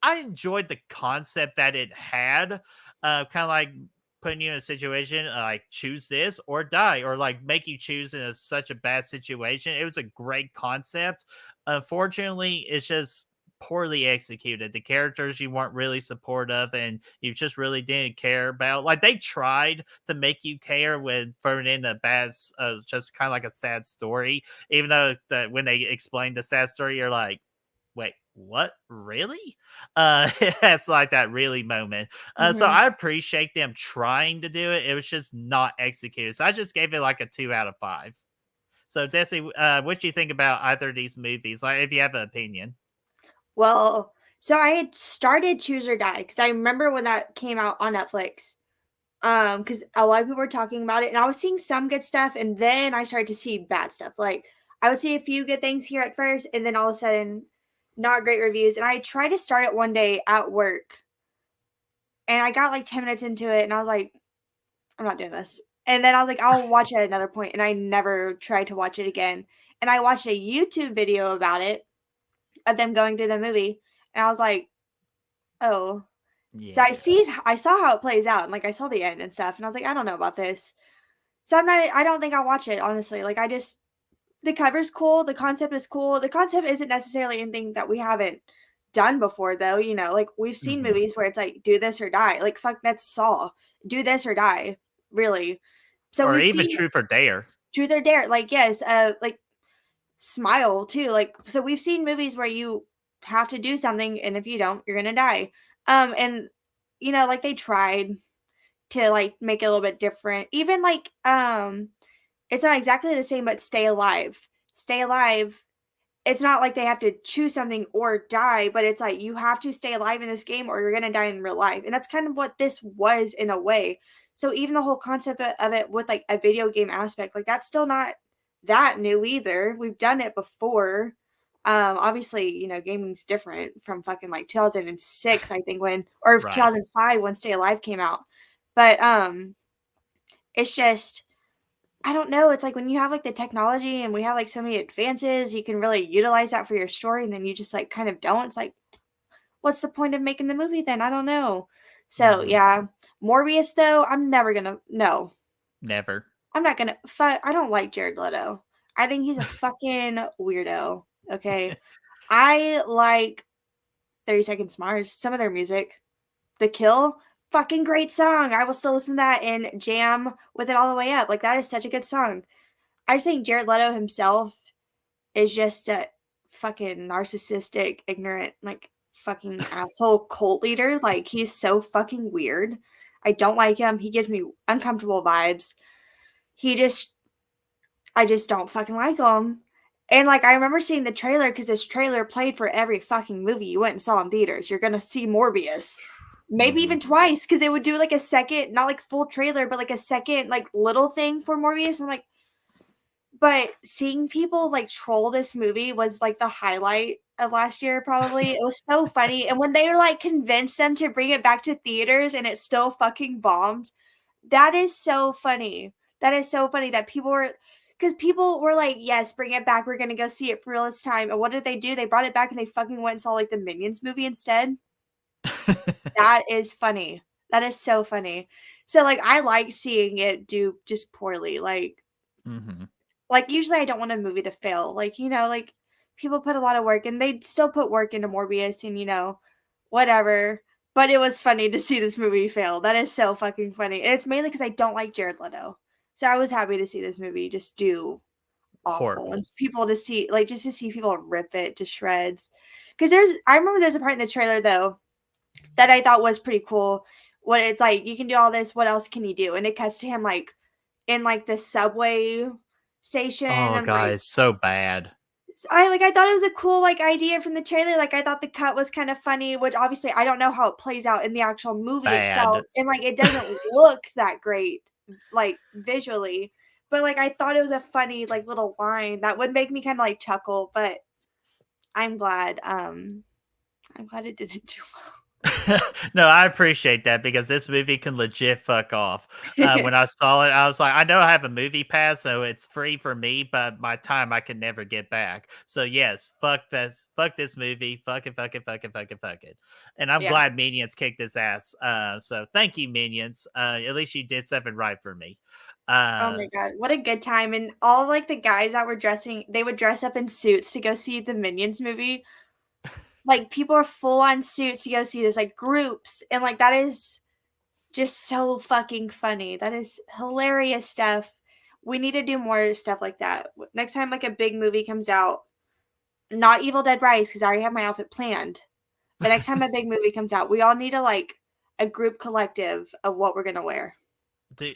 enjoyed the concept that it had, kind of like putting you in a situation like choose this or die, or like make you choose in such a bad situation. It was a great concept. Unfortunately, it's just poorly executed. The characters you weren't really supportive and you just really didn't care about. Like they tried to make you care with throwing in a bad, just kind of like a sad story. Even though when they explained the sad story, you're like, wait, what? Really? It's like that really moment. So Mhm. I appreciate them trying to do it. It was just not executed. So I just gave it like a 2 out of 5. So Desi, what do you think about either of these movies? Like, if you have an opinion. Well, so I had started Choose or Die because I remember when that came out on Netflix. Because a lot of people were talking about it, and I was seeing some good stuff, and then I started to see bad stuff. Like I would see a few good things here at first, and then all of a sudden, not great reviews. And I tried to start it one day at work, and I got like 10 minutes into it, and I was like, I'm not doing this. And then I was like, I'll watch it at another point, and I never tried to watch it again. And I watched a YouTube video about it of them going through the movie, and I was like, oh. So Yeah. I saw how it plays out, and like I saw the end and stuff, and I was like, I don't know about this. So I don't think I'll watch it, honestly. Like the cover's cool, the concept is cool. The concept isn't necessarily anything that we haven't done before though, like we've seen Hmm. movies where it's like do this or die. Like fuck that's Saw. Do this or die, really. So Or we've even seen Truth or Dare. Truth or Dare, like yes, like Smile too. Like so we've seen movies where you have to do something and if you don't, you're going to die. And like they tried to like make it a little bit different. Even like it's not exactly the same, but Stay Alive. Stay Alive, it's not like they have to choose something or die, but it's like you have to stay alive in this game or you're going to die in real life. And that's kind of what this was in a way. So even the whole concept of it with like a video game aspect, like that's still not that new either. We've done it before. Obviously, gaming's different from fucking like 2006, I think, when or Right. 2005 when Stay Alive came out. But it's just I don't know. It's like when you have like the technology and we have like so many advances, you can really utilize that for your story, and then you just like kind of don't. It's like, what's the point of making the movie then? I don't know. So Hmm. yeah, Morbius though, I'm never gonna no. Never. I'm not gonna. I don't like Jared Leto. I think he's a fucking weirdo. Okay. I like 30 Seconds to Mars, some of their music. The Kill, fucking great song. I will still listen to that and jam with it all the way up. Like, that is such a good song. I just think Jared Leto himself is just a fucking narcissistic, ignorant, like, fucking asshole cult leader. Like, he's so fucking weird. I don't like him. He gives me uncomfortable vibes. He just I just don't fucking like him. And like I remember seeing the trailer because this trailer played for every fucking movie you went and saw in theaters. You're gonna see Morbius, maybe Mhm. even twice because they would do like a second, not like full trailer, but like a second like little thing for Morbius. I'm like, but seeing people like troll this movie was like the highlight of last year. Probably it was so funny, and when they were like convinced them to bring it back to theaters and it still fucking bombed, that is so funny. That is so funny that people were like, yes, bring it back. We're going to go see it for real this time. And what did they do? They brought it back and they fucking went and saw like the Minions movie instead. That is funny. That is so funny. So like, I like seeing it do just poorly. Mhm. Like usually I don't want a movie to fail. Like, like people put a lot of work and they still put work into Morbius and whatever. But it was funny to see this movie fail. That is so fucking funny. And it's mainly because I don't like Jared Leto. So I was happy to see this movie just do awful and Horrible. people to see like just to see people rip it to shreds. Because I remember there's a part in the trailer though that I thought was pretty cool. What it's like, you can do all this, what else can you do? And it cuts to him like in like the subway station Oh and god, like it's so bad. I thought it was a cool like idea from the trailer. Like I thought the cut was kind of funny, which obviously I don't know how it plays out in the actual movie itself. Bad. And like it doesn't look that great like visually. But like I thought it was a funny like little line that would make me kind of like chuckle, but I'm glad I'm glad it didn't do No, I appreciate that because this movie can legit fuck off. well. When I saw it, I was like, I know I have a movie pass, so it's free for me, but my time I can never get back. So yes, fuck this movie, fuck it, fuck it, fuck it, fuck it, fuck it. And I'm Yeah. glad Minions kicked his ass. So thank you, Minions. At least you did something right for me. Oh my god, what a good time. And all like the guys that were dressing, they would dress up in suits to go see the Minions movie. Like people are full on suits to go see this, like groups, and like that is just so fucking funny. That is hilarious stuff. We need to do more stuff like that. Next time like a big movie comes out, not Evil Dead Rise because I already have my outfit planned. But next time a big movie comes out, we all need a group collective of what we're gonna wear. Dude,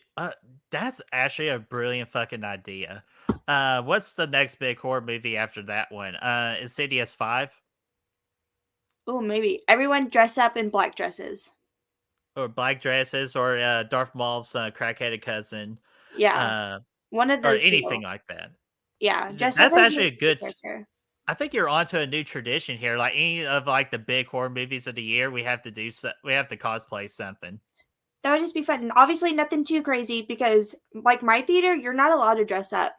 that's actually a brilliant fucking idea. What's the next big horror movie after that one? Insidious 5 Oh, maybe everyone dress up in black dresses. or black dresses or Darth Maul's crackheaded cousin, Yeah, uh, one of or those anything two. like that. Yeah, dress up That's as actually your a good. character. I think you're onto a new tradition here. Like any of like the big horror movies of the year, we have to do. We have to cosplay something. That would just be fun. And obviously, nothing too crazy because, like my theater, you're not allowed to dress up.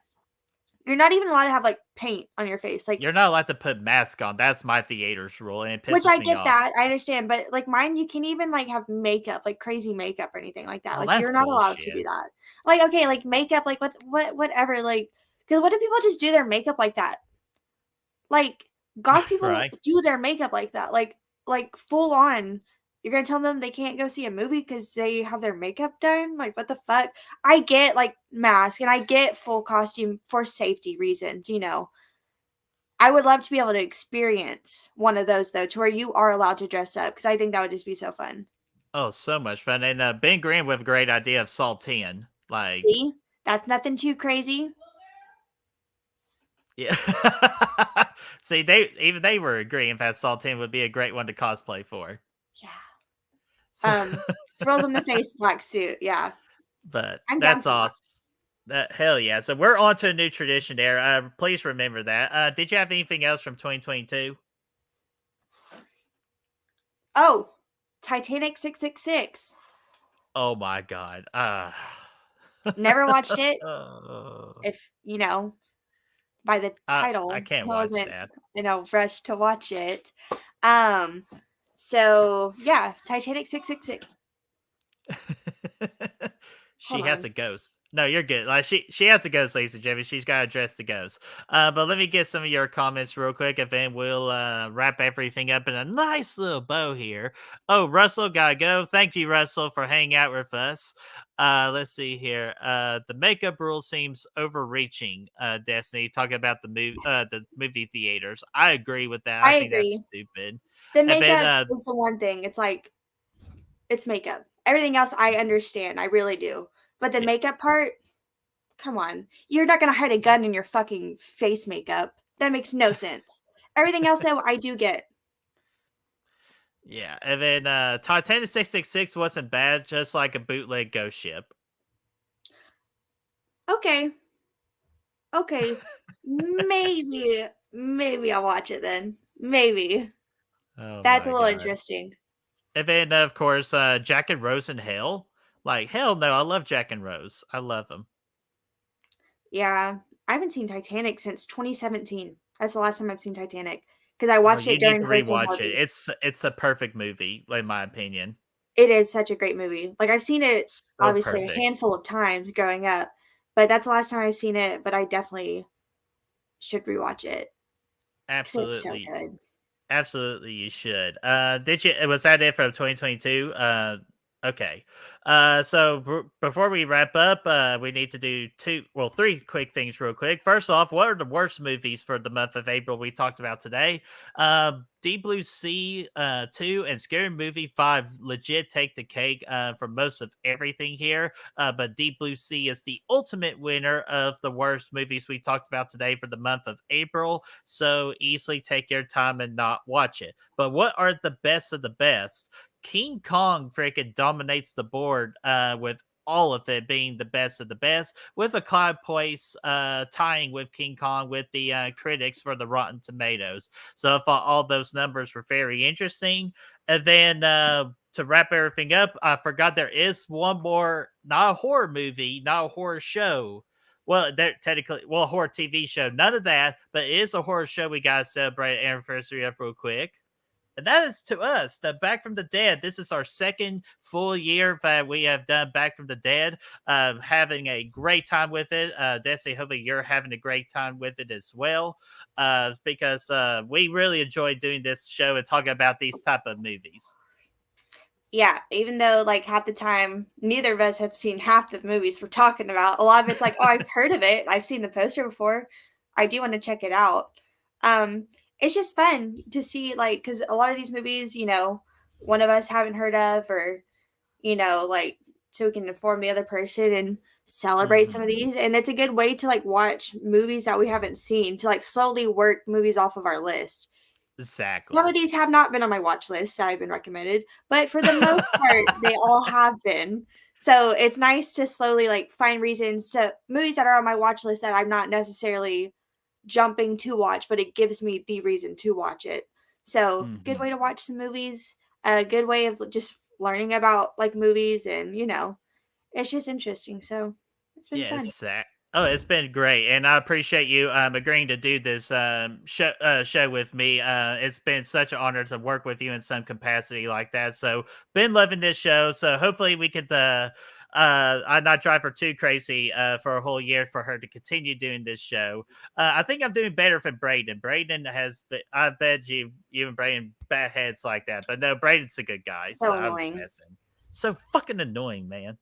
You're not even allowed to have like paint on your face. Like, You're not allowed to put mask on. That's my theater's rule, and it which pisses I me get off. that, I understand, but like mine, you can even like have makeup, like crazy makeup or anything like that. Oh, Like, that's you're not allowed to do bullshit. that. Like, okay, like makeup, like whatever. Like, because what do people just do their makeup like that? Like, goth people Right? do their makeup like that, like full on. You're gonna tell them they can't go see a movie because they have their makeup done? Like, what the fuck? I get like mask and I get full costume for safety reasons. I would love to be able to experience one of those though, to where you are allowed to dress up because I think that would just be so fun. Oh, so much fun. And Ben Green with a great idea of Saltine. Like, See, that's nothing too crazy. yeah. See, they were agreeing that Saltine would be a great one to cosplay for. Yeah. So, Swirls in the face, black suit. Yeah, but I'm down that's for that. awesome. That hell yeah! So we're on to a new tradition there. Please remember that. Did you have anything else from 2022? Oh, Titanic 666. Oh my god! Never watched it. Oh. If by the I title, can't I watch wasn't that. rushed to watch it. Um, so yeah, Titanic 666. She Hold has on. a ghost. No, you're good. Like she has a ghost, ladies and gentlemen. She's got to address the ghost. But let me get some of your comments real quick, and then we'll wrap everything up in a nice little bow here. Oh, Russell, gotta go. Thank you, Russell, for hanging out with us. Let's see here. The makeup rule seems overreaching. Destiny talking about the movie theaters. I agree with that. I I think that's agree. stupid. The And then makeup is the one thing. It's like it's makeup. Everything else I understand. I really do. But the yeah, makeup part, come on. You're not gonna hide a gun in your fucking face makeup. That makes no sense. Everything else though, I do get. yeah. And then Titanic 666 wasn't bad, just like a bootleg ghost ship. Okay. Okay. Maybe I'll watch it then. Maybe. Oh That's a my little god. interesting. And then, of course, Jack and Rose in Hell. Like, hell no, I love Jack and Rose. I love them. Yeah. I haven't seen Titanic since 2017. That's the last time I've seen Titanic because I Oh, watched you it need during to Hurricane rewatch it. Harvey. It's a perfect movie, in my opinion. It is such a great movie. Like I've seen it So obviously a perfect. handful of times growing up, but that's the last time I've seen it. But I definitely should rewatch it because it's so Absolutely. good. Absolutely, you should. Did you? Was that it from 2022? Okay. So before we wrap up, we need to do three quick things real quick. First off, what are the worst movies for the month of April we talked about today? Deep Blue Sea 2 and Scary Movie 5 legit take the cake for most of everything here. But Deep Blue Sea is the ultimate winner of the worst movies we talked about today for the month of April. So easily take your time and not watch it. But what are the best of the best? King Kong freaking dominates the board with all of it being the best of the best, with a cloud place tying with King Kong with the critics for the Rotten Tomatoes. So I thought all those numbers were very interesting. And then to wrap everything up, I forgot there is one more, not a horror movie, not a horror show. Well, they're technically, well, a horror TV show. None of that, but it is a horror show we got to celebrate anniversary of real quick. And that is to us, the Back from the Dead. This is our second full year that we have done Back from the Dead. Having a great time with it. Desi, hopefully you're having a great time with it as well. Because we really enjoy doing this show and talking about these type of movies. Yeah, even though like half the time neither of us have seen half the movies we're talking about. A lot of it's like, oh, I've heard of it. I've seen the poster before. I do want to check it out. Um, it's just fun to see like because a lot of these movies, one of us haven't heard of, or like so we can inform the other person and celebrate some of Mhm. these. And it's a good way to like watch movies that we haven't seen to like slowly work movies off of our list. Some of Exactly. these have not been on my watch list that I've been recommended, but for the most part, they all have been. So it's nice to slowly like find reasons to movies that are on my watch list that I'm not necessarily jumping to watch, but it gives me the reason to watch it. So good Mhm. way to watch some movies. A good way of just learning about like movies, and it's just interesting. So it's been fun. Yes. Oh, it's been great, and I appreciate you agreeing to do this show with me. It's been such an honor to work with you in some capacity like that. So, been loving this show. So, hopefully, we could. I not drive her too crazy for a whole year for her to continue doing this show. I think I'm doing better than Braden. Braden has, I bet you and Braden bat heads like that, but no, Braden's a good guy. So So I was annoying. messing. So fucking annoying, man.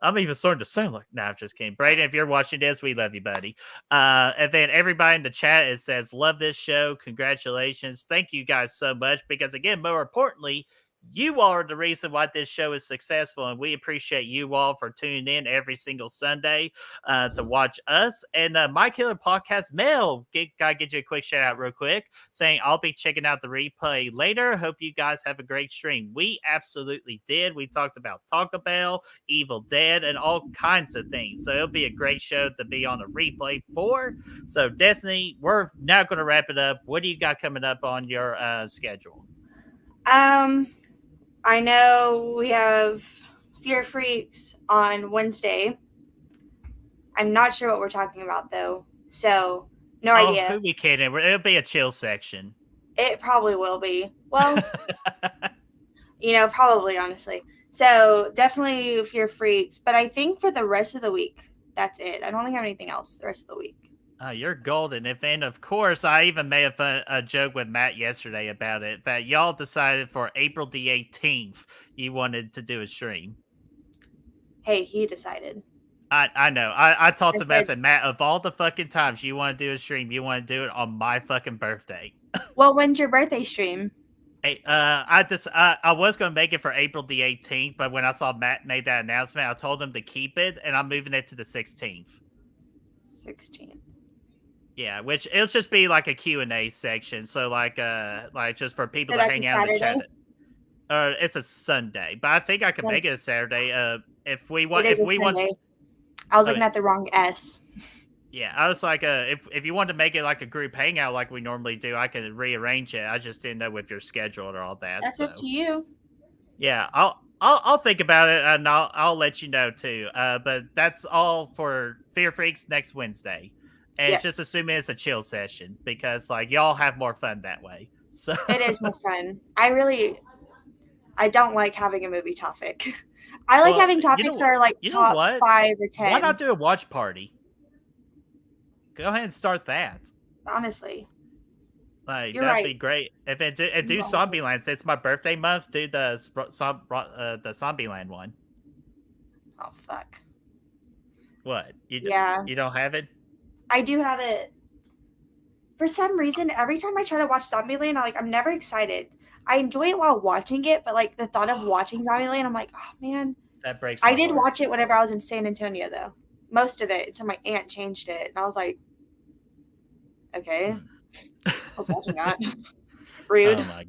I'm even starting to sound like. Nah, I'm just kidding. Brayden, if you're watching this, we love you, buddy. And then everybody in the chat, it says, love this show. Congratulations. Thank you guys so much. Because again, more importantly, you all are the reason why this show is successful. And we appreciate you all for tuning in every single Sunday to watch us. And My Killer Podcast, Mel, gotta get you a quick shout out real quick, saying, I'll be checking out the replay later. Hope you guys have a great stream. We absolutely did. We talked about Taco Bell, Evil Dead, and all kinds of things. So it'll be a great show to be on a replay for. So, Destiny, we're now going to wrap it up. What do you got coming up on your schedule? Um, I know we have Fear Freaks on Wednesday. I'm not sure what we're talking about though. So, no Oh, idea. who we kidding? It'll be a chill section. It probably will be. Well, probably honestly. So definitely Fear Freaks. But I think for the rest of the week, that's it. I don't think I have anything else the rest of the week. You're golden. And of course, I even made a joke with Matt yesterday about it, that y'all decided for April the 18th you wanted to do a stream. Hey, he decided. I know. I talked I to Matt and said, said, Matt, of all the fucking times you want to do a stream, you want to do it on my fucking birthday. well, when's your birthday stream? Hey, I was gonna make it for April the 18th, but when I saw Matt made that announcement, I told him to keep it, and I'm moving it to the 16th. 16th. Yeah, which it'll just be like a Q&A section, so like just for people So to that's a hang out in the Saturday? chat. It's a Sunday, but I think I could Yeah. make it a Saturday. If we It want, is if a we want, Sunday. I was looking okay, at the wrong S. yeah, I was like, if you want to make it like a group hangout like we normally do, I can rearrange it. I just didn't know if you're scheduled or all that. That's up So to you. yeah, I'll think about it and I'll let you know too. But that's all for Fear Freaks next Wednesday, and Yep. just assuming it's a chill session because like y'all have more fun that way. So It is more fun. I don't like having a movie topic. I like well, having topics that are like you know top what? 5 or Why 10. not do a watch party? Go ahead and start that. Honestly. Like You're that'd be right. great. If it do, do You are right. Zombieland, it's my birthday month. Do the Zombieland one. Oh fuck. What Yeah. you don't have it? I do have it. For some reason, every time I try to watch Zombieland, I'm never excited. I enjoy it while watching it, but like the thought of watching Zombieland, I'm like, oh man. That breaks I my did heart. watch it whenever I was in San Antonio though. Most of it until my aunt changed it. And I was like, okay. I was watching that. Rude. Oh my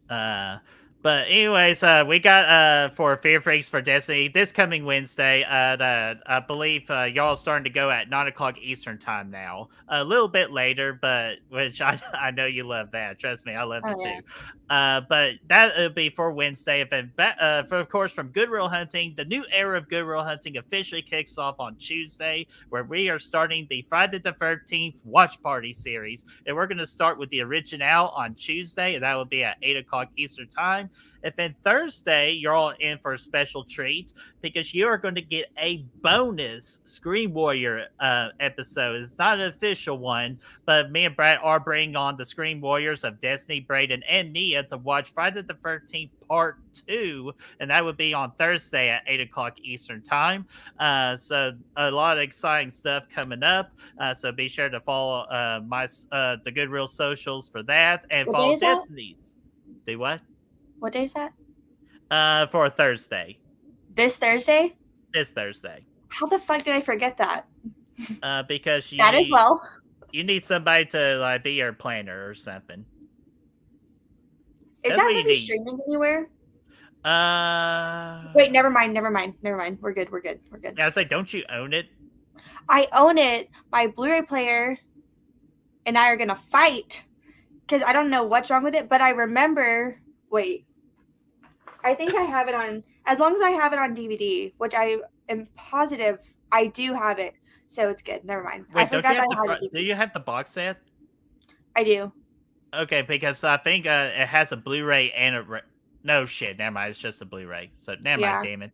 gosh. But anyways, we got for Fear Freaks for Destiny this coming Wednesday. I believe y'all starting to go at 9 o'clock Eastern time now. A little bit later, but which I know you love that. Trust me, I love Oh it yeah. too. But that will be for Wednesday. For of course from Goodwill Hunting, the new era of Goodwill Hunting officially kicks off on Tuesday, where we are starting the Friday the 13th Watch Party series, and we're going to start with the original on Tuesday, and that will be at 8 o'clock Eastern time. And then Thursday, you're all in for a special treat because you are going to get a bonus Screen Warrior episode. It's not an official one, but me and Brad are bringing on the Screen Warriors of Destiny, Braden, and Nia to watch Friday the 13th Part 2, and that would be on Thursday at 8 o'clock Eastern Time. So a lot of exciting stuff coming up. So be sure to follow the Good Real socials for that, and What day follow is that? Destiny's. Do what? What day is that? For Thursday. This Thursday? This Thursday. How the fuck did I forget that? Because That as well. you need somebody to like be your planner or something. Is That's that what you movie need. streaming anywhere? Uh, Wait, never mind. We're good. Yeah, I was like, don't you own it? I own it. My Blu-ray player and I are gonna fight because I don't know what's wrong with it, but I remember. Wait, I think I have it on. As long as I have it on DVD, which I am positive I do have it, so it's good. Never mind. I Wait, don't forgot you that have I had the? a Do DVD. you have the box set? I do. Okay, because I think it has a Blu-ray and a. No shit, never mind. It's just a Blu-ray. So never mind. Yeah, Damn it.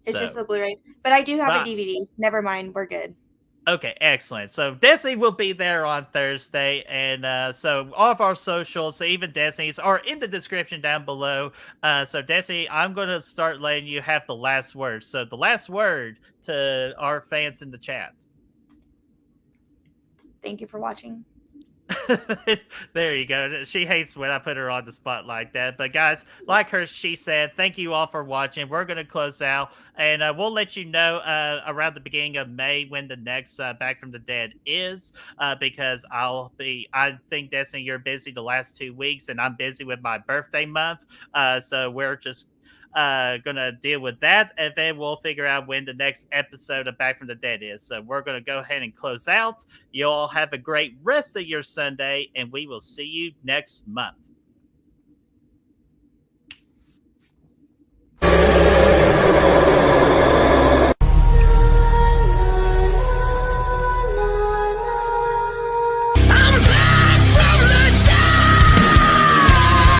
it's So, just the Blu-ray, but I do have a but DVD. Never mind. We're good. okay, excellent. So Destiny will be there on Thursday, and so all of our socials, so even Destiny's, are in the description down below. So Destiny, I'm going to start letting you have the last word. So the last word to our fans in the chat. Thank you for watching. There you go. She hates when I put her on the spot like that. But guys, like she said, thank you all for watching. We're going to close out, and we'll let you know around the beginning of May when the next Back from the Dead is, because I think, Destiny, you're busy the last 2 weeks, and I'm busy with my birthday month. So we're just gonna deal with that, and then we'll figure out when the next episode of Back from the Dead is. So we're gonna go ahead and close out. You all have a great rest of your Sunday, and we will see you next month.